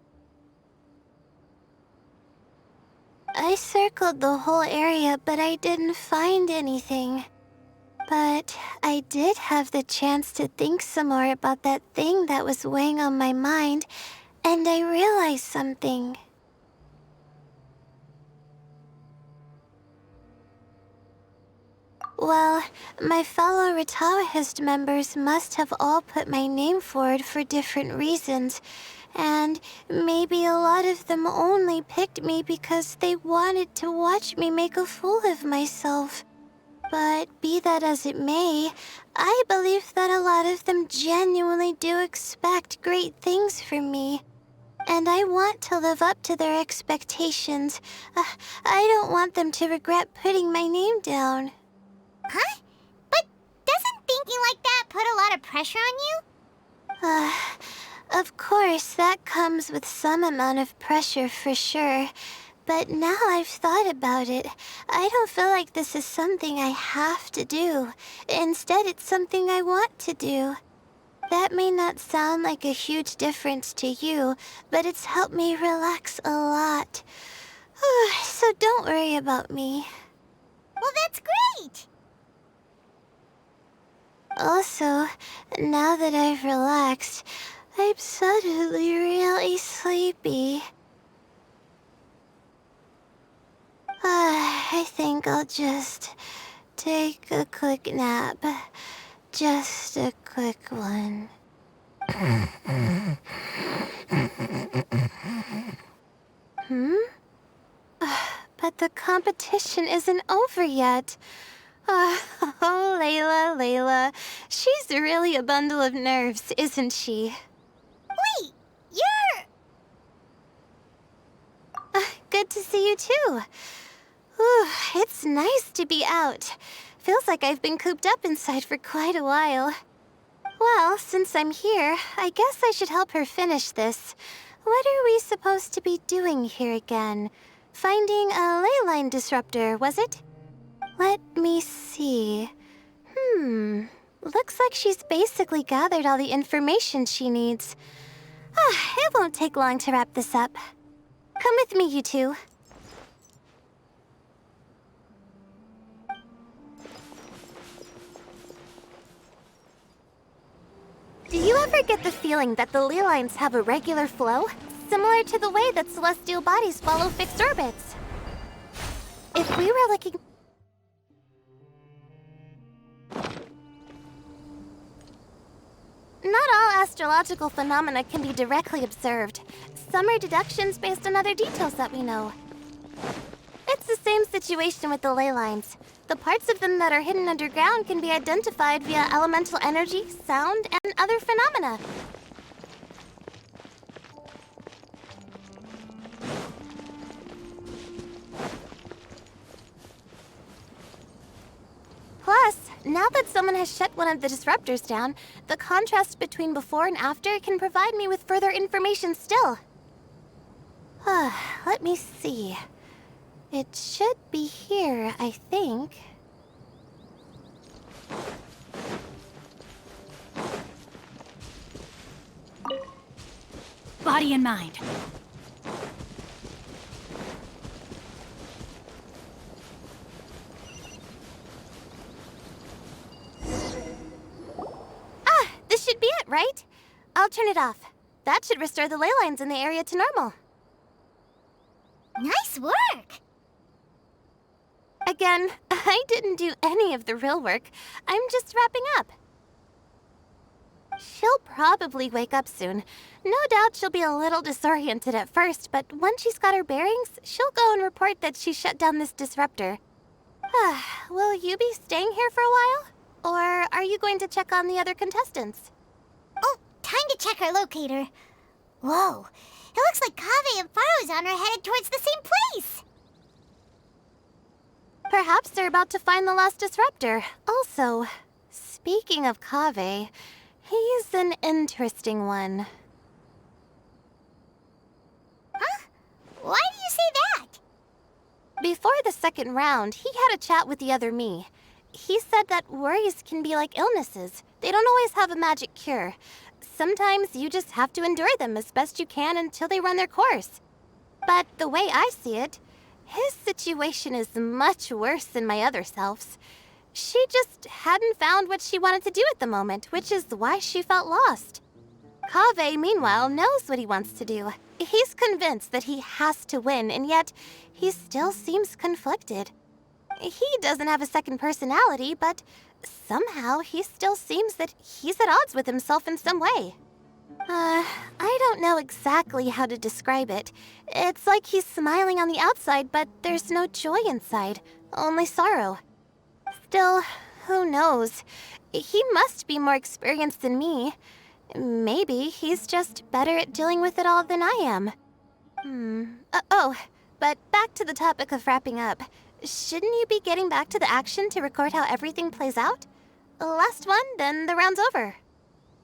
I circled the whole area, but I didn't find anything. But I did have the chance to think some more about that thing that was weighing on my mind, and I realized something. Well, my fellow Retawahist members must have all put my name forward for different reasons, and maybe a lot of them only picked me because they wanted to watch me make a fool of myself. But be that as it may, I believe that a lot of them genuinely do expect great things from me. And I want to live up to their expectations. I don't want them to regret putting my name down. Huh? But doesn't thinking like that put a lot of pressure on you? Of course, that comes with some amount of pressure for sure. But now I've thought about it, I don't feel like this is something I have to do. Instead, it's something I want to do. That may not sound like a huge difference to you, but it's helped me relax a lot. So don't worry about me. Well, that's great! Also, now that I've relaxed, I'm suddenly really sleepy. I think I'll just take a quick nap. Just a quick one. But the competition isn't over yet. Oh, Layla. She's really a bundle of nerves, isn't she? Wait, you're... Good to see you too. Ooh, it's nice to be out. Feels like I've been cooped up inside for quite a while. Well, since I'm here, I guess I should help her finish this. What are we supposed to be doing here again? Finding a ley line disruptor, was it? Let me see. Looks like she's basically gathered all the information she needs. It won't take long to wrap this up. Come with me, you two. Do you ever get the feeling that the ley lines have a regular flow? Similar to the way that celestial bodies follow fixed orbits? If we were looking... Not all astrological phenomena can be directly observed. Some are deductions based on other details that we know. It's the same situation with the ley lines. The parts of them that are hidden underground can be identified via elemental energy, sound, and other phenomena. Plus, now that someone has shut one of the disruptors down, the contrast between before and after can provide me with further information still. Let me see. It should be here, I think. Body and mind. This should be it, right? I'll turn it off. That should restore the ley lines in the area to normal. Nice work! Again, I didn't do any of the real work. I'm just wrapping up. She'll probably wake up soon. No doubt she'll be a little disoriented at first, but once she's got her bearings, she'll go and report that she shut down this disruptor. Will you be staying here for a while? Or are you going to check on the other contestants? Oh, time to check our locator. Whoa, it looks like Kaveh and Faruzan are headed towards the same place. Perhaps they're about to find the last disruptor. Also, speaking of Kaveh, he's an interesting one. Huh? Why do you say that? Before the second round, he had a chat with the other me. He said that worries can be like illnesses. They don't always have a magic cure. Sometimes you just have to endure them as best you can until they run their course. But the way I see it, his situation is much worse than my other self's. She just hadn't found what she wanted to do at the moment, which is why she felt lost. Kaveh, meanwhile, knows what he wants to do. He's convinced that he has to win, and yet he still seems conflicted. He doesn't have a second personality, but somehow he still seems that he's at odds with himself in some way. I don't know exactly how to describe it. It's like he's smiling on the outside, but there's no joy inside, only sorrow. Still, who knows? He must be more experienced than me. Maybe he's just better at dealing with it all than I am. But back to the topic of wrapping up. Shouldn't you be getting back to the action to record how everything plays out? Last one, then the round's over.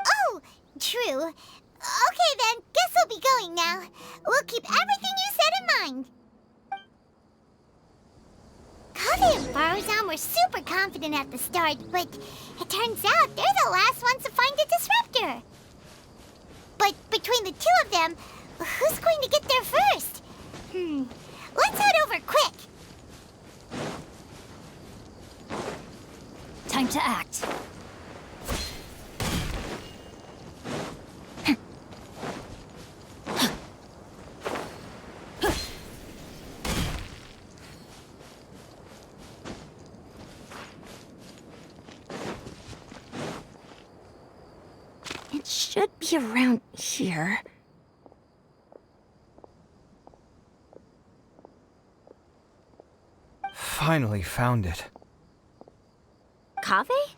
Oh, true. Okay then, guess we'll be going now. We'll keep everything you said in mind. Kaveh and Faruzan were super confident at the start, but it turns out they're the last ones to find the disruptor. But between the two of them, who's going to get there first? Let's head over quick. Time to act. It should be around here. Finally found it. Kaveh?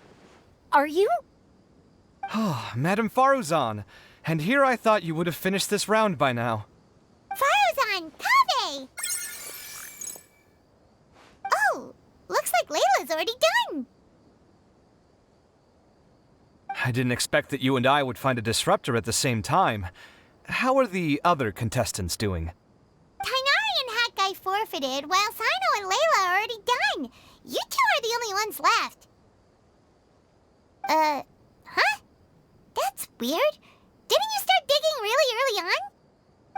Are you? Oh, Madame Faruzan. And here I thought you would have finished this round by now. Faruzan! Kaveh! Oh, looks like Layla's already done. I didn't expect that you and I would find a disruptor at the same time. How are the other contestants doing? Tainari and Hakai forfeited, while Sino and Layla are already done. You two are the only ones left. Huh? That's weird. Didn't you start digging really early on?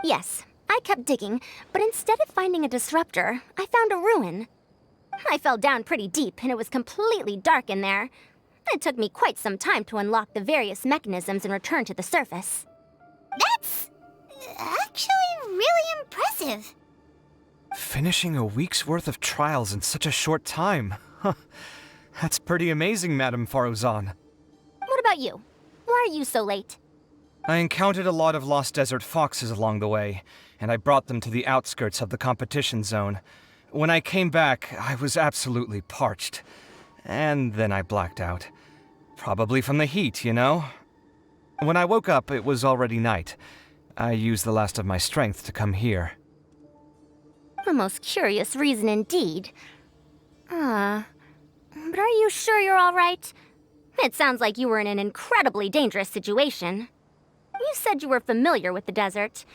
Yes, I kept digging, but instead of finding a disruptor, I found a ruin. I fell down pretty deep, and it was completely dark in there. It took me quite some time to unlock the various mechanisms and return to the surface. That's actually really impressive. Finishing a week's worth of trials in such a short time. That's pretty amazing, Madame Faruzan. What about you? Why are you so late? I encountered a lot of lost desert foxes along the way, and I brought them to the outskirts of the competition zone. When I came back, I was absolutely parched. And then I blacked out. Probably from the heat, you know? When I woke up, it was already night. I used the last of my strength to come here. A most curious reason indeed. But are you sure you're all right? It sounds like you were in an incredibly dangerous situation. You said you were familiar with the desert,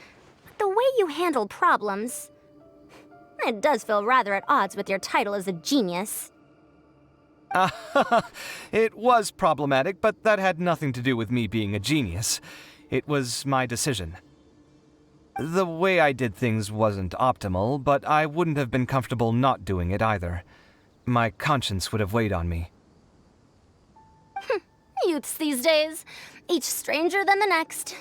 but the way you handle problems... It does feel rather at odds with your title as a genius. It was problematic, but that had nothing to do with me being a genius. It was my decision. The way I did things wasn't optimal, but I wouldn't have been comfortable not doing it either. My conscience would have weighed on me. Youths these days, each stranger than the next.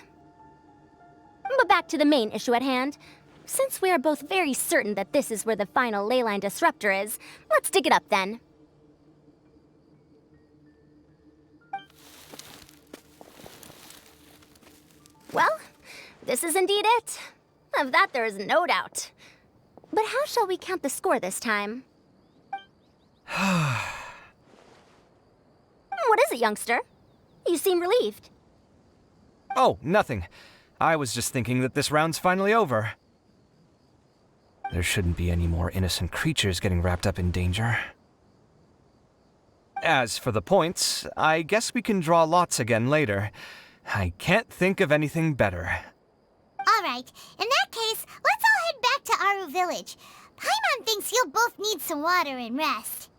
But back to the main issue at hand. Since we are both very certain that this is where the final leyline disruptor is, let's dig it up then. Well, this is indeed it. Of that there is no doubt. But how shall we count the score this time? What is it, youngster? You seem relieved. Oh, nothing. I was just thinking that this round's finally over. There shouldn't be any more innocent creatures getting wrapped up in danger. As for the points, I guess we can draw lots again later. I can't think of anything better. Alright, in that case, let's all head back to Aru Village. Paimon thinks you'll both need some water and rest.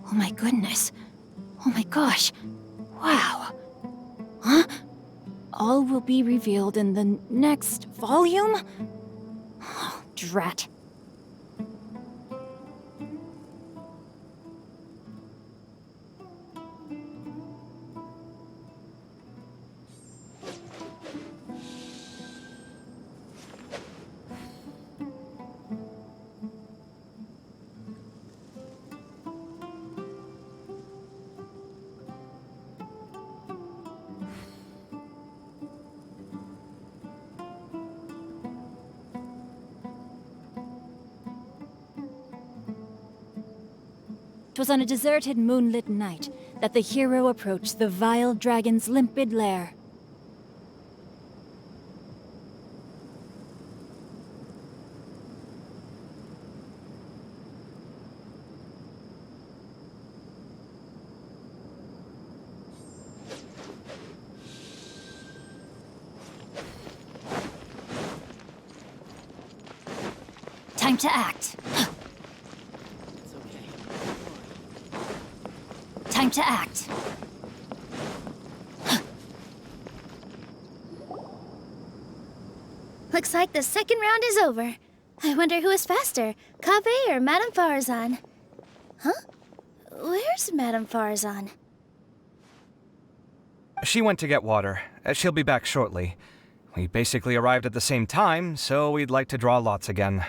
Oh my goodness. Oh my gosh. Wow. Huh? All will be revealed in the next volume? Oh, drat. It was on a deserted, moonlit night that the hero approached the vile dragon's limpid lair. Time to act. Time to act. Looks like the second round is over. I wonder who is faster, Kaveh or Madame Farazan? Huh? Where's Madame Farazan? She went to get water. She'll be back shortly. We basically arrived at the same time, so we'd like to draw lots again.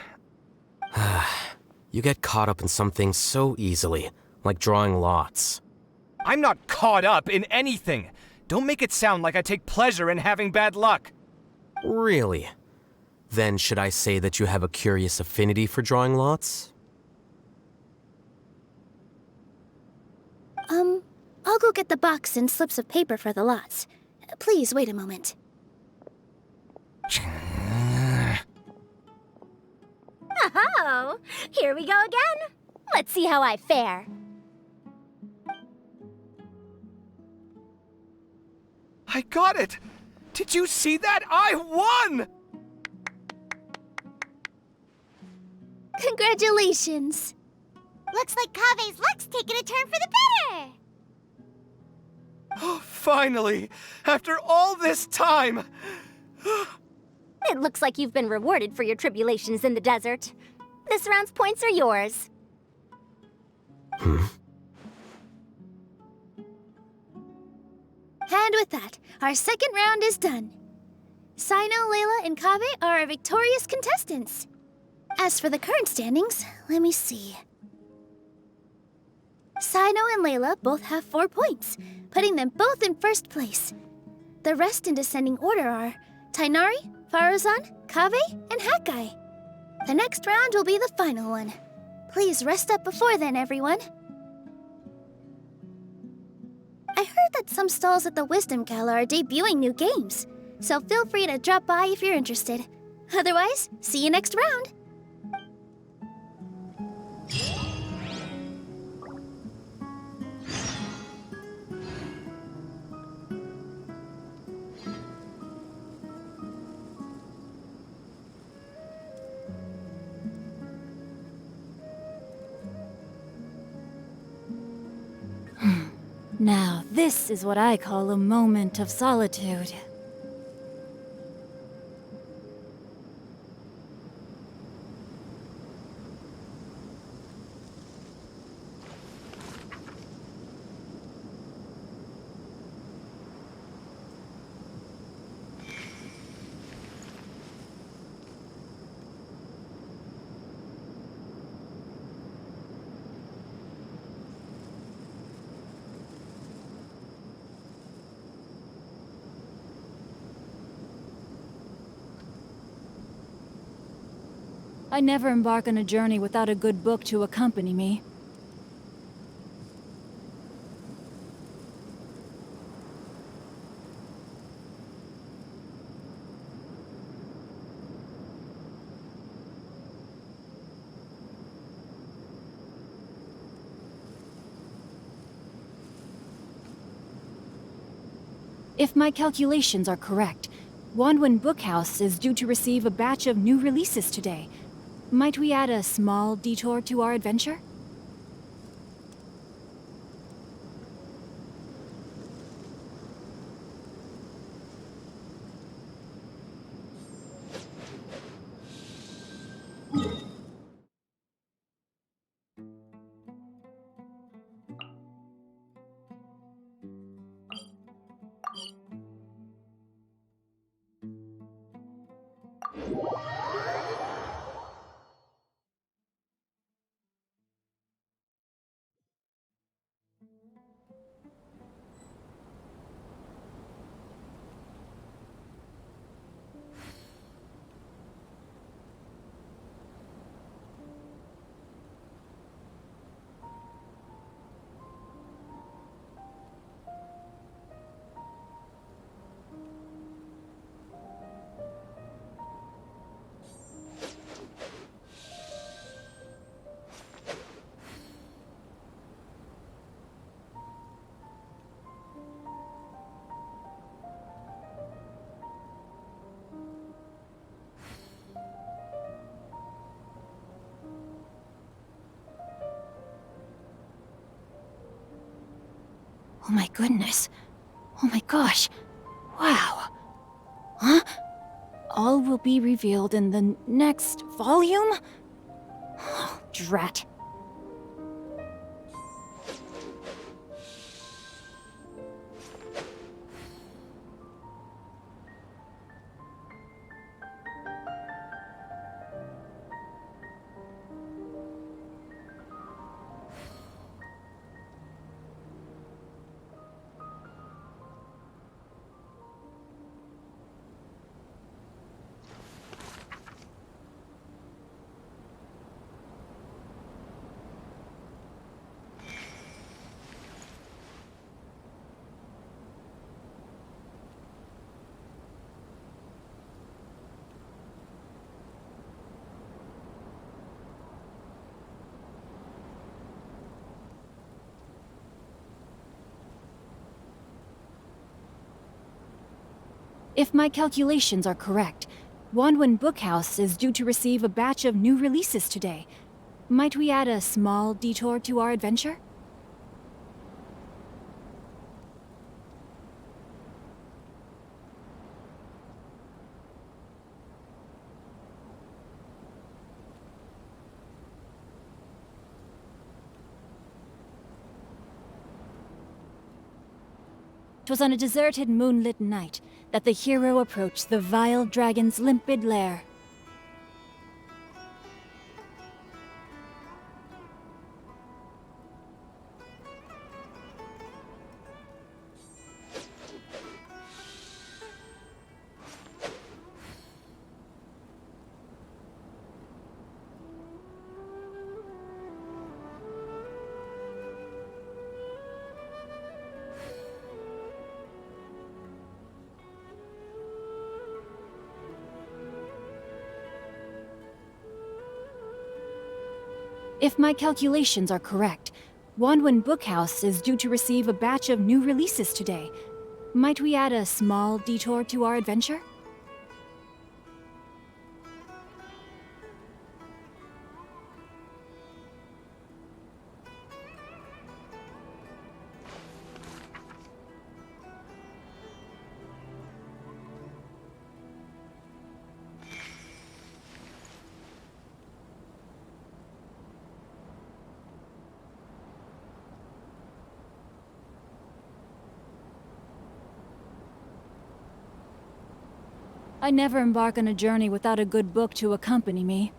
You get caught up in some things so easily, like drawing lots. I'm not caught up in anything! Don't make it sound like I take pleasure in having bad luck! Really? Then should I say that you have a curious affinity for drawing lots? I'll go get the box and slips of paper for the lots. Please wait a moment. Oh, here we go again. Let's see how I fare. I got it! Did you see that? I won! Congratulations! Looks like Kaveh's luck's taking a turn for the better! Oh, finally! After all this time! It looks like you've been rewarded for your tribulations in the desert. This round's points are yours. And with that, our second round is done. Sino, Layla, and Kaveh are our victorious contestants. As for the current standings, let me see. Sino and Layla both have 4 points, putting them both in first place. The rest in descending order are Tainari, Faruzan, Kaveh, and Hakai. The next round will be the final one. Please rest up before then, everyone. I heard that some stalls at the Wisdom Gala are debuting new games, so feel free to drop by if you're interested. Otherwise, see you next round! Now, this is what I call a moment of solitude. I never embark on a journey without a good book to accompany me. If my calculations are correct, Wanwen Bookhouse is due to receive a batch of new releases today. Might we add a small detour to our adventure? Oh my goodness. Oh my gosh. Wow. Huh? All will be revealed in the next volume? Oh, drat. If my calculations are correct, Wanwen Bookhouse is due to receive a batch of new releases today. Might we add a small detour to our adventure? 'Twas on a deserted moonlit night that the hero approached the vile dragon's limpid lair. If my calculations are correct, Wanwen Bookhouse is due to receive a batch of new releases today. Might we add a small detour to our adventure? I never embark on a journey without a good book to accompany me.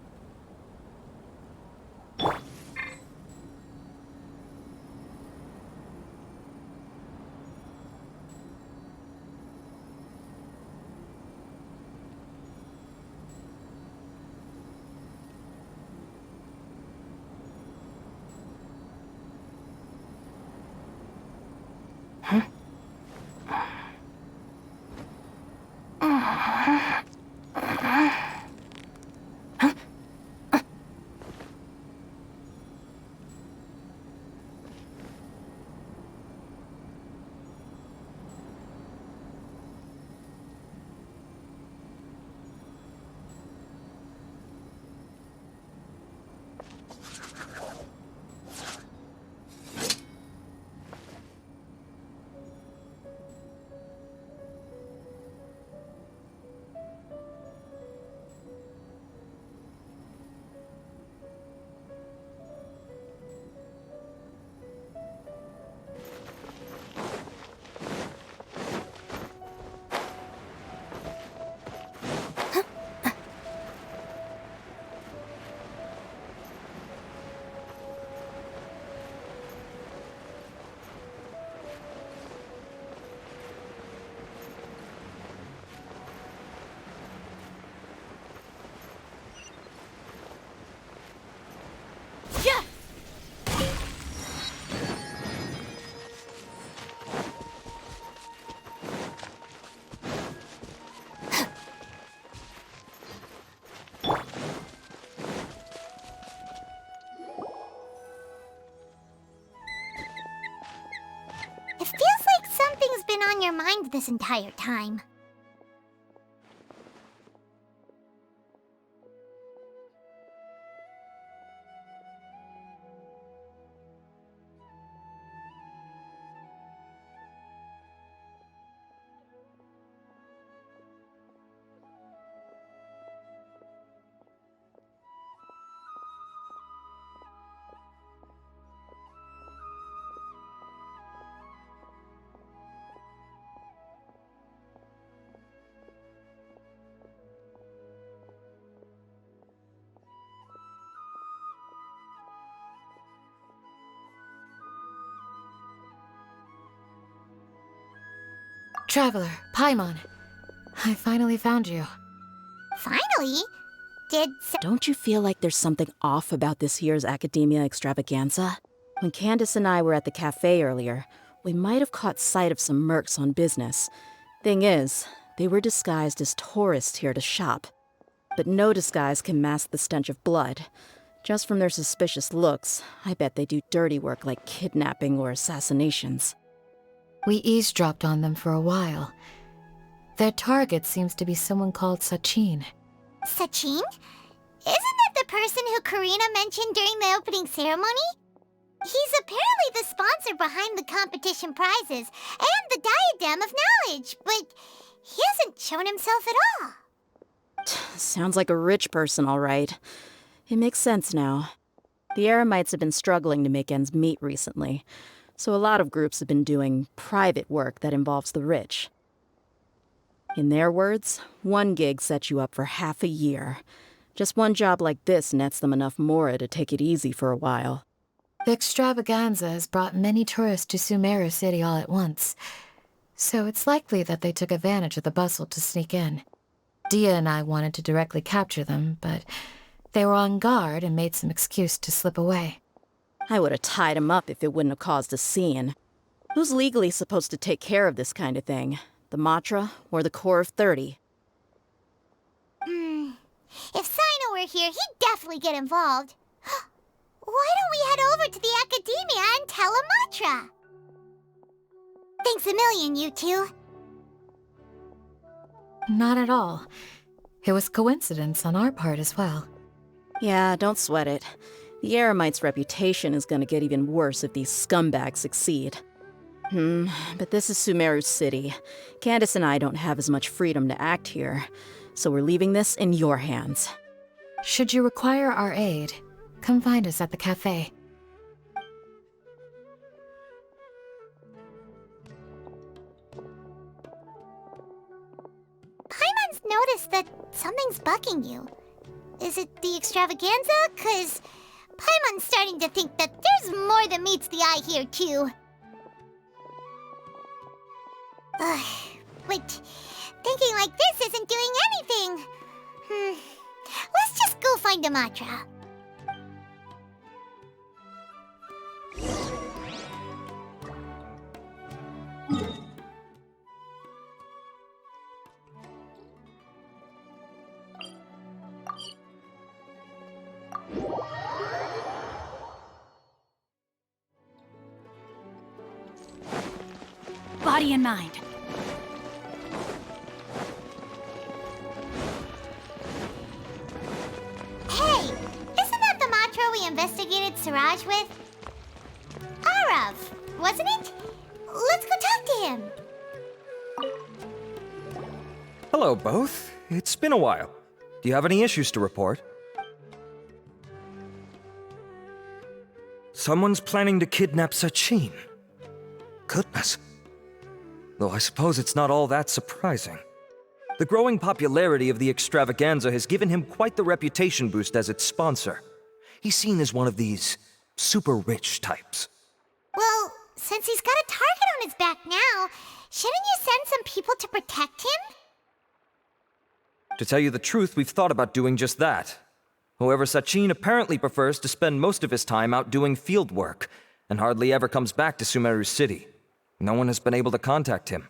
It feels like something's been on your mind this entire time. Traveler, Paimon. I finally found you. Finally? Don't you feel like there's something off about this year's Akademiya Extravaganza? When Candace and I were at the cafe earlier, we might have caught sight of some mercs on business. Thing is, they were disguised as tourists here to shop. But no disguise can mask the stench of blood. Just from their suspicious looks, I bet they do dirty work like kidnapping or assassinations. We eavesdropped on them for a while. Their target seems to be someone called Sachin. Sachin? Isn't that the person who Karina mentioned during the opening ceremony? He's apparently the sponsor behind the competition prizes and the Diadem of Knowledge, but he hasn't shown himself at all. Sounds like a rich person, all right. It makes sense now. The Eremites have been struggling to make ends meet recently, So a lot of groups have been doing private work that involves the rich. In their words, one gig sets you up for half a year. Just one job like this nets them enough mora to take it easy for a while. The extravaganza has brought many tourists to Sumeru City all at once, so it's likely that they took advantage of the bustle to sneak in. Dia and I wanted to directly capture them, but they were on guard and made some excuse to slip away. I would have tied him up if it wouldn't have caused a scene. Who's legally supposed to take care of this kind of thing? The Matra or the Core of 30? If Sino were here, he'd definitely get involved. Why don't we head over to the Akademiya and tell Amatra? Thanks a million, you two. Not at all. It was coincidence on our part as well. Yeah, don't sweat it. The Eremite's reputation is gonna get even worse if these scumbags succeed. But this is Sumeru City. Candace and I don't have as much freedom to act here, so we're leaving this in your hands. Should you require our aid, come find us at the cafe. Paimon's noticed that something's bugging you. Is it the extravaganza? 'Cause Paimon's starting to think that there's more than meets the eye here, too. But thinking like this isn't doing anything. Let's just go find Amatra. Body and mind. Hey, isn't that the Matra we investigated Siraj with? Arav, wasn't it? Let's go talk to him. Hello, both. It's been a while. Do you have any issues to report? Someone's planning to kidnap Sachin. Goodness. Though I suppose it's not all that surprising. The growing popularity of the extravaganza has given him quite the reputation boost as its sponsor. He's seen as one of these super rich types. Well, since he's got a target on his back now, shouldn't you send some people to protect him? To tell you the truth, we've thought about doing just that. However, Sachin apparently prefers to spend most of his time out doing field work, and hardly ever comes back to Sumeru City. No one has been able to contact him.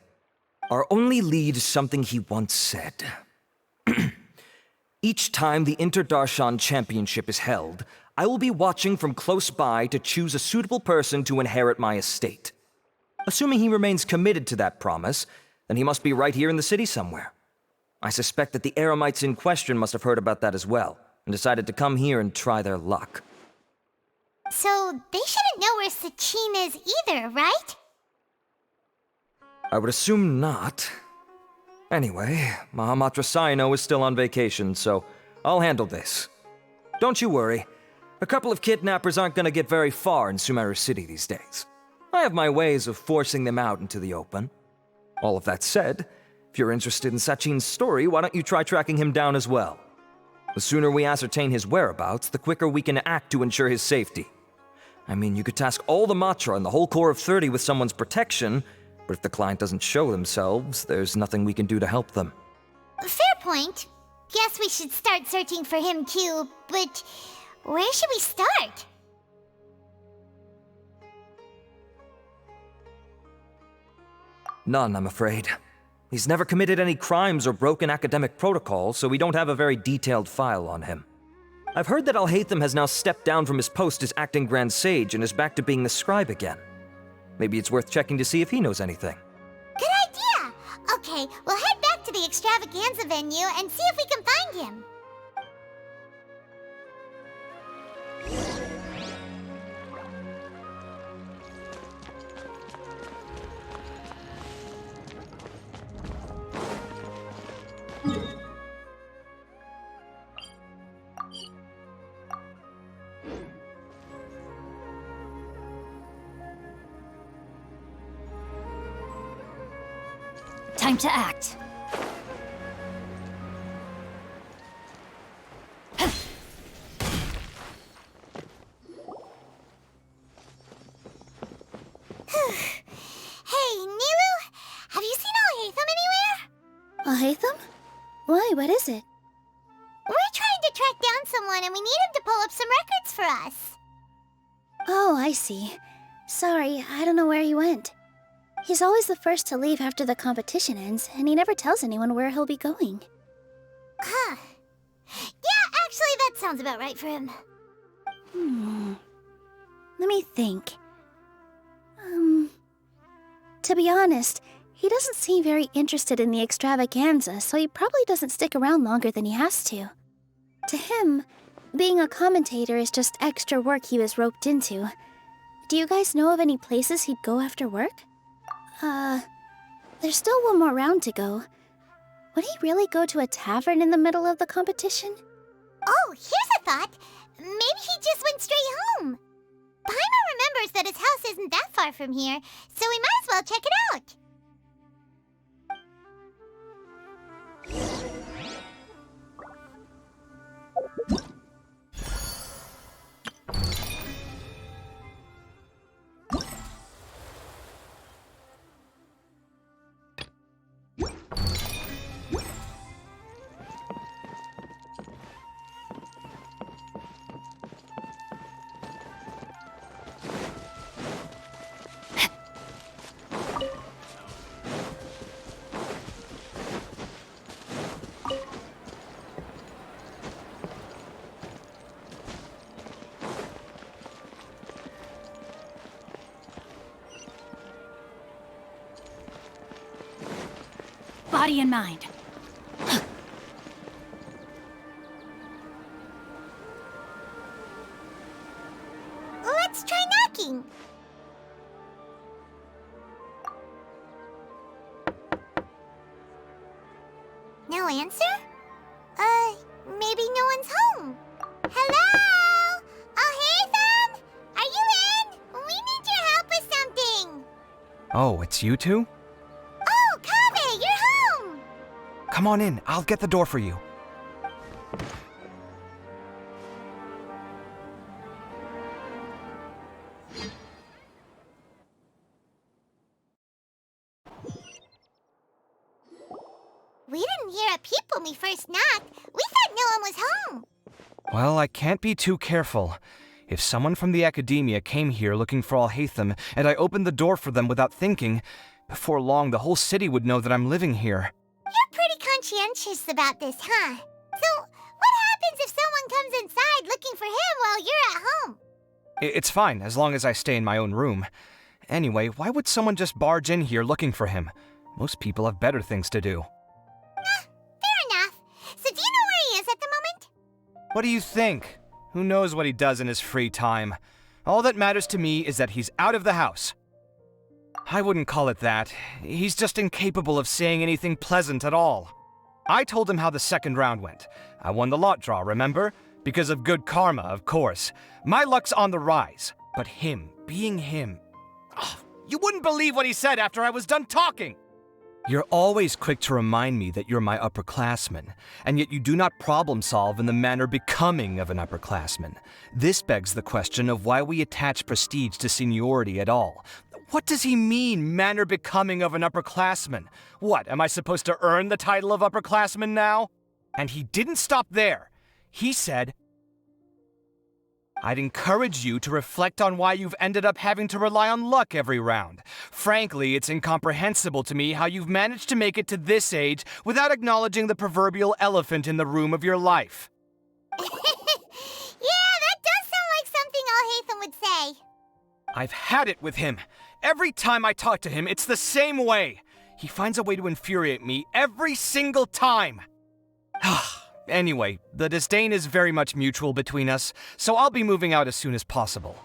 Our only lead is something he once said. Each time the Interdarshan Championship is held, I will be watching from close by to choose a suitable person to inherit my estate. Assuming he remains committed to that promise, then he must be right here in the city somewhere. I suspect that the Eremites in question must have heard about that as well, and decided to come here and try their luck. So they shouldn't know where Sachin is either, right? I would assume not. Anyway, Mahamatra Saino is still on vacation, so I'll handle this. Don't you worry. A couple of kidnappers aren't gonna get very far in Sumeru City these days. I have my ways of forcing them out into the open. All of that said, if you're interested in Sachin's story, why don't you try tracking him down as well? The sooner we ascertain his whereabouts, the quicker we can act to ensure his safety. I mean, you could task all the Matra and the whole Core of 30 with someone's protection, but if the client doesn't show themselves, there's nothing we can do to help them. Fair point. Guess we should start searching for him too, but where should we start? None, I'm afraid. He's never committed any crimes or broken academic protocol, so we don't have a very detailed file on him. I've heard that Alhaitham has now stepped down from his post as acting Grand Sage and is back to being the scribe again. Maybe it's worth checking to see if he knows anything. Good idea! Okay, we'll head back to the extravaganza venue and see if we can find him. Time to act. Hey, Nilu! Have you seen Alhaitham anywhere? Alhaitham? Why, what is it? We're trying to track down someone and we need him to pull up some records for us. Oh, I see. Sorry, I don't know where he went. He's always the first to leave after the competition ends, and he never tells anyone where he'll be going. Huh. Yeah, actually, that sounds about right for him. Let me think. To be honest, he doesn't seem very interested in the extravaganza, so he probably doesn't stick around longer than he has to. To him, being a commentator is just extra work he was roped into. Do you guys know of any places he'd go after work? There's still one more round to go. Would he really go to a tavern in the middle of the competition? Oh, here's a thought. Maybe he just went straight home. Paimon remembers that his house isn't that far from here, so we might as well check it out. Body and mind. Let's try knocking. No answer? Maybe no one's home. Hello? Alhaitham? Are you in? We need your help with something. Oh, it's you two? Oh, Kaveh, you're home! Come on in, I'll get the door for you. We didn't hear a peep when we first knocked. We thought no one was home. Well, I can't be too careful. If someone from the Akademiya came here looking for Alhaitham, and I opened the door for them without thinking, before long the whole city would know that I'm living here. You're pretty conscientious about this, huh? So, what happens if someone comes inside looking for him while you're at home? It's fine, as long as I stay in my own room. Anyway, why would someone just barge in here looking for him? Most people have better things to do. Fair enough. So do you know where he is at the moment? What do you think? Who knows what he does in his free time? All that matters to me is that he's out of the house. I wouldn't call it that. He's just incapable of saying anything pleasant at all. I told him how the second round went. I won the lot draw, remember? Because of good karma, of course. My luck's on the rise. But him, being him... Oh, you wouldn't believe what he said after I was done talking! You're always quick to remind me that you're my upperclassman, and yet you do not problem solve in the manner becoming of an upperclassman. This begs the question of why we attach prestige to seniority at all. What does he mean, manner becoming of an upperclassman? What, am I supposed to earn the title of upperclassman now? And he didn't stop there. He said, I'd encourage you to reflect on why you've ended up having to rely on luck every round. Frankly, it's incomprehensible to me how you've managed to make it to this age without acknowledging the proverbial elephant in the room of your life. Yeah, that does sound like something Alhaitham would say. I've had it with him. Every time I talk to him, it's the same way. He finds a way to infuriate me every single time. Anyway, the disdain is very much mutual between us, so I'll be moving out as soon as possible.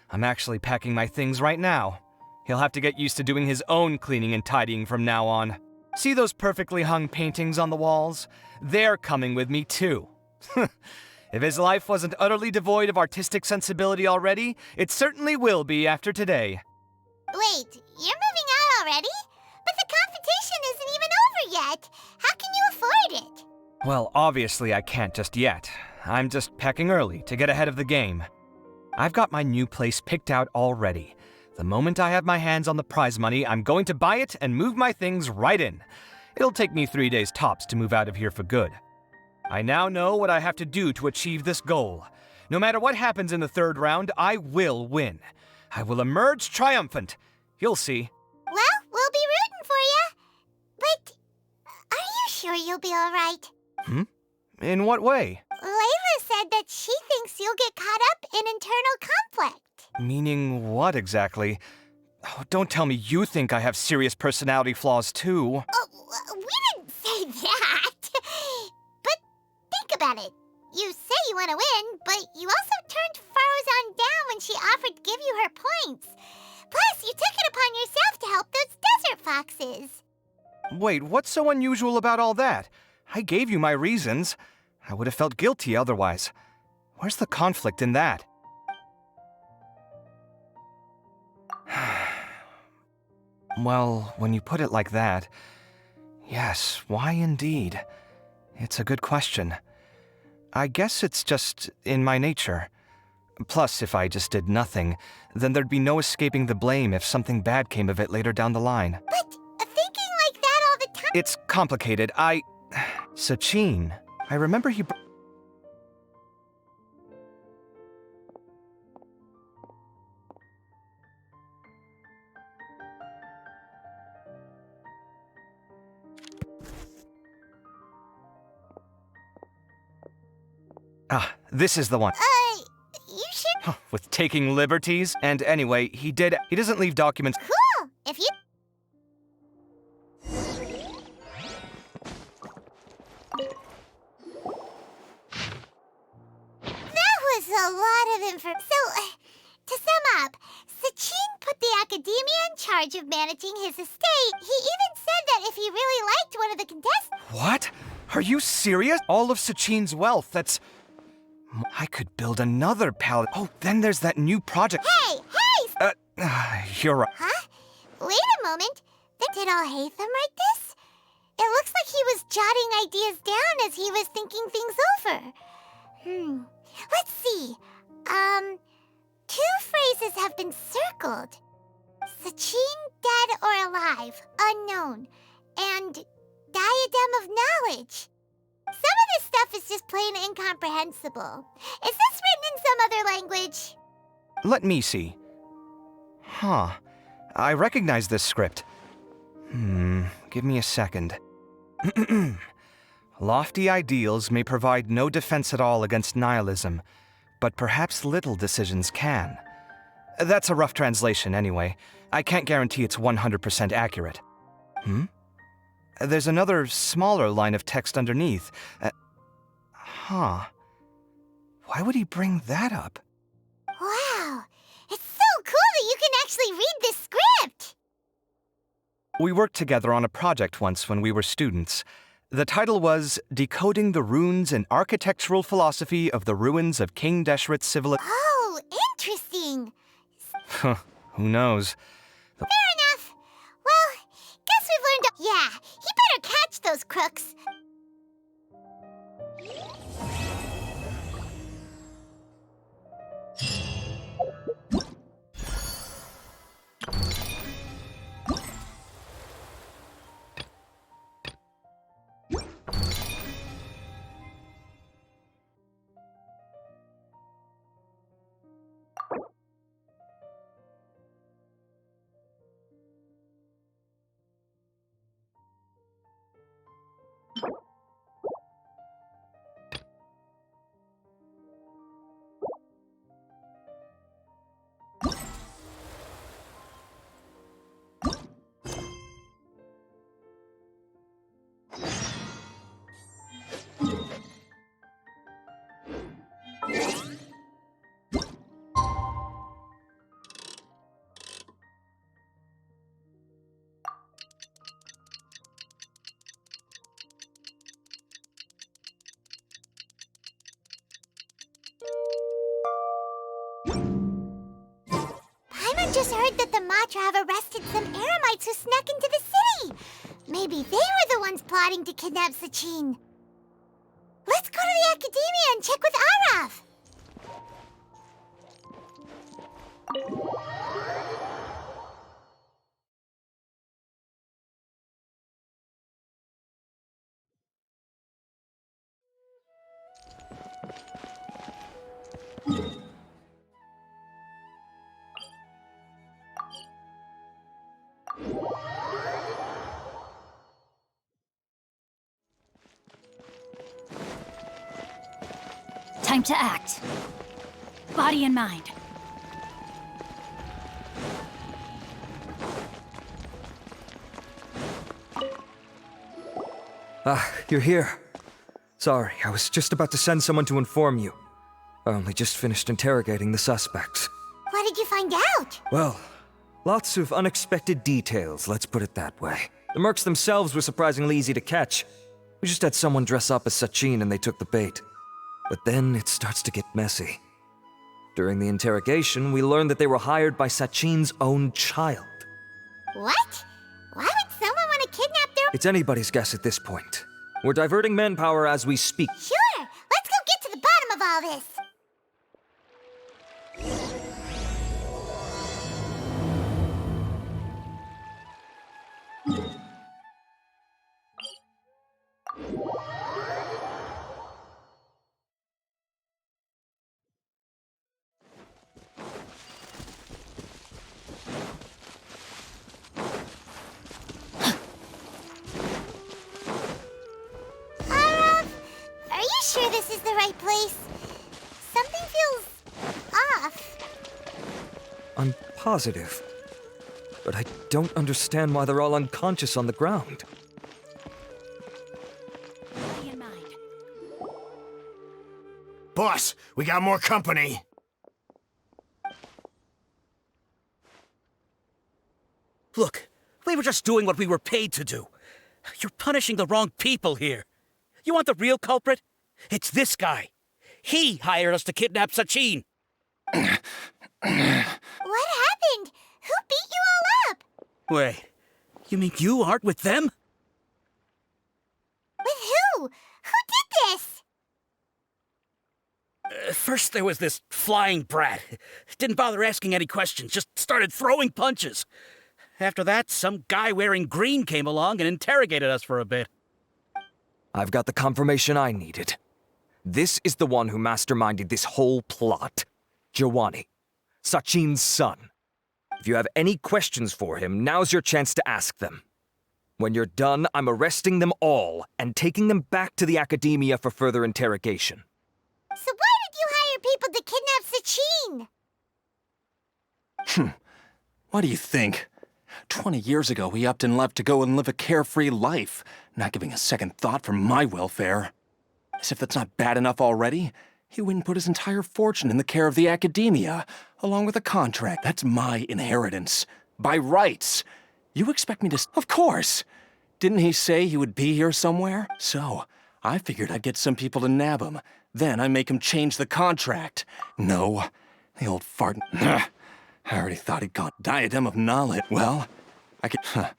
I'm actually packing my things right now. He'll have to get used to doing his own cleaning and tidying from now on. See those perfectly hung paintings on the walls? They're coming with me too. If his life wasn't utterly devoid of artistic sensibility already, it certainly will be after today. Wait, you're moving out already? But the competition isn't even Well, obviously I can't just yet. I'm just packing early to get ahead of the game. I've got my new place picked out already. The moment I have my hands on the prize money, I'm going to buy it and move my things right in. It'll take me 3 days tops to move out of here for good. I now know what I have to do to achieve this goal. No matter what happens in the third round, I will win. I will emerge triumphant. You'll see. Well, we'll be rooting for you. But are you sure you'll be all right? In what way? Layla said that she thinks you'll get caught up in internal conflict. Meaning what exactly? Oh, don't tell me you think I have serious personality flaws too. Oh, we didn't say that. But think about it. You say you want to win, but you also turned Farozan down when she offered to give you her points. Plus, you took it upon yourself to help those desert foxes. Wait, what's so unusual about all that? I gave you my reasons. I would have felt guilty otherwise. Where's the conflict in that? Well, when you put it like that, yes, why indeed? It's a good question. I guess it's just in my nature. Plus, if I just did nothing, then there'd be no escaping the blame if something bad came of it later down the line. But thinking like that all the time... It's complicated. Sachin, I remember he... This is the one. You should... With taking liberties? And anyway, he doesn't leave documents... Cool! If you... That was a lot of info. So, to sum up, Sachin put the Akademiya in charge of managing his estate. He even said that if he really liked one of the contestants... What? Are you serious? All of Sachin's wealth, that's... I could build another palace. Oh, then there's that new project. Hey! You're right. Huh? Wait a moment. Did Alhaitham write this? It looks like he was jotting ideas down as he was thinking things over. Let's see. 2 phrases have been circled. Sachin, dead or alive, unknown. And diadem of knowledge. Some of this stuff is just plain incomprehensible. Is this written in some other language? Let me see. I recognize this script. Give me a second. Lofty ideals may provide no defense at all against nihilism, but perhaps little decisions can. That's a rough translation anyway. I can't guarantee it's 100% accurate. There's another smaller line of text underneath. Why would he bring that up? Wow! It's so cool that you can actually read this script! We worked together on a project once when we were students. The title was Decoding the Runes and Architectural Philosophy of the Ruins of King Deshret's Civilization. Oh, interesting! Who knows? Fair enough. Well, guess we've learned... Yeah, he better catch those crooks. Just heard that the Matra have arrested some Eremites who snuck into the city. Maybe they were the ones plotting to kidnap Sachin. Let's go to the Akademiya and check with Arav! Time to act. Body and mind. Ah, you're here. Sorry, I was just about to send someone to inform you. I only just finished interrogating the suspects. What did you find out? Well, lots of unexpected details, let's put it that way. The mercs themselves were surprisingly easy to catch. We just had someone dress up as Sachin and they took the bait. But then it starts to get messy. During the interrogation, we learned that they were hired by Sachin's own child. What? Why would someone want to kidnap their— It's anybody's guess at this point. We're diverting manpower as we speak. Sure! Let's go get to the bottom of all this! Are you sure this is the right place? Something feels off. I'm positive. But I don't understand why they're all unconscious on the ground. Body and mind. Boss, we got more company. Look, we were just doing what we were paid to do. You're punishing the wrong people here. You want the real culprit? It's this guy. He hired us to kidnap Sachin. What happened? Who beat you all up? Wait, you mean you aren't with them? With who? Who did this? First there was this flying brat. Didn't bother asking any questions, just started throwing punches. After that, some guy wearing green came along and interrogated us for a bit. I've got the confirmation I needed. This is the one who masterminded this whole plot. Jawani, Sachin's son. If you have any questions for him, now's your chance to ask them. When you're done, I'm arresting them all and taking them back to the Akademiya for further interrogation. So why did you hire people to kidnap Sachin? What do you think? 20 years ago, he upped and left to go and live a carefree life, not giving a second thought for my welfare. As if that's not bad enough already, he went and put his entire fortune in the care of the Akademiya, along with a contract. That's my inheritance. By rights. You expect me to— Of course! Didn't he say he would be here somewhere? So, I figured I'd get some people to nab him. Then I make him change the contract. No, the old fart— I already thought he'd gone. Diadem of knowledge. Well, I could—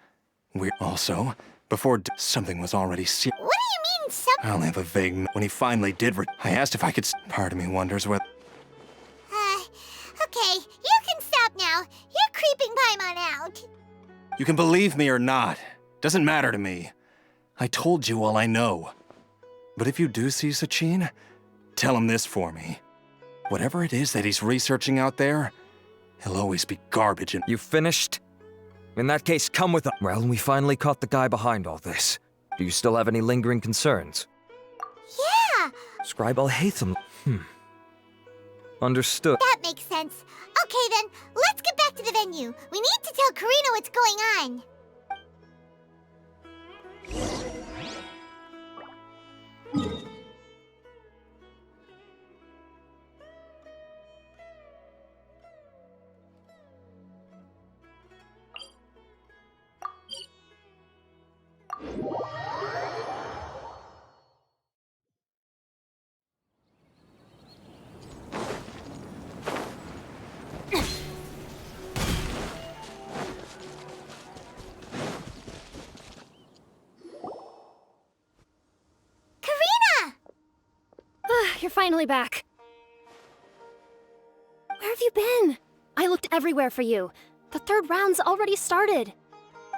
Weird. Also, before something was already What do you mean, something? I only have a vague— When he finally did I asked if I could— Part of me wonders whether— Okay, you can stop now. You're creeping Paimon out. You can believe me or not. Doesn't matter to me. I told you all I know. But if you do see Sachin, tell him this for me. Whatever it is that he's researching out there, he'll always be garbage and— You finished? In that case, come with us. Well, we finally caught the guy behind all this. Do you still have any lingering concerns? Yeah! Scribe al-Haytham. Understood. That makes sense. Okay then, let's get back to the venue. We need to tell Karina what's going on. you're finally back. Where have you been? I looked everywhere for you. The third round's already started.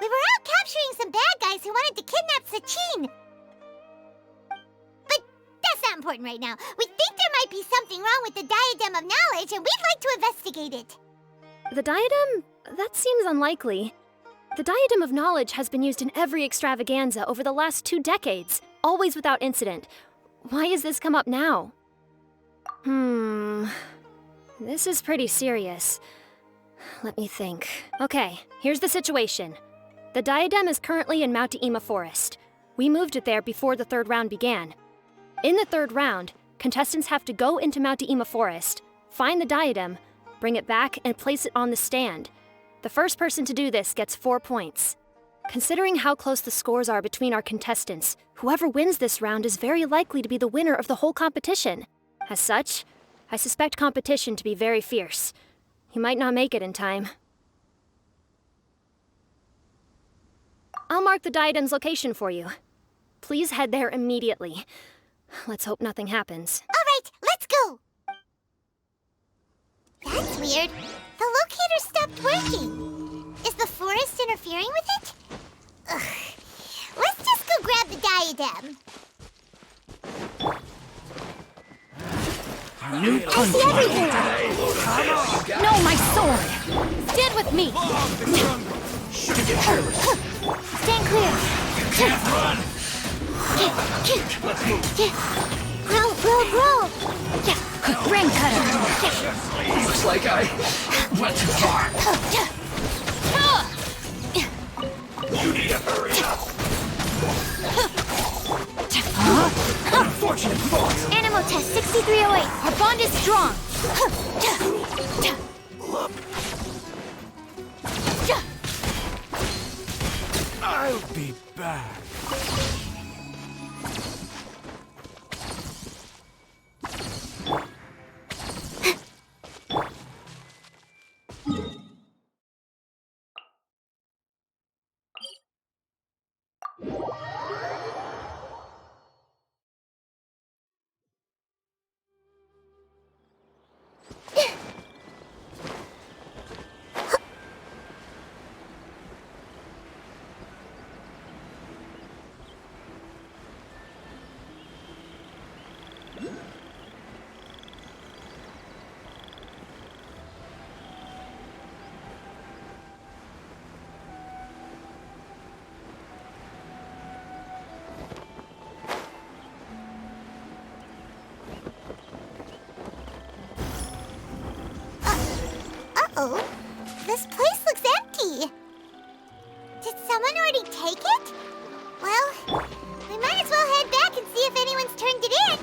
We were out capturing some bad guys who wanted to kidnap Sachin. But that's not important right now. We think there might be something wrong with the Diadem of Knowledge, and we'd like to investigate it. The diadem? That seems unlikely. The Diadem of Knowledge has been used in every extravaganza over the last 2 decades, always without incident. Why has this come up now? This is pretty serious. Let me think. Okay, here's the situation. The diadem is currently in Mount Ima Forest. We moved it there before the third round began. In the third round, contestants have to go into Mount Ima Forest, find the diadem, bring it back, and place it on the stand. The first person to do this gets 4 points. Considering how close the scores are between our contestants, whoever wins this round is very likely to be the winner of the whole competition. As such, I suspect competition to be very fierce. You might not make it in time. I'll mark the diadem's location for you. Please head there immediately. Let's hope nothing happens. All right, let's go! That's weird. The locator stopped working. Is the forest interfering with it? Ugh. Let's just go grab the diadem. I see everything! No, my sword! Stand with me! Stand clear! Can't run! Roll! Ring cutter! Looks like I went too far. You need to hurry up. Unfortunate fault. Animal test 6308. Our bond is strong! I'll be back. Uh-oh. This place looks empty. Did someone already take it? Well, we might as well head back and see if anyone's turned it in.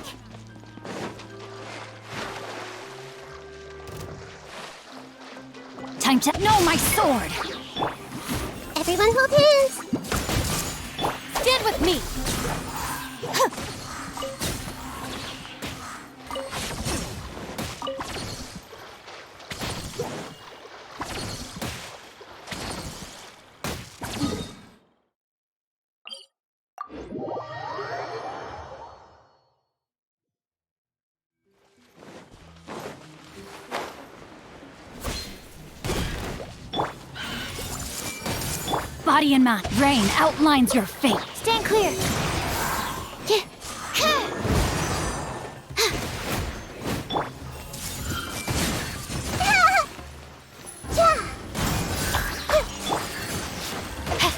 Time to... No, my sword! Everyone hold hands. Stand with me! Body and mind. Rain outlines your fate. Stand clear.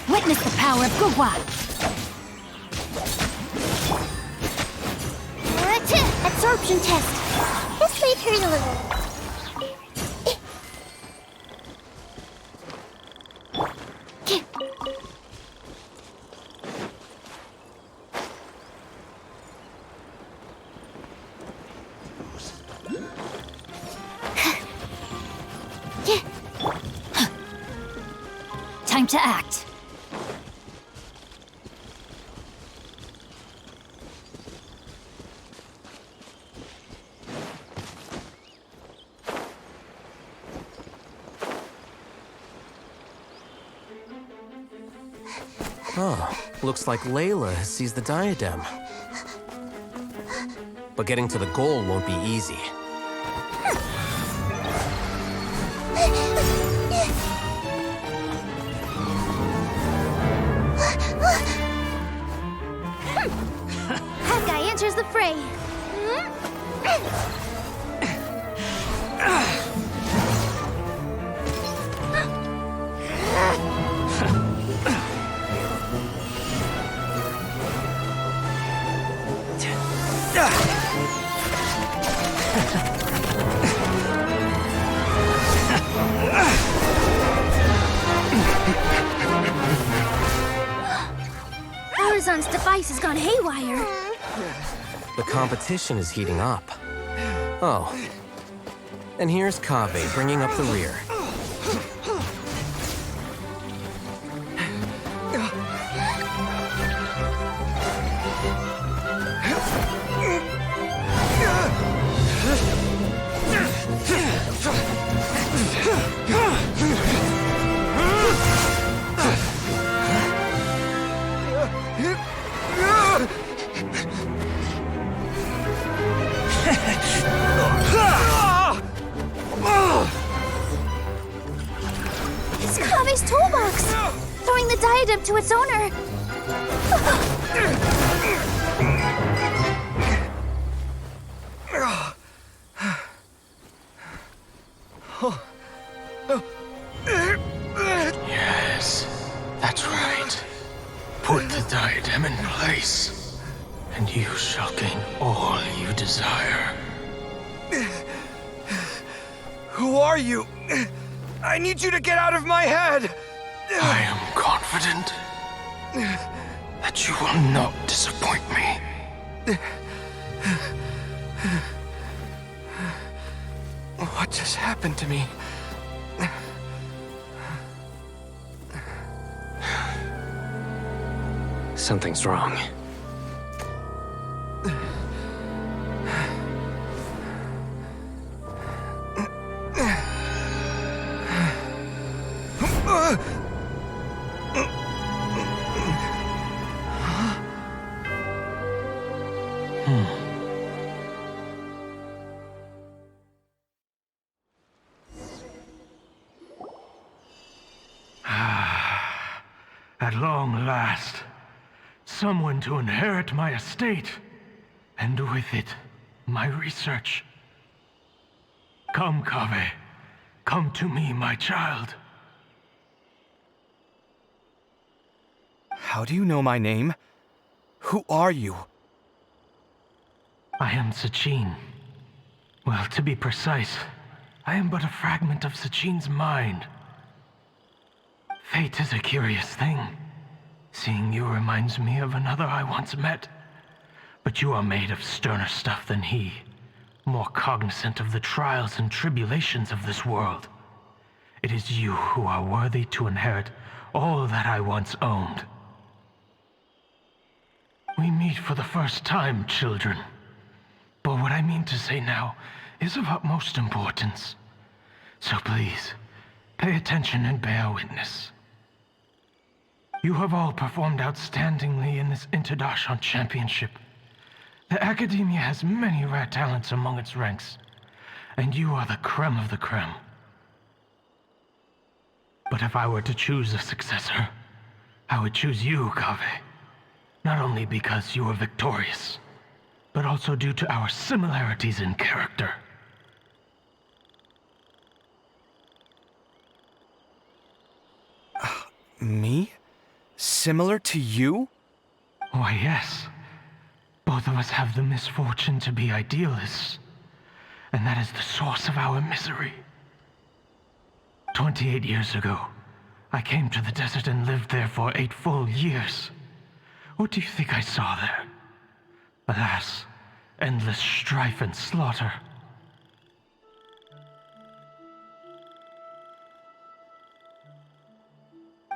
Witness the power of Gugwa. Absorption test. This may hurt a little. Time to act. Oh, looks like Layla has seized the diadem. but getting to the goal won't be easy. That guy enters the fray. Horizon's device has gone haywire. The competition is heating up. Oh. And here's Kaveh bringing up the rear. It's Kaveh's toolbox! Throwing the diadem to its owner! Yes, that's right. Put the diadem in place, and you shall gain all you desire. Who are you? I need you to get out of my head! I am confident that you will not disappoint me. What just happened to me? Something's wrong. At long last, someone to inherit my estate, and with it, my research. Come, Kaveh. Come to me, my child. How do you know my name? Who are you? I am Sachin. Well, to be precise, I am but a fragment of Sachin's mind. Fate is a curious thing. Seeing you reminds me of another I once met. But you are made of sterner stuff than he, more cognizant of the trials and tribulations of this world. It is you who are worthy to inherit all that I once owned. We meet for the first time, children. But what I mean to say now is of utmost importance. So please, pay attention and bear witness. You have all performed outstandingly in this Interdarshan Championship. The Akademiya has many rare talents among its ranks, and you are the creme of the creme. But if I were to choose a successor, I would choose you, Kaveh. Not only because you were victorious, but also due to our similarities in character. Me? Similar to you? Why, yes. Both of us have the misfortune to be idealists, and that is the source of our misery. 28 years ago, I came to the desert and lived there for 8 full years. What do you think I saw there? Alas, endless strife and slaughter.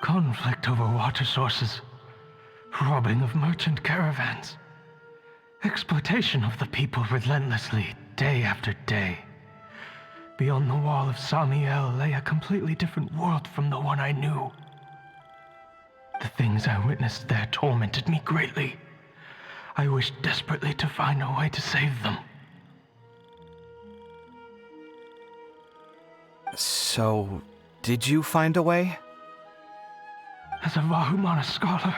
Conflict over water sources, robbing of merchant caravans, exploitation of the people relentlessly, day after day. Beyond the wall of Samiel lay a completely different world from the one I knew. The things I witnessed there tormented me greatly. I wish desperately to find a way to save them. So, did you find a way? As a Vahumana scholar,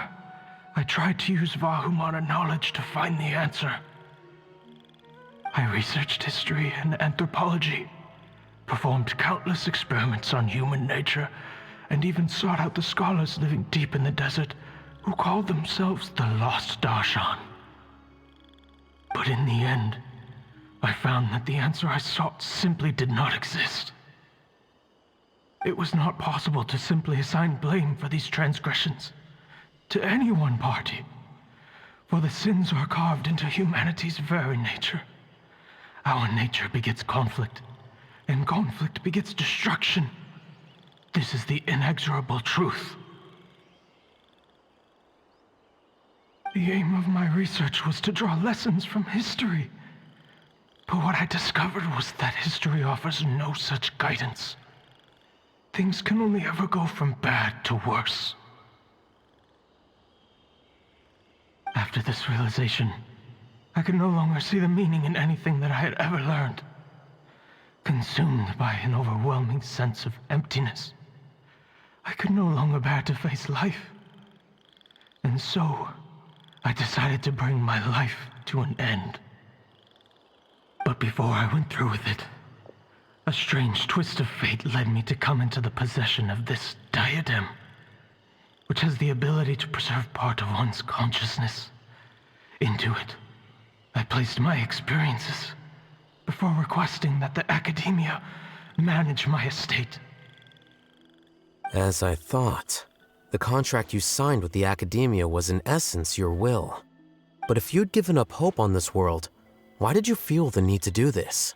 I tried to use Vahumana knowledge to find the answer. I researched history and anthropology, performed countless experiments on human nature, and even sought out the scholars living deep in the desert who called themselves the Lost Darshan. But in the end, I found that the answer I sought simply did not exist. It was not possible to simply assign blame for these transgressions to any one party, for the sins are carved into humanity's very nature. Our nature begets conflict, and conflict begets destruction. This is the inexorable truth. The aim of my research was to draw lessons from history. But what I discovered was that history offers no such guidance. Things can only ever go from bad to worse. After this realization, I could no longer see the meaning in anything that I had ever learned. Consumed by an overwhelming sense of emptiness, I could no longer bear to face life. And so, I decided to bring my life to an end. But before I went through with it, a strange twist of fate led me to come into the possession of this diadem, which has the ability to preserve part of one's consciousness. Into it, I placed my experiences before requesting that the Akademiya manage my estate. As I thought, the contract you signed with the Akademiya was in essence your will. But if you'd given up hope on this world, why did you feel the need to do this?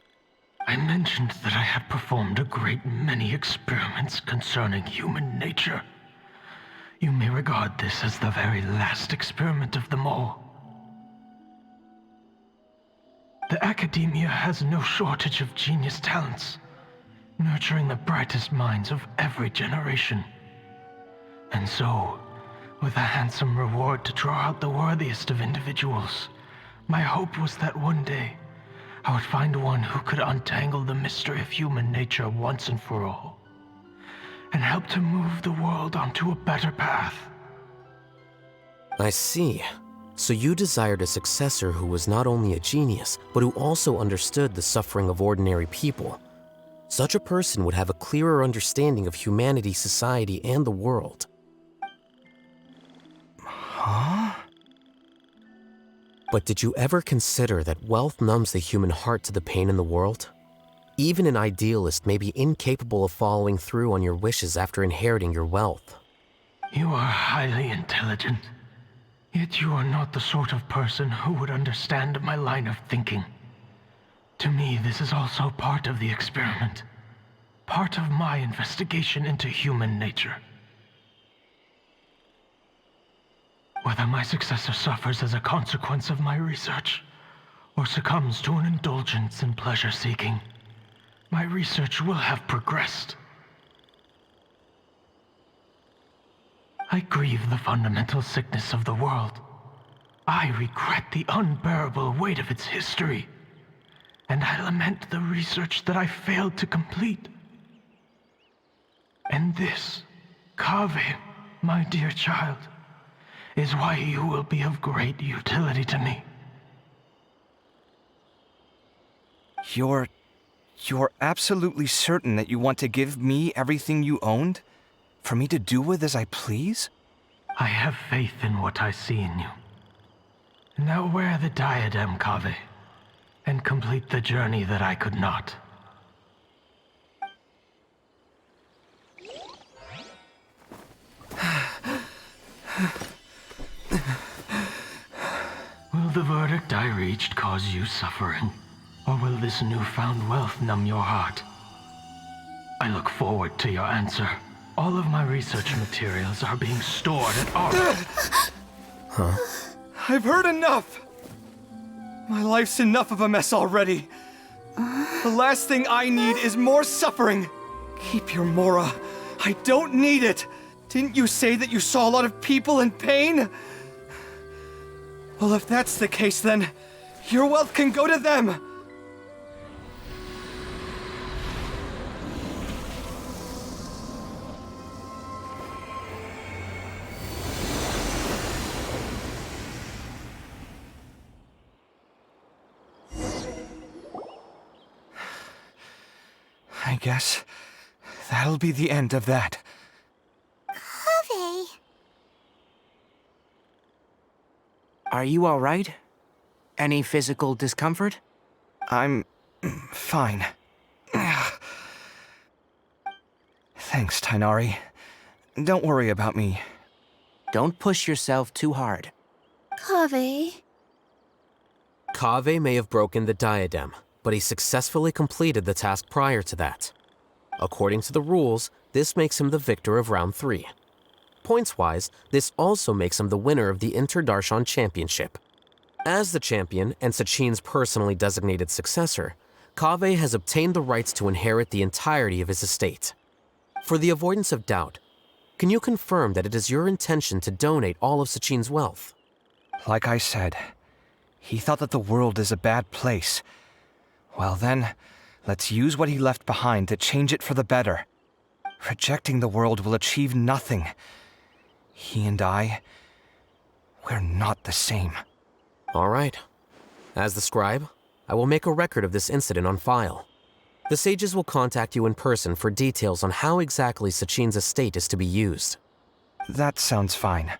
I mentioned that I had performed a great many experiments concerning human nature. You may regard this as the very last experiment of them all. The Akademiya has no shortage of genius talents, nurturing the brightest minds of every generation. And so, with a handsome reward to draw out the worthiest of individuals, my hope was that one day, I would find one who could untangle the mystery of human nature once and for all, and help to move the world onto a better path. I see. So you desired a successor who was not only a genius, but who also understood the suffering of ordinary people. Such a person would have a clearer understanding of humanity, society, and the world. Huh? But did you ever consider that wealth numbs the human heart to the pain in the world? Even an idealist may be incapable of following through on your wishes after inheriting your wealth. You are highly intelligent, yet you are not the sort of person who would understand my line of thinking. To me, this is also part of the experiment, part of my investigation into human nature. Whether my successor suffers as a consequence of my research, or succumbs to an indulgence in pleasure-seeking, my research will have progressed. I grieve the fundamental sickness of the world. I regret the unbearable weight of its history, and I lament the research that I failed to complete. And this, Kaveh, my dear child, is why you will be of great utility to me. You're absolutely certain that you want to give me everything you owned? For me to do with as I please? I have faith in what I see in you. Now wear the diadem, Kaveh, and complete the journey that I could not. Will the verdict I reached cause you suffering? Or will this newfound wealth numb your heart? I look forward to your answer. All of my research materials are being stored at our... Huh? I've heard enough! My life's enough of a mess already. The last thing I need is more suffering. Keep your Mora. I don't need it. Didn't you say that you saw a lot of people in pain? Well, if that's the case, then your wealth can go to them! I guess that'll be the end of that. Kaveh. Are you all right? Any physical discomfort? I'm fine. Thanks, Tainari. Don't worry about me. Don't push yourself too hard. Kaveh. Kaveh may have broken the diadem, but he successfully completed the task prior to that. According to the rules, this makes him the victor of round 3. Points-wise, this also makes him the winner of the Interdarshan Championship. As the champion and Sachin's personally designated successor, Kaveh has obtained the rights to inherit the entirety of his estate. For the avoidance of doubt, can you confirm that it is your intention to donate all of Sachin's wealth? Like I said, he thought that the world is a bad place. Well then, let's use what he left behind to change it for the better. Rejecting the world will achieve nothing. He and I, we're not the same. All right. As the scribe, I will make a record of this incident on file. The sages will contact you in person for details on how exactly Sachin's estate is to be used. That sounds fine.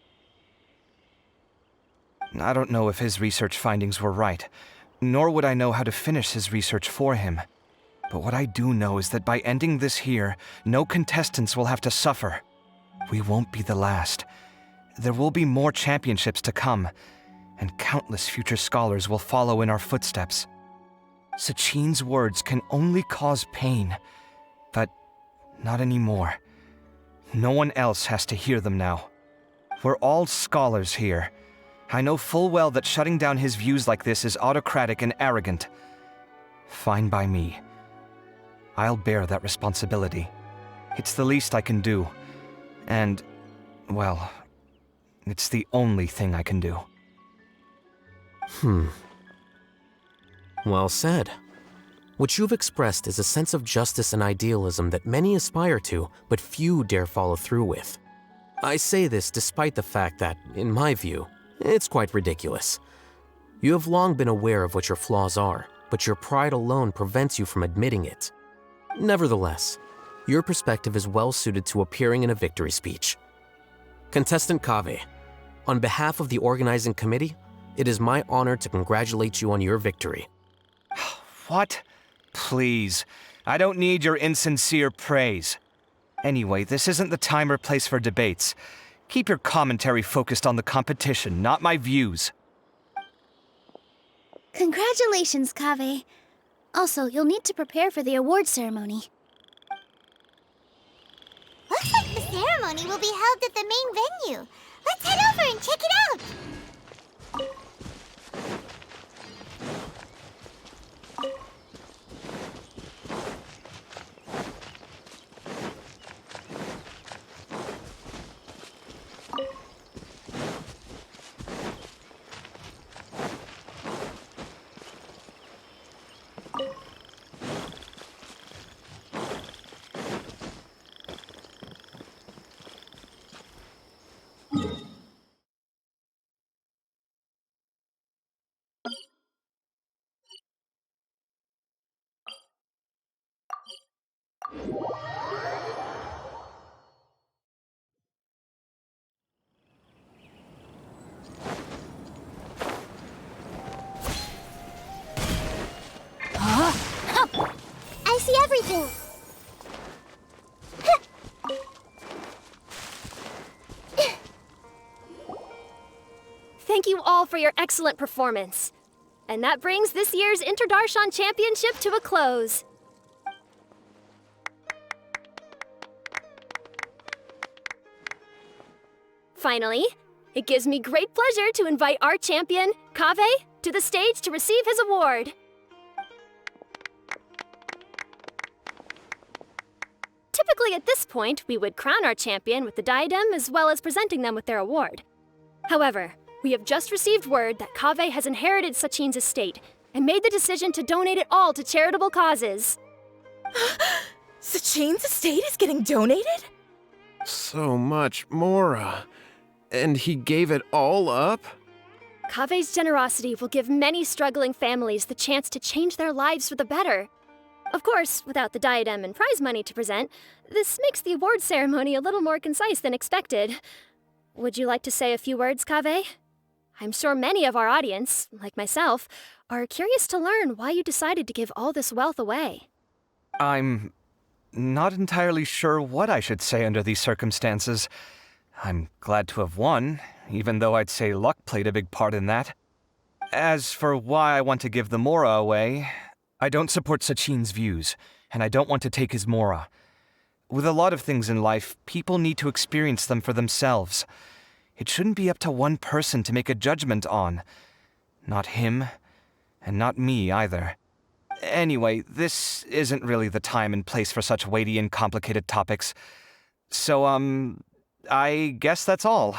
I don't know if his research findings were right, nor would I know how to finish his research for him. But what I do know is that by ending this here, no contestants will have to suffer. We won't be the last. There will be more championships to come, and countless future scholars will follow in our footsteps. Sachin's words can only cause pain, but not anymore. No one else has to hear them now. We're all scholars here. I know full well that shutting down his views like this is autocratic and arrogant. Fine by me. I'll bear that responsibility. It's the least I can do. And, well, it's the only thing I can do. Well said. What you've expressed is a sense of justice and idealism that many aspire to, but few dare follow through with. I say this despite the fact that, in my view, it's quite ridiculous. You have long been aware of what your flaws are, but your pride alone prevents you from admitting it. Nevertheless, your perspective is well suited to appearing in a victory speech. Contestant Kaveh, on behalf of the organizing committee, it is my honor to congratulate you on your victory. What? Please, I don't need your insincere praise. Anyway, this isn't the time or place for debates. Keep your commentary focused on the competition, not my views. Congratulations, Kaveh. Also, you'll need to prepare for the award ceremony. Looks like the ceremony will be held at the main venue. Let's head over and check it out! I see everything! Thank you all for your excellent performance. And that brings this year's Interdarshan Championship to a close. Finally, it gives me great pleasure to invite our champion, Kaveh, to the stage to receive his award. Typically at this point, we would crown our champion with the diadem as well as presenting them with their award. However, We have just received word that Kaveh has inherited Sachin's estate and made the decision to donate it all to charitable causes. Sachin's estate is getting donated? So much, Mora. And he gave it all up? Kaveh's generosity will give many struggling families the chance to change their lives for the better. Of course, without the diadem and prize money to present, this makes the award ceremony a little more concise than expected. Would you like to say a few words, Kaveh? I'm sure many of our audience, like myself, are curious to learn why you decided to give all this wealth away. I'm not entirely sure what I should say under these circumstances. I'm glad to have won, even though I'd say luck played a big part in that. As for why I want to give the Mora away, I don't support Sachin's views, and I don't want to take his Mora. With a lot of things in life, people need to experience them for themselves. It shouldn't be up to one person to make a judgment on. Not him, and not me either. Anyway, this isn't really the time and place for such weighty and complicated topics. So, I guess that's all.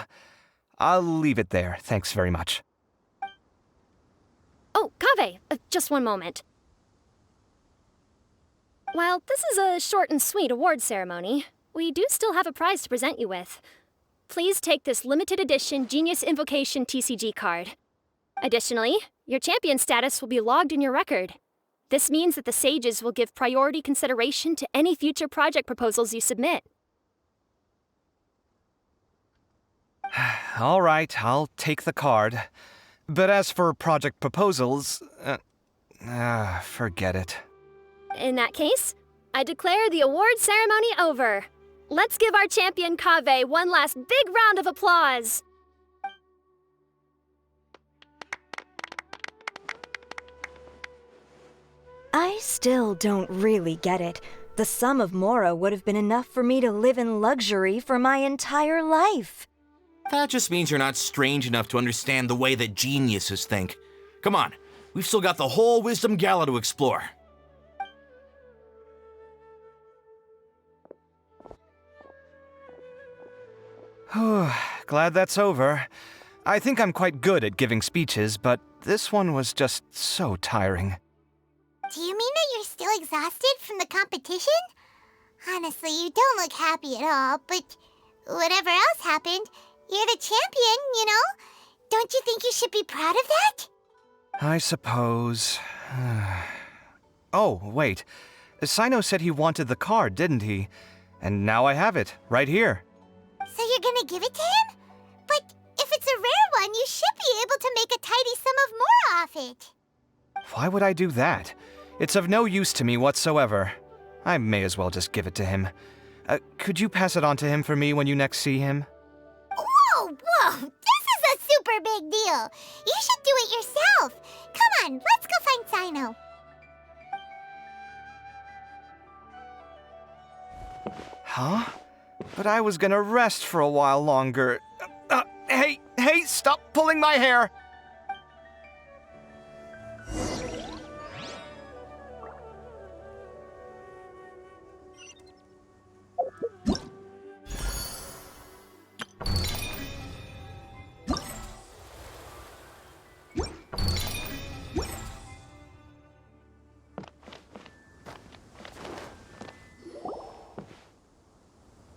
I'll leave it there, thanks very much. Oh, Kaveh, just one moment. While this is a short and sweet award ceremony, we do still have a prize to present you with. Please take this limited edition Genius Invocation TCG card. Additionally, your champion status will be logged in your record. This means that the Sages will give priority consideration to any future project proposals you submit. All right, I'll take the card. But as for project proposals, forget it. In that case, I declare the award ceremony over. Let's give our champion Kaveh one last big round of applause. I still don't really get it. The sum of Mora would have been enough for me to live in luxury for my entire life. That just means you're not strange enough to understand the way that geniuses think. Come on, we've still got the whole Wisdom Gala to explore. Glad that's over. I think I'm quite good at giving speeches, but this one was just so tiring. Do you mean that you're still exhausted from the competition? Honestly, you don't look happy at all, but whatever else happened, you're the champion, you know? Don't you think you should be proud of that? I suppose. Oh, wait. Sino said he wanted the card, didn't he? And now I have it, right here. So you're gonna give it to him? But if it's a rare one, you should be able to make a tidy sum of more off it. Why would I do that? It's of no use to me whatsoever. I may as well just give it to him. Could you pass it on to him for me when you next see him? Whoa! This is a super big deal. You should do it yourself. Come on, let's go find Sino. Huh? But I was gonna rest for a while longer. Hey, stop pulling my hair!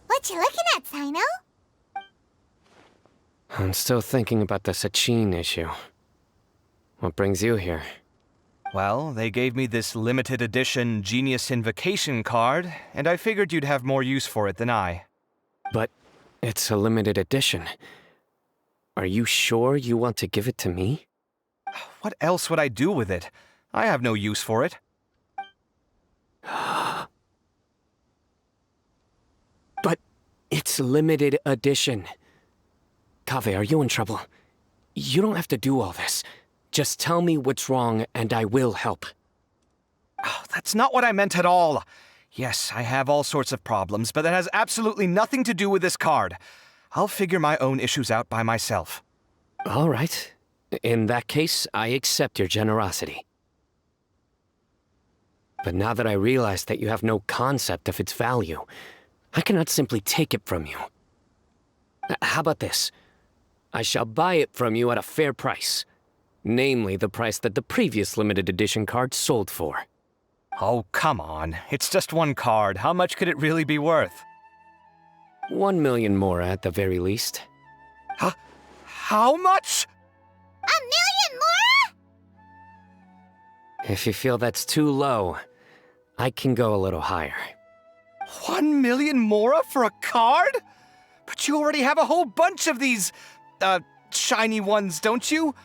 What you looking at, Sino? I'm still thinking about the Sachin issue. What brings you here? Well, they gave me this limited edition Genius Invocation card, and I figured you'd have more use for it than I. But it's a limited edition. Are you sure you want to give it to me? What else would I do with it? I have no use for it. But it's limited edition. Kaveh, are you in trouble? You don't have to do all this. Just tell me what's wrong and I will help. Oh, that's not what I meant at all. Yes, I have all sorts of problems, but that has absolutely nothing to do with this card. I'll figure my own issues out by myself. All right. In that case, I accept your generosity. But now that I realize that you have no concept of its value, I cannot simply take it from you. How about this? I shall buy it from you at a fair price. Namely, the price that the previous limited edition card sold for. Oh, come on. It's just one card. How much could it really be worth? 1 million more at the very least. How much? 1 million more? If you feel that's too low, I can go a little higher. 1 million mora for a card? But you already have a whole bunch of these, shiny ones, don't you?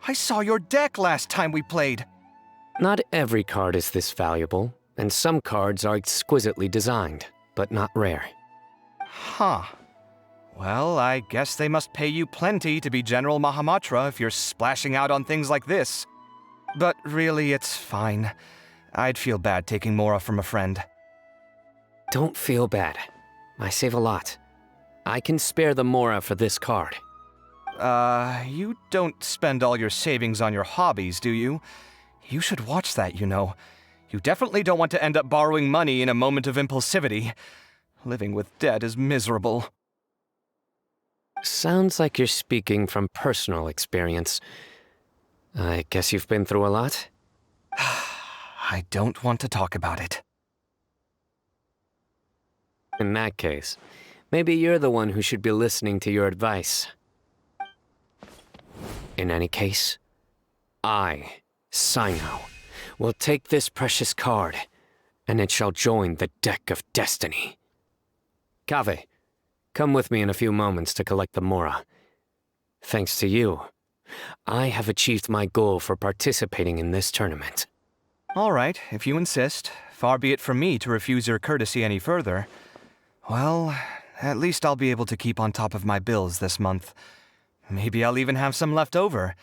I saw your deck last time we played. Not every card is this valuable, and some cards are exquisitely designed, but not rare. Huh. Well, I guess they must pay you plenty to be General Mahamatra if you're splashing out on things like this. But really, it's fine. I'd feel bad taking mora from a friend. Don't feel bad. I save a lot. I can spare the mora for this card. You don't spend all your savings on your hobbies, do you? You should watch that, you know. You definitely don't want to end up borrowing money in a moment of impulsivity. Living with debt is miserable. Sounds like you're speaking from personal experience. I guess you've been through a lot? I don't want to talk about it. In that case, maybe you're the one who should be listening to your advice. In any case, I, Sino, will take this precious card, and it shall join the deck of destiny. Kaveh, come with me in a few moments to collect the mora. Thanks to you, I have achieved my goal for participating in this tournament. All right, if you insist. Far be it from me to refuse your courtesy any further. Well, at least I'll be able to keep on top of my bills this month. Maybe I'll even have some left over.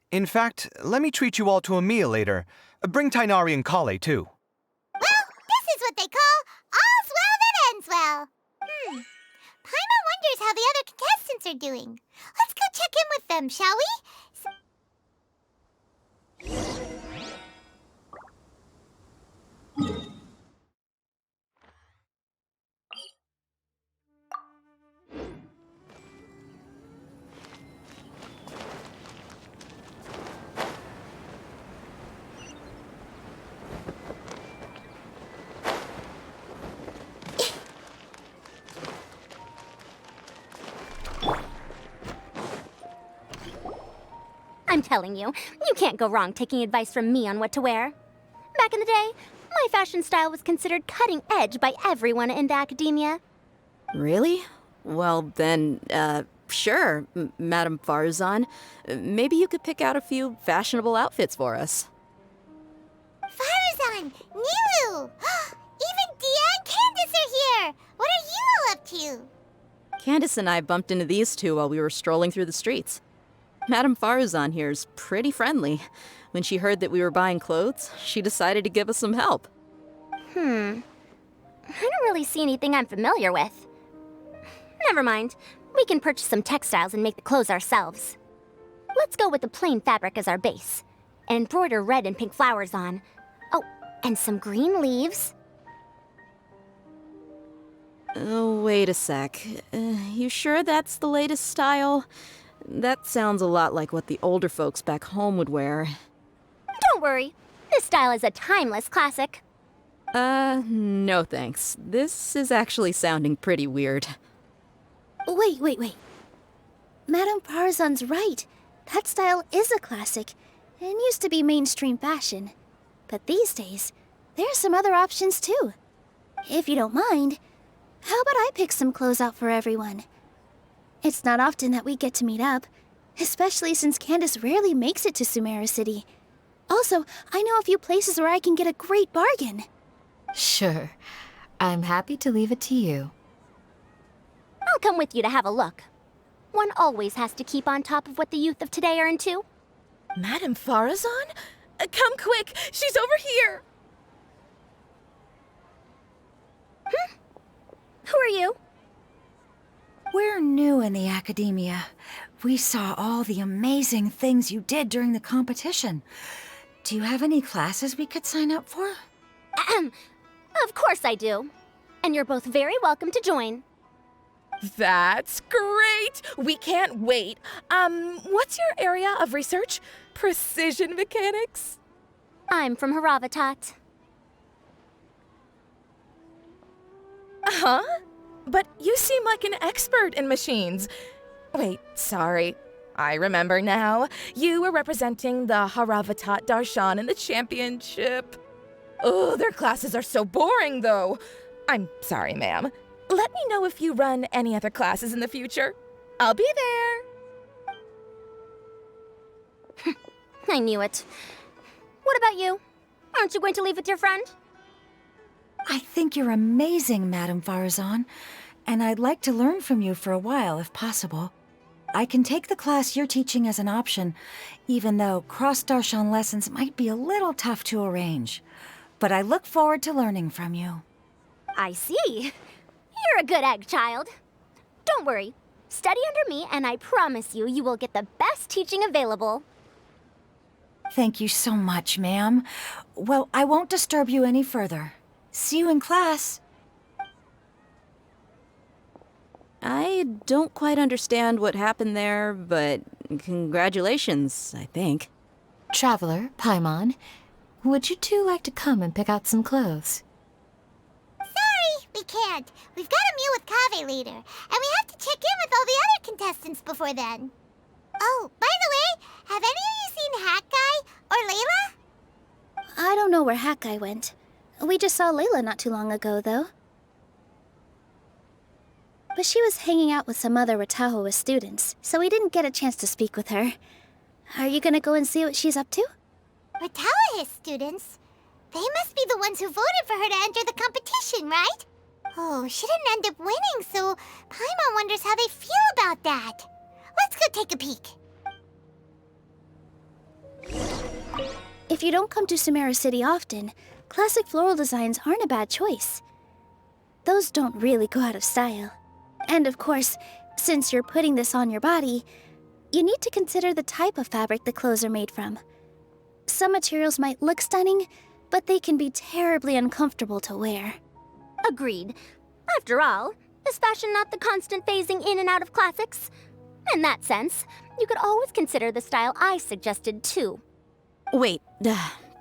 In fact, let me treat you all to a meal later. Bring Tainari and Kale, too. Well, this is what they call all's well that ends well. Paimon wonders how the other contestants are doing. Let's go check in with them, shall we? I'm telling you, you can't go wrong taking advice from me on what to wear. Back in the day, my fashion style was considered cutting edge by everyone in the academia. Really? Well, then, sure, Madame Farzan. Maybe you could pick out a few fashionable outfits for us. Farzan! Nilu! Even Dia and Candace are here! What are you all up to? Candace and I bumped into these two while we were strolling through the streets. Madame Farzan here's pretty friendly. When she heard that we were buying clothes, she decided to give us some help. I don't really see anything I'm familiar with. Never mind. We can purchase some textiles and make the clothes ourselves. Let's go with the plain fabric as our base, and embroider red and pink flowers on. Oh, and some green leaves. Oh, wait a sec. You sure that's the latest style? That sounds a lot like what the older folks back home would wear. Don't worry. This style is a timeless classic. No thanks. This is actually sounding pretty weird. Wait. Madame Farzan's right. That style is a classic, and used to be mainstream fashion. But these days, there are some other options too. If you don't mind, how about I pick some clothes out for everyone? It's not often that we get to meet up, especially since Candace rarely makes it to Sumeru City. Also, I know a few places where I can get a great bargain. Sure. I'm happy to leave it to you. I'll come with you to have a look. One always has to keep on top of what the youth of today are into. Madame Farazan? Come quick! She's over here! Who are you? We're new in the Akademiya. We saw all the amazing things you did during the competition. Do you have any classes we could sign up for? Of course I do. And you're both very welcome to join. That's great! We can't wait. What's your area of research? Precision mechanics? I'm from Haravatat. Huh? But you seem like an expert in machines. Wait, sorry. I remember now. You were representing the Haravatat Darshan in the championship. Oh, their classes are so boring, though. I'm sorry, ma'am. Let me know if you run any other classes in the future. I'll be there. I knew it. What about you? Aren't you going to leave with your friend? I think you're amazing, Madame Farazan, and I'd like to learn from you for a while, if possible. I can take the class you're teaching as an option, even though cross-Darshan lessons might be a little tough to arrange. But I look forward to learning from you. I see. You're a good egg, child. Don't worry. Study under me, and I promise you, you will get the best teaching available. Thank you so much, ma'am. Well, I won't disturb you any further. See you in class. I don't quite understand what happened there, but congratulations, I think. Traveler, Paimon, would you two like to come and pick out some clothes? Sorry, we can't. We've got a meal with Kaveh later, and we have to check in with all the other contestants before then. Oh, by the way, have any of you seen Hat Guy or Layla? I don't know where Hat Guy went. We just saw Layla not too long ago, though. But she was hanging out with some other Ratahoa students, so we didn't get a chance to speak with her. Are you gonna go and see what she's up to? Ratahoa students? They must be the ones who voted for her to enter the competition, right? Oh, she didn't end up winning, so Paimon wonders how they feel about that. Let's go take a peek. If you don't come to Sumeru City often, classic floral designs aren't a bad choice. Those don't really go out of style. And of course, since you're putting this on your body, you need to consider the type of fabric the clothes are made from. Some materials might look stunning, but they can be terribly uncomfortable to wear. Agreed. After all, is fashion not the constant phasing in and out of classics? In that sense, you could always consider the style I suggested too. Wait,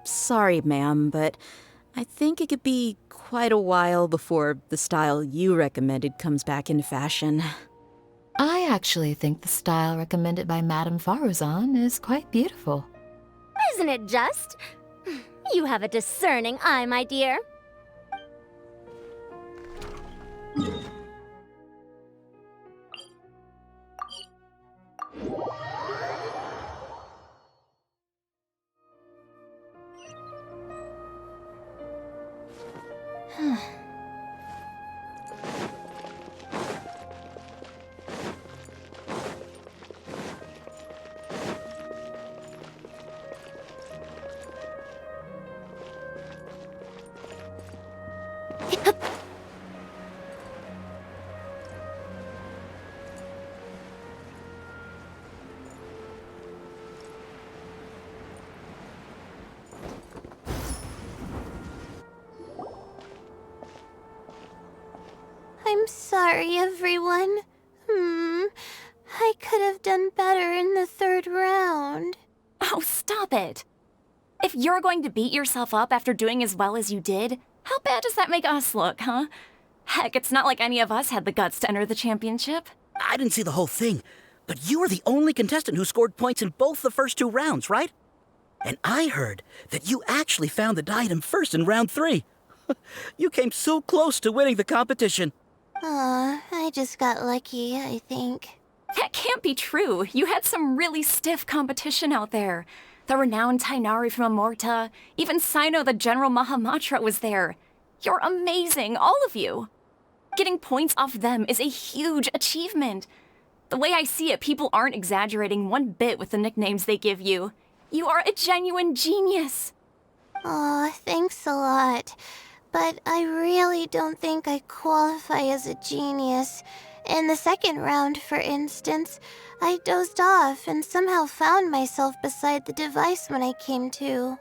sorry, ma'am, but I think it could be quite a while before the style you recommended comes back into fashion. I actually think the style recommended by Madame Farazan is quite beautiful. Isn't it just? You have a discerning eye, my dear. I'm sorry, everyone. I could have done better in the third round. Oh, stop it. If you're going to beat yourself up after doing as well as you did, how bad does that make us look, huh? Heck, it's not like any of us had the guts to enter the championship. I didn't see the whole thing, but you were the only contestant who scored points in both the first 2 rounds, right? And I heard that you actually found the diadem first in round 3. You came so close to winning the competition. Aw, I just got lucky, I think. That can't be true. You had some really stiff competition out there. The renowned Tainari from Amorta, even Sino the General Mahamatra was there. You're amazing, all of you. Getting points off them is a huge achievement. The way I see it, people aren't exaggerating one bit with the nicknames they give you. You are a genuine genius. Aw, thanks a lot. But I really don't think I qualify as a genius. In the second round, for instance, I dozed off and somehow found myself beside the device when I came to.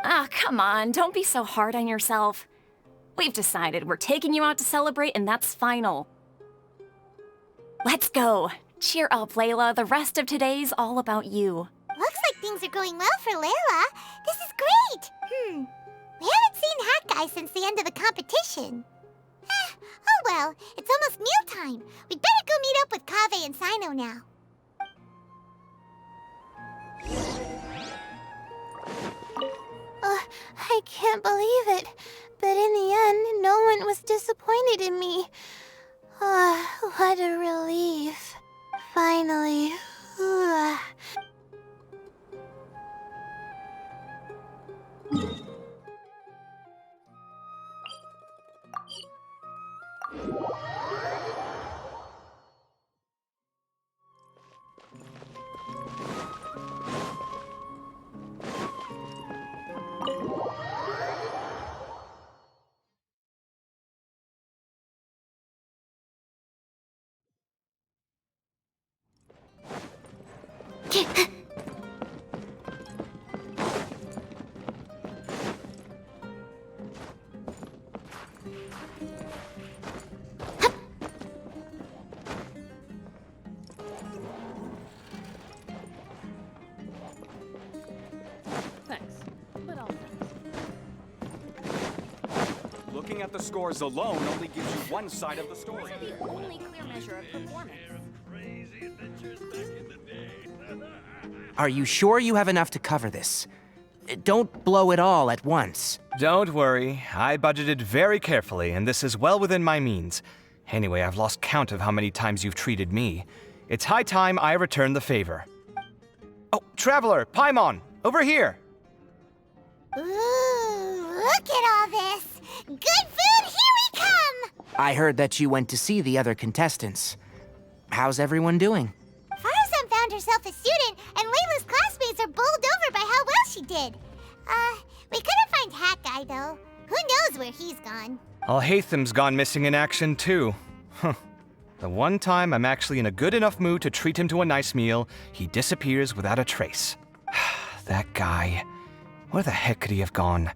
Ah, come on, don't be so hard on yourself. We've decided we're taking you out to celebrate, and that's final. Let's go. Cheer up, Layla. The rest of today's all about you. Looks like things are going well for Layla. This is great. We haven't seen Hat Guy since the end of the competition. Oh well, it's almost mealtime. We'd better go meet up with Kaveh and Sino now. I can't believe it. But in the end, no one was disappointed in me. What a relief. Finally. Thanks, but I'll pass. Looking at the scores alone only gives you one side of the story. These are the only clear measure of performance. Are you sure you have enough to cover this? Don't blow it all at once. Don't worry. I budgeted very carefully, and this is well within my means. Anyway, I've lost count of how many times you've treated me. It's high time I return the favor. Oh, Traveler, Paimon, over here! Ooh, look at all this! Good food, here we come! I heard that you went to see the other contestants. How's everyone doing? Farazan found herself a student, and Layla's classmates are bowled over by how well she did. We couldn't find Hat Guy, though. Who knows where he's gone? Alhaitham's gone missing in action, too. Huh. The one time I'm actually in a good enough mood to treat him to a nice meal, he disappears without a trace. That guy. Where the heck could he have gone?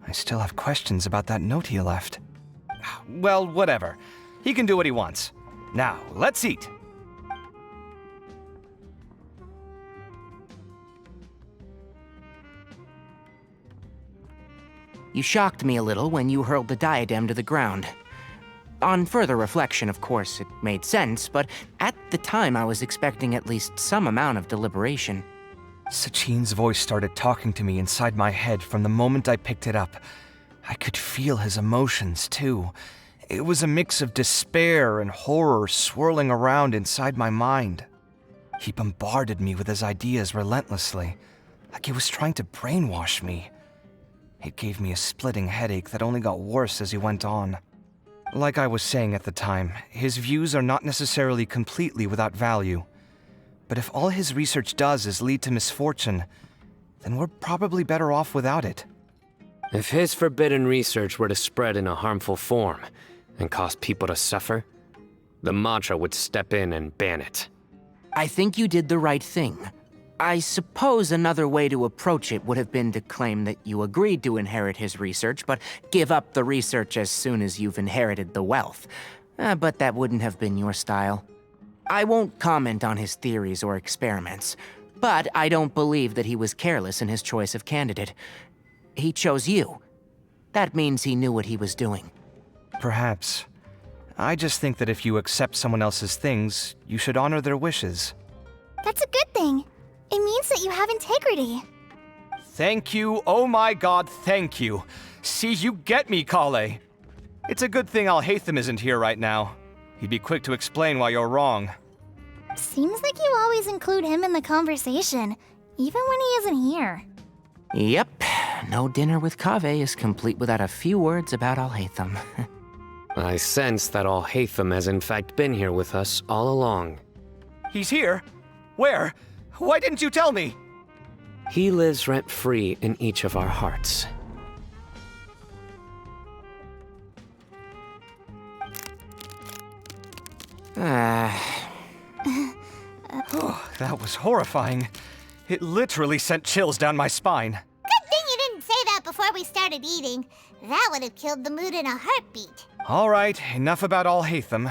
I still have questions about that note he left. Well, whatever. He can do what he wants. Now, let's eat. You shocked me a little when you hurled the diadem to the ground. On further reflection, of course, it made sense, but at the time I was expecting at least some amount of deliberation. Sachin's voice started talking to me inside my head from the moment I picked it up. I could feel his emotions, too. It was a mix of despair and horror swirling around inside my mind. He bombarded me with his ideas relentlessly, like he was trying to brainwash me. It gave me a splitting headache that only got worse as he went on. Like I was saying at the time, his views are not necessarily completely without value. But if all his research does is lead to misfortune, then we're probably better off without it. If his forbidden research were to spread in a harmful form and cause people to suffer, the Mantra would step in and ban it. I think you did the right thing. I suppose another way to approach it would have been to claim that you agreed to inherit his research, but give up the research as soon as you've inherited the wealth. But that wouldn't have been your style. I won't comment on his theories or experiments, but I don't believe that he was careless in his choice of candidate. He chose you. That means he knew what he was doing. Perhaps. I just think that if you accept someone else's things, you should honor their wishes. That's a good thing. It means that you have integrity. Thank you, oh my god, thank you. See, you get me, Kale. It's a good thing Alhaitham isn't here right now. He'd be quick to explain why you're wrong. Seems like you always include him in the conversation, even when he isn't here. Yep, no dinner with Kaveh is complete without a few words about Alhaitham. I sense that Alhaitham has in fact been here with us all along. He's here? Where? Why didn't you tell me? He lives rent-free in each of our hearts. Oh, that was horrifying. It literally sent chills down my spine. Good thing you didn't say that before we started eating. That would have killed the mood in a heartbeat. All right, enough about Alhaitham.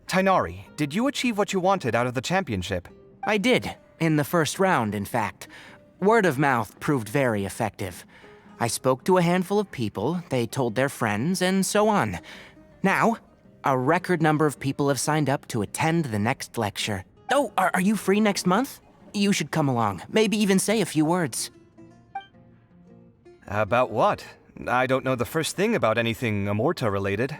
Tainari, did you achieve what you wanted out of the championship? I did, in the first round, in fact. Word of mouth proved very effective. I spoke to a handful of people, they told their friends, and so on. Now, a record number of people have signed up to attend the next lecture. Oh, are you free next month? You should come along, maybe even say a few words. About what? I don't know the first thing about anything Amorta-related.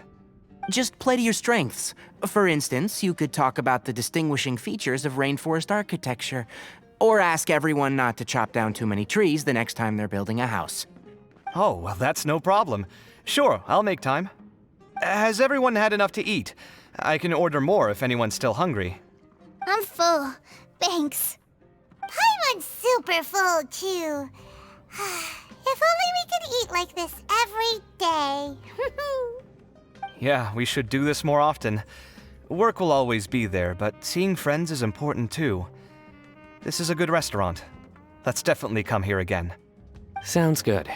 Just play to your strengths. For instance, you could talk about the distinguishing features of rainforest architecture, or ask everyone not to chop down too many trees the next time they're building a house. Oh, well, that's no problem. Sure, I'll make time. Has everyone had enough to eat? I can order more if anyone's still hungry. I'm full. Thanks. Paimon's super full, too. If only we could eat like this every day. Yeah, we should do this more often. Work will always be there, but seeing friends is important too. This is a good restaurant. Let's definitely come here again. Sounds good.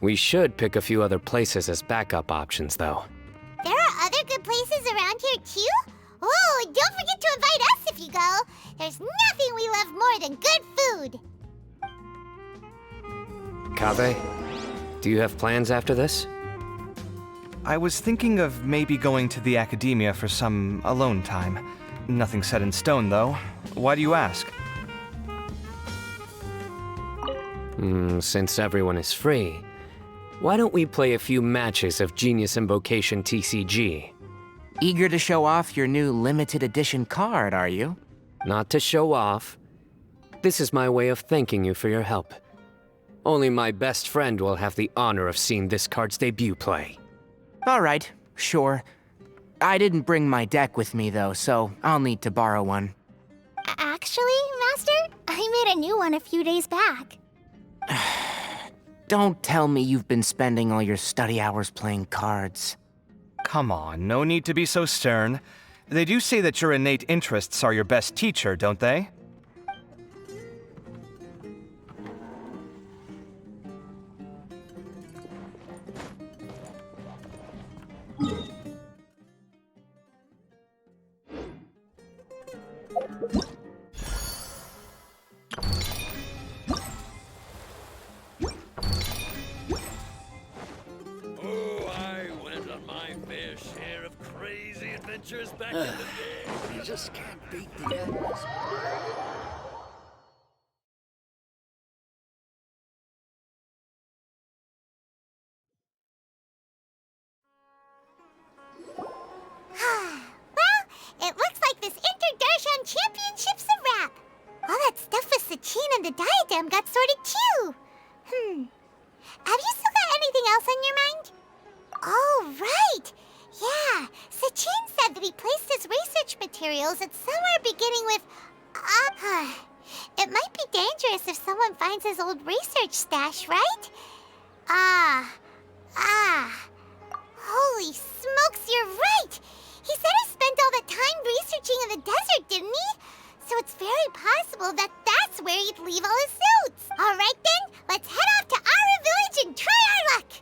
We should pick a few other places as backup options, though. There are other good places around here, too? Oh, and don't forget to invite us if you go. There's nothing we love more than good food. Kaveh, do you have plans after this? I was thinking of maybe going to the Akademiya for some alone time. Nothing set in stone, though. Why do you ask? Since everyone is free, why don't we play a few matches of Genius Invocation TCG? Eager to show off your new limited edition card, are you? Not to show off. This is my way of thanking you for your help. Only my best friend will have the honor of seeing this card's debut play. All right, sure. I didn't bring my deck with me, though, so I'll need to borrow one. Actually, Master, I made a new one a few days back. Don't tell me you've been spending all your study hours playing cards. Come on, no need to be so stern. They do say that your innate interests are your best teacher, don't they? Back in the day. You just can't beat the atmosphere. Well, it looks like this Inter-Darshan Championship's a wrap. All that stuff with Sachin and the diadem got sorted too. Have you still got anything else on your mind? Oh, right. Yeah, Sachin said that he placed his research materials at somewhere beginning with... It might be dangerous if someone finds his old research stash, right? Holy smokes, you're right! He said he spent all that time researching in the desert, didn't he? So it's very possible that that's where he'd leave all his suits. All right then, let's head off to Aru Village and try our luck!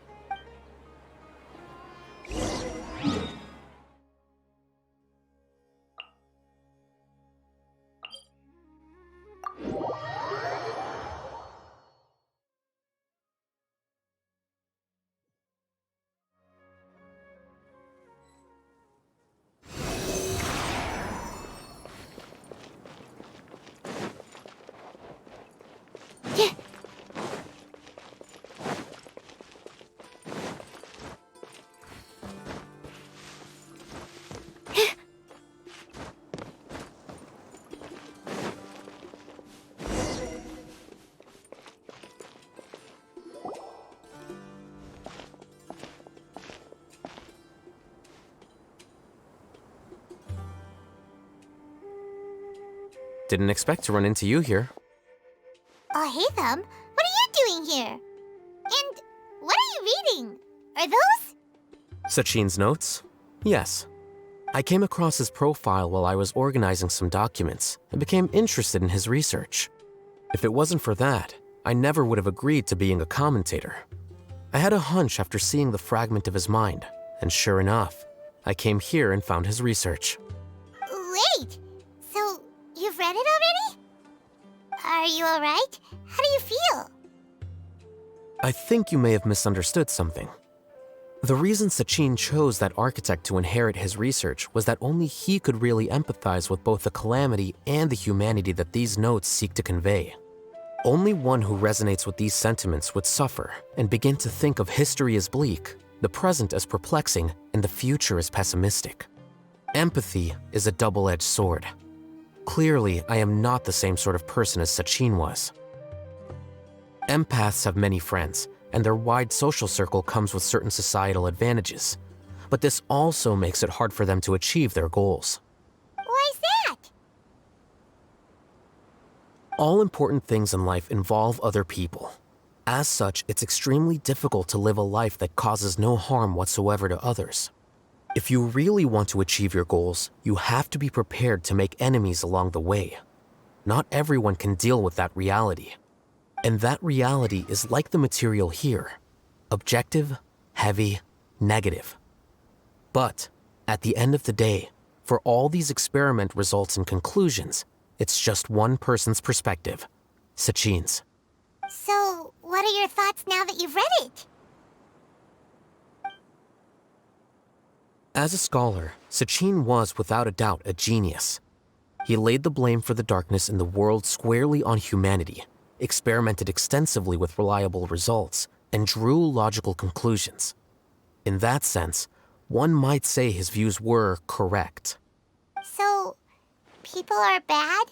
Didn't expect to run into you here. Oh, hey, Thumb. What are you doing here? And what are you reading? Are those? Sachin's notes? Yes. I came across his profile while I was organizing some documents and became interested in his research. If it wasn't for that, I never would have agreed to being a commentator. I had a hunch after seeing the fragment of his mind, and sure enough, I came here and found his research. late. So, you've read it already? Are you alright? How do you feel? I think you may have misunderstood something. The reason Sachin chose that architect to inherit his research was that only he could really empathize with both the calamity and the humanity that these notes seek to convey. Only one who resonates with these sentiments would suffer and begin to think of history as bleak, the present as perplexing, and the future as pessimistic. Empathy is a double-edged sword. Clearly, I am not the same sort of person as Sachin was. Empaths have many friends, and their wide social circle comes with certain societal advantages. But this also makes it hard for them to achieve their goals. Why's that? All important things in life involve other people. As such, it's extremely difficult to live a life that causes no harm whatsoever to others. If you really want to achieve your goals, you have to be prepared to make enemies along the way. Not everyone can deal with that reality. And that reality is like the material here: objective, heavy, negative. But at the end of the day, for all these experiment results and conclusions, it's just one person's perspective, Sachin's. So, what are your thoughts now that you've read it? As a scholar, Sachin was without a doubt a genius. He laid the blame for the darkness in the world squarely on humanity, experimented extensively with reliable results, and drew logical conclusions. In that sense, one might say his views were correct. So, people are bad?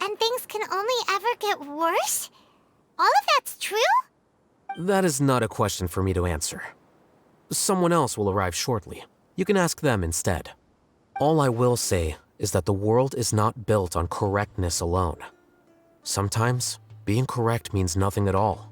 And things can only ever get worse? All of that's true? That is not a question for me to answer. Someone else will arrive shortly. You can ask them instead. All I will say is that the world is not built on correctness alone. Sometimes, being correct means nothing at all.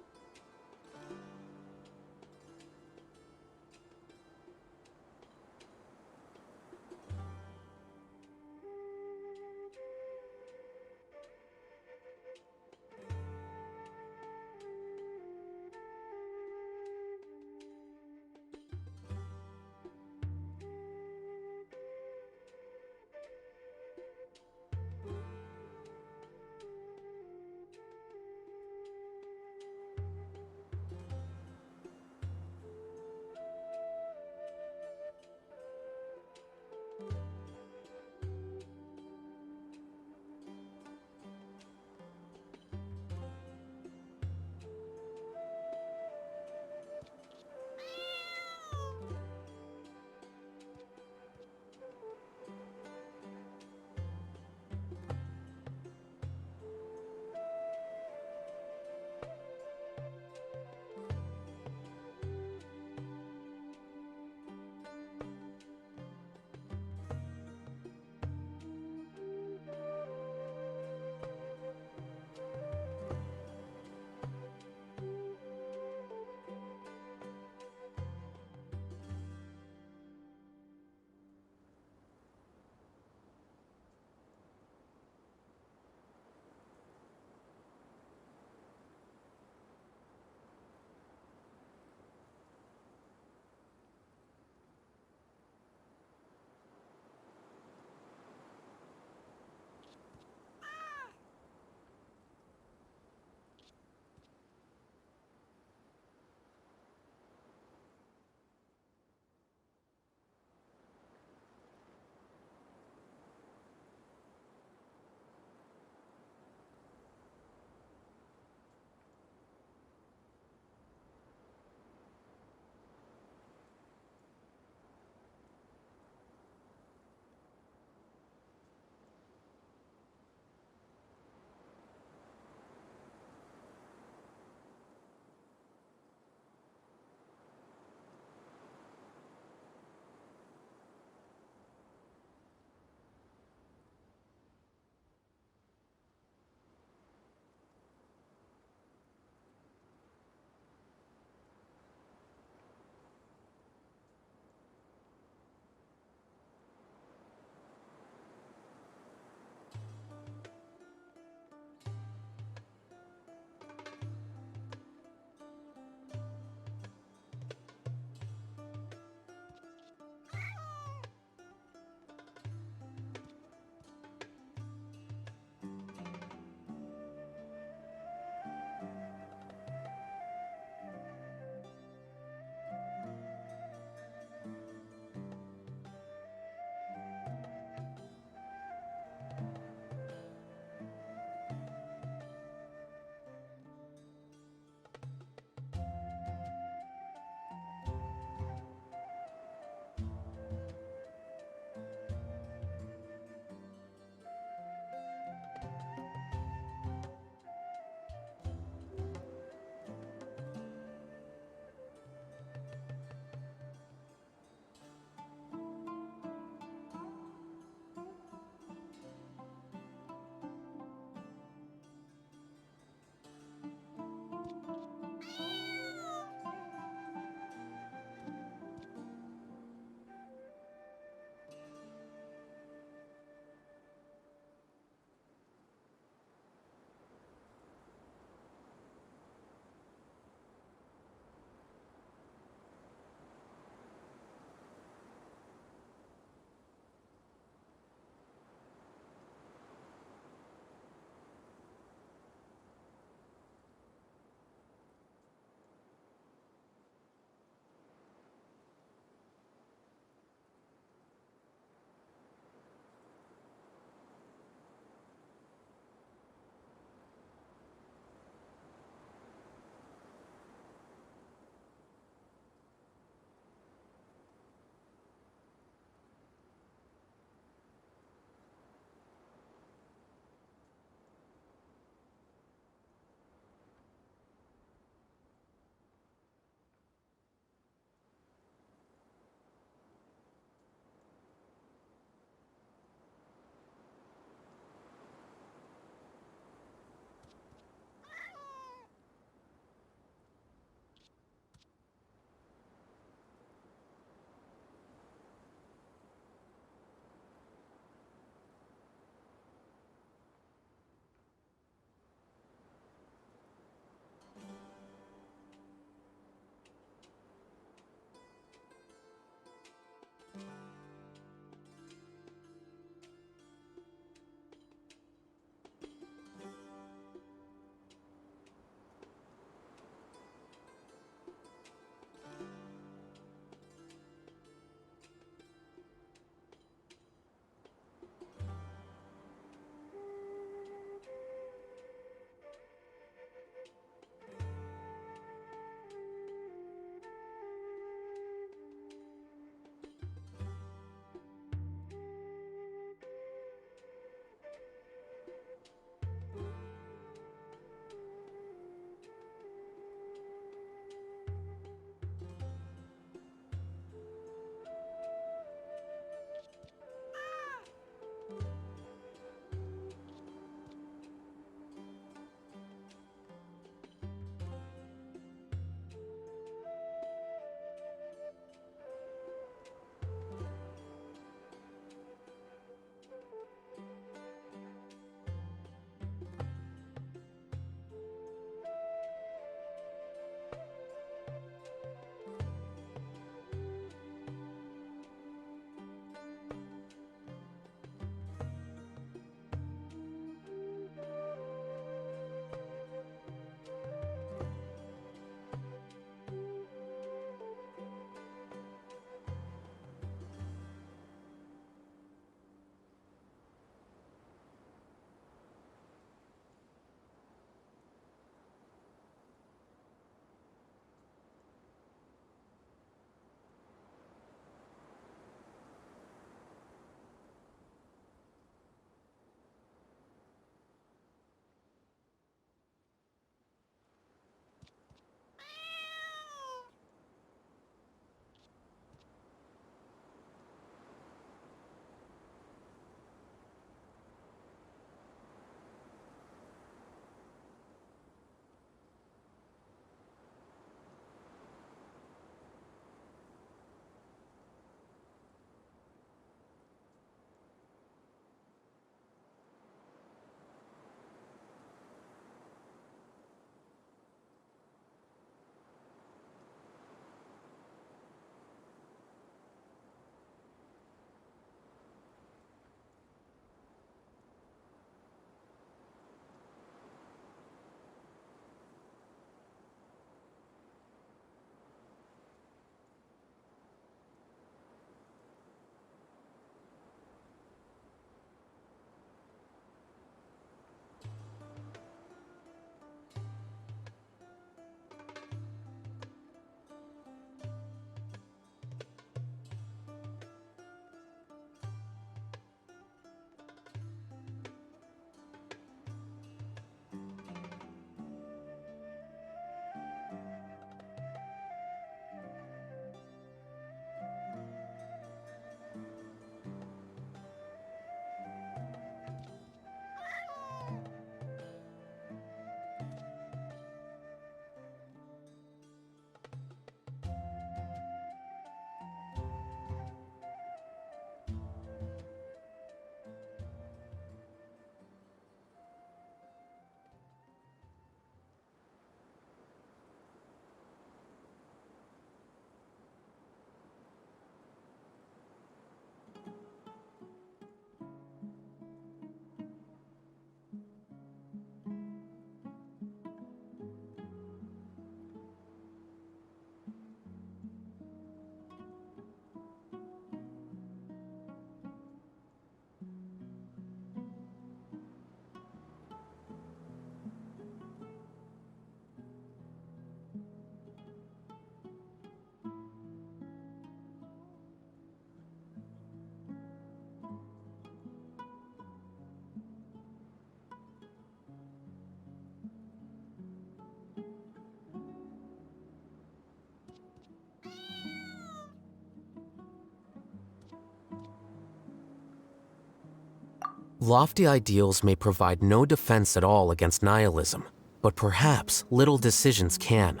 Lofty ideals may provide no defense at all against nihilism, but perhaps little decisions can.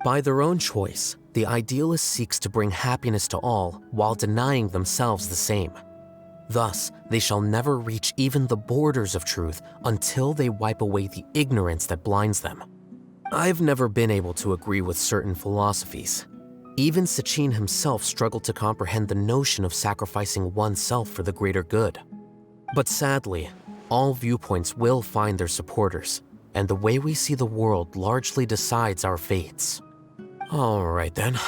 By their own choice, the idealist seeks to bring happiness to all while denying themselves the same. Thus, they shall never reach even the borders of truth until they wipe away the ignorance that blinds them. I've never been able to agree with certain philosophies. Even Sachin himself struggled to comprehend the notion of sacrificing oneself for the greater good. But sadly, all viewpoints will find their supporters, and the way we see the world largely decides our fates. All right then,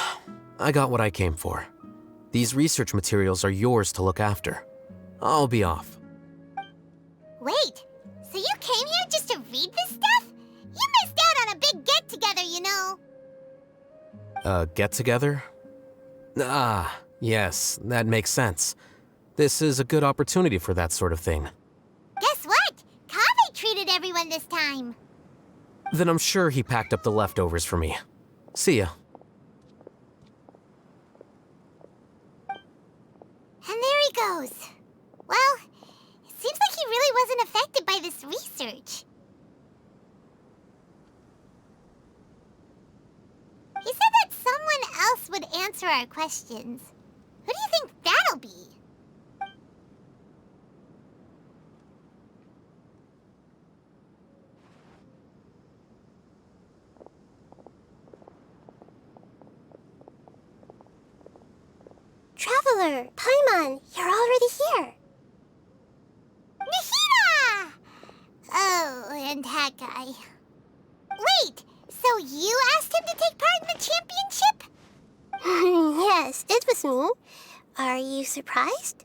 I got what I came for. These research materials are yours to look after. I'll be off. Wait, so you came here just to read this stuff? You missed out on a big get-together, you know. Get-together? Ah, yes, that makes sense. This is a good opportunity for that sort of thing. Guess what? Kaveh treated everyone this time. Then I'm sure he packed up the leftovers for me. See ya. And there he goes. Well, it seems like he really wasn't affected by this research. He said that someone else would answer our questions. Who do you think that'll be? Traveler, Paimon, you're already here. Nahida! Oh, and that guy. Wait, so you asked him to take part in the championship? Yes, it was me. Are you surprised?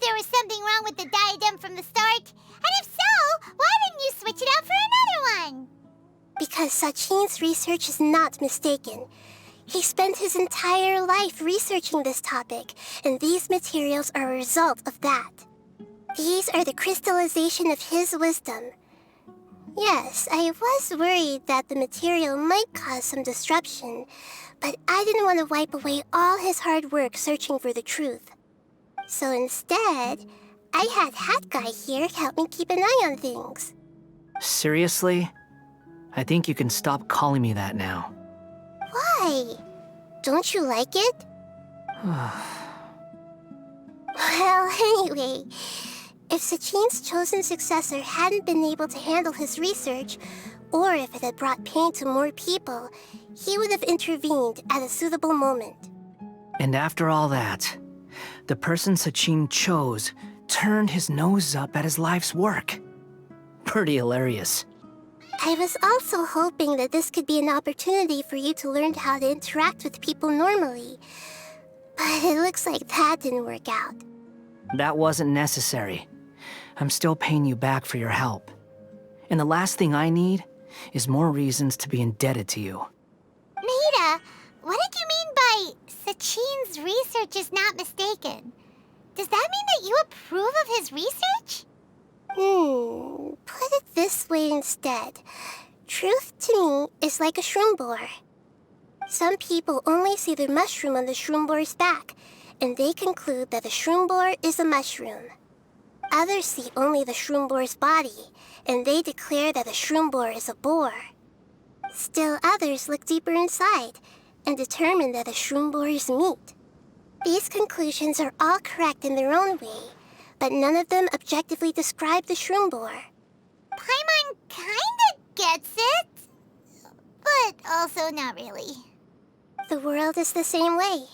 there was something wrong with the diadem from the start? And if so, why didn't you switch it out for another one? Because Sachin's research is not mistaken. He spent his entire life researching this topic, and these materials are a result of that. These are the crystallization of his wisdom. Yes, I was worried that the material might cause some disruption, but I didn't want to wipe away all his hard work searching for the truth. So instead, I had Hat Guy here help me keep an eye on things. Seriously? I think you can stop calling me that now. Why? Don't you like it? Well, anyway, if Sachin's chosen successor hadn't been able to handle his research, or if it had brought pain to more people, he would have intervened at a suitable moment. And after all that, the person Sachin chose turned his nose up at his life's work. Pretty hilarious. I was also hoping that this could be an opportunity for you to learn how to interact with people normally. But it looks like that didn't work out. That wasn't necessary. I'm still paying you back for your help. And the last thing I need is more reasons to be indebted to you. Nita, what did you mean by Sachin's research is not mistaken? Does that mean that you approve of his research? Put it this way instead. Truth to me is like a shroom boar. Some people only see the mushroom on the shroom boar's back, and they conclude that the shroom boar is a mushroom. Others see only the shroom boar's body, and they declare that the shroom boar is a boar. Still others look deeper inside, and determine that the shroom boar is meat. These conclusions are all correct in their own way, but none of them objectively describe the shroom boar. Paimon kinda gets it, but also not really. The world is the same way.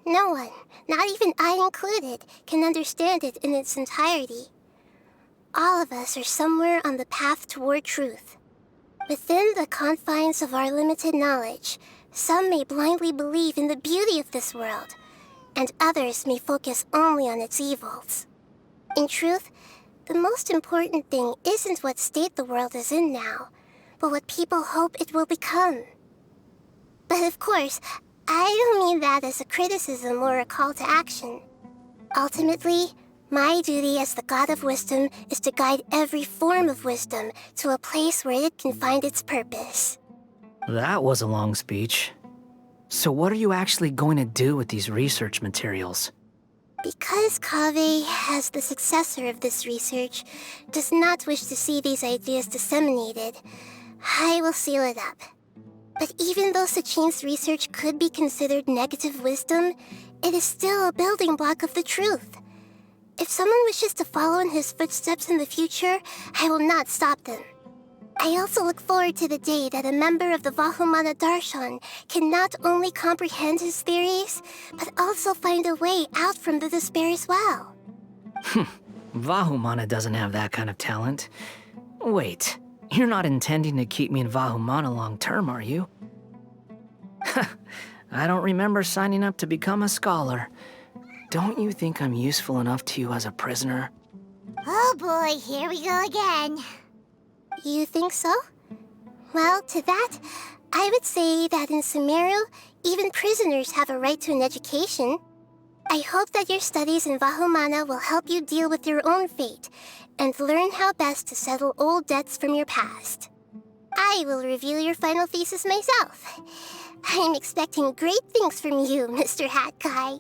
No one, not even I included, can understand it in its entirety. All of us are somewhere on the path toward truth. Within the confines of our limited knowledge, some may blindly believe in the beauty of this world, and others may focus only on its evils. In truth, the most important thing isn't what state the world is in now, but what people hope it will become. But of course, I don't mean that as a criticism or a call to action. Ultimately, my duty as the God of Wisdom is to guide every form of wisdom to a place where it can find its purpose. That was a long speech. So what are you actually going to do with these research materials? Because Kaveh, as the successor of this research, does not wish to see these ideas disseminated, I will seal it up. But even though Sachin's research could be considered negative wisdom, it is still a building block of the truth. If someone wishes to follow in his footsteps in the future, I will not stop them. I also look forward to the day that a member of the Vahumana Darshan can not only comprehend his theories, but also find a way out from the despair as well. Vahumana doesn't have that kind of talent. Wait, you're not intending to keep me in Vahumana long term, are you? I don't remember signing up to become a scholar. Don't you think I'm useful enough to you as a prisoner? Oh boy, here we go again. You think so? Well, to that, I would say that in Sumeru, even prisoners have a right to an education. I hope that your studies in Vahumana will help you deal with your own fate, and learn how best to settle old debts from your past. I will review your final thesis myself. I'm expecting great things from you, Mr. Hat Guy.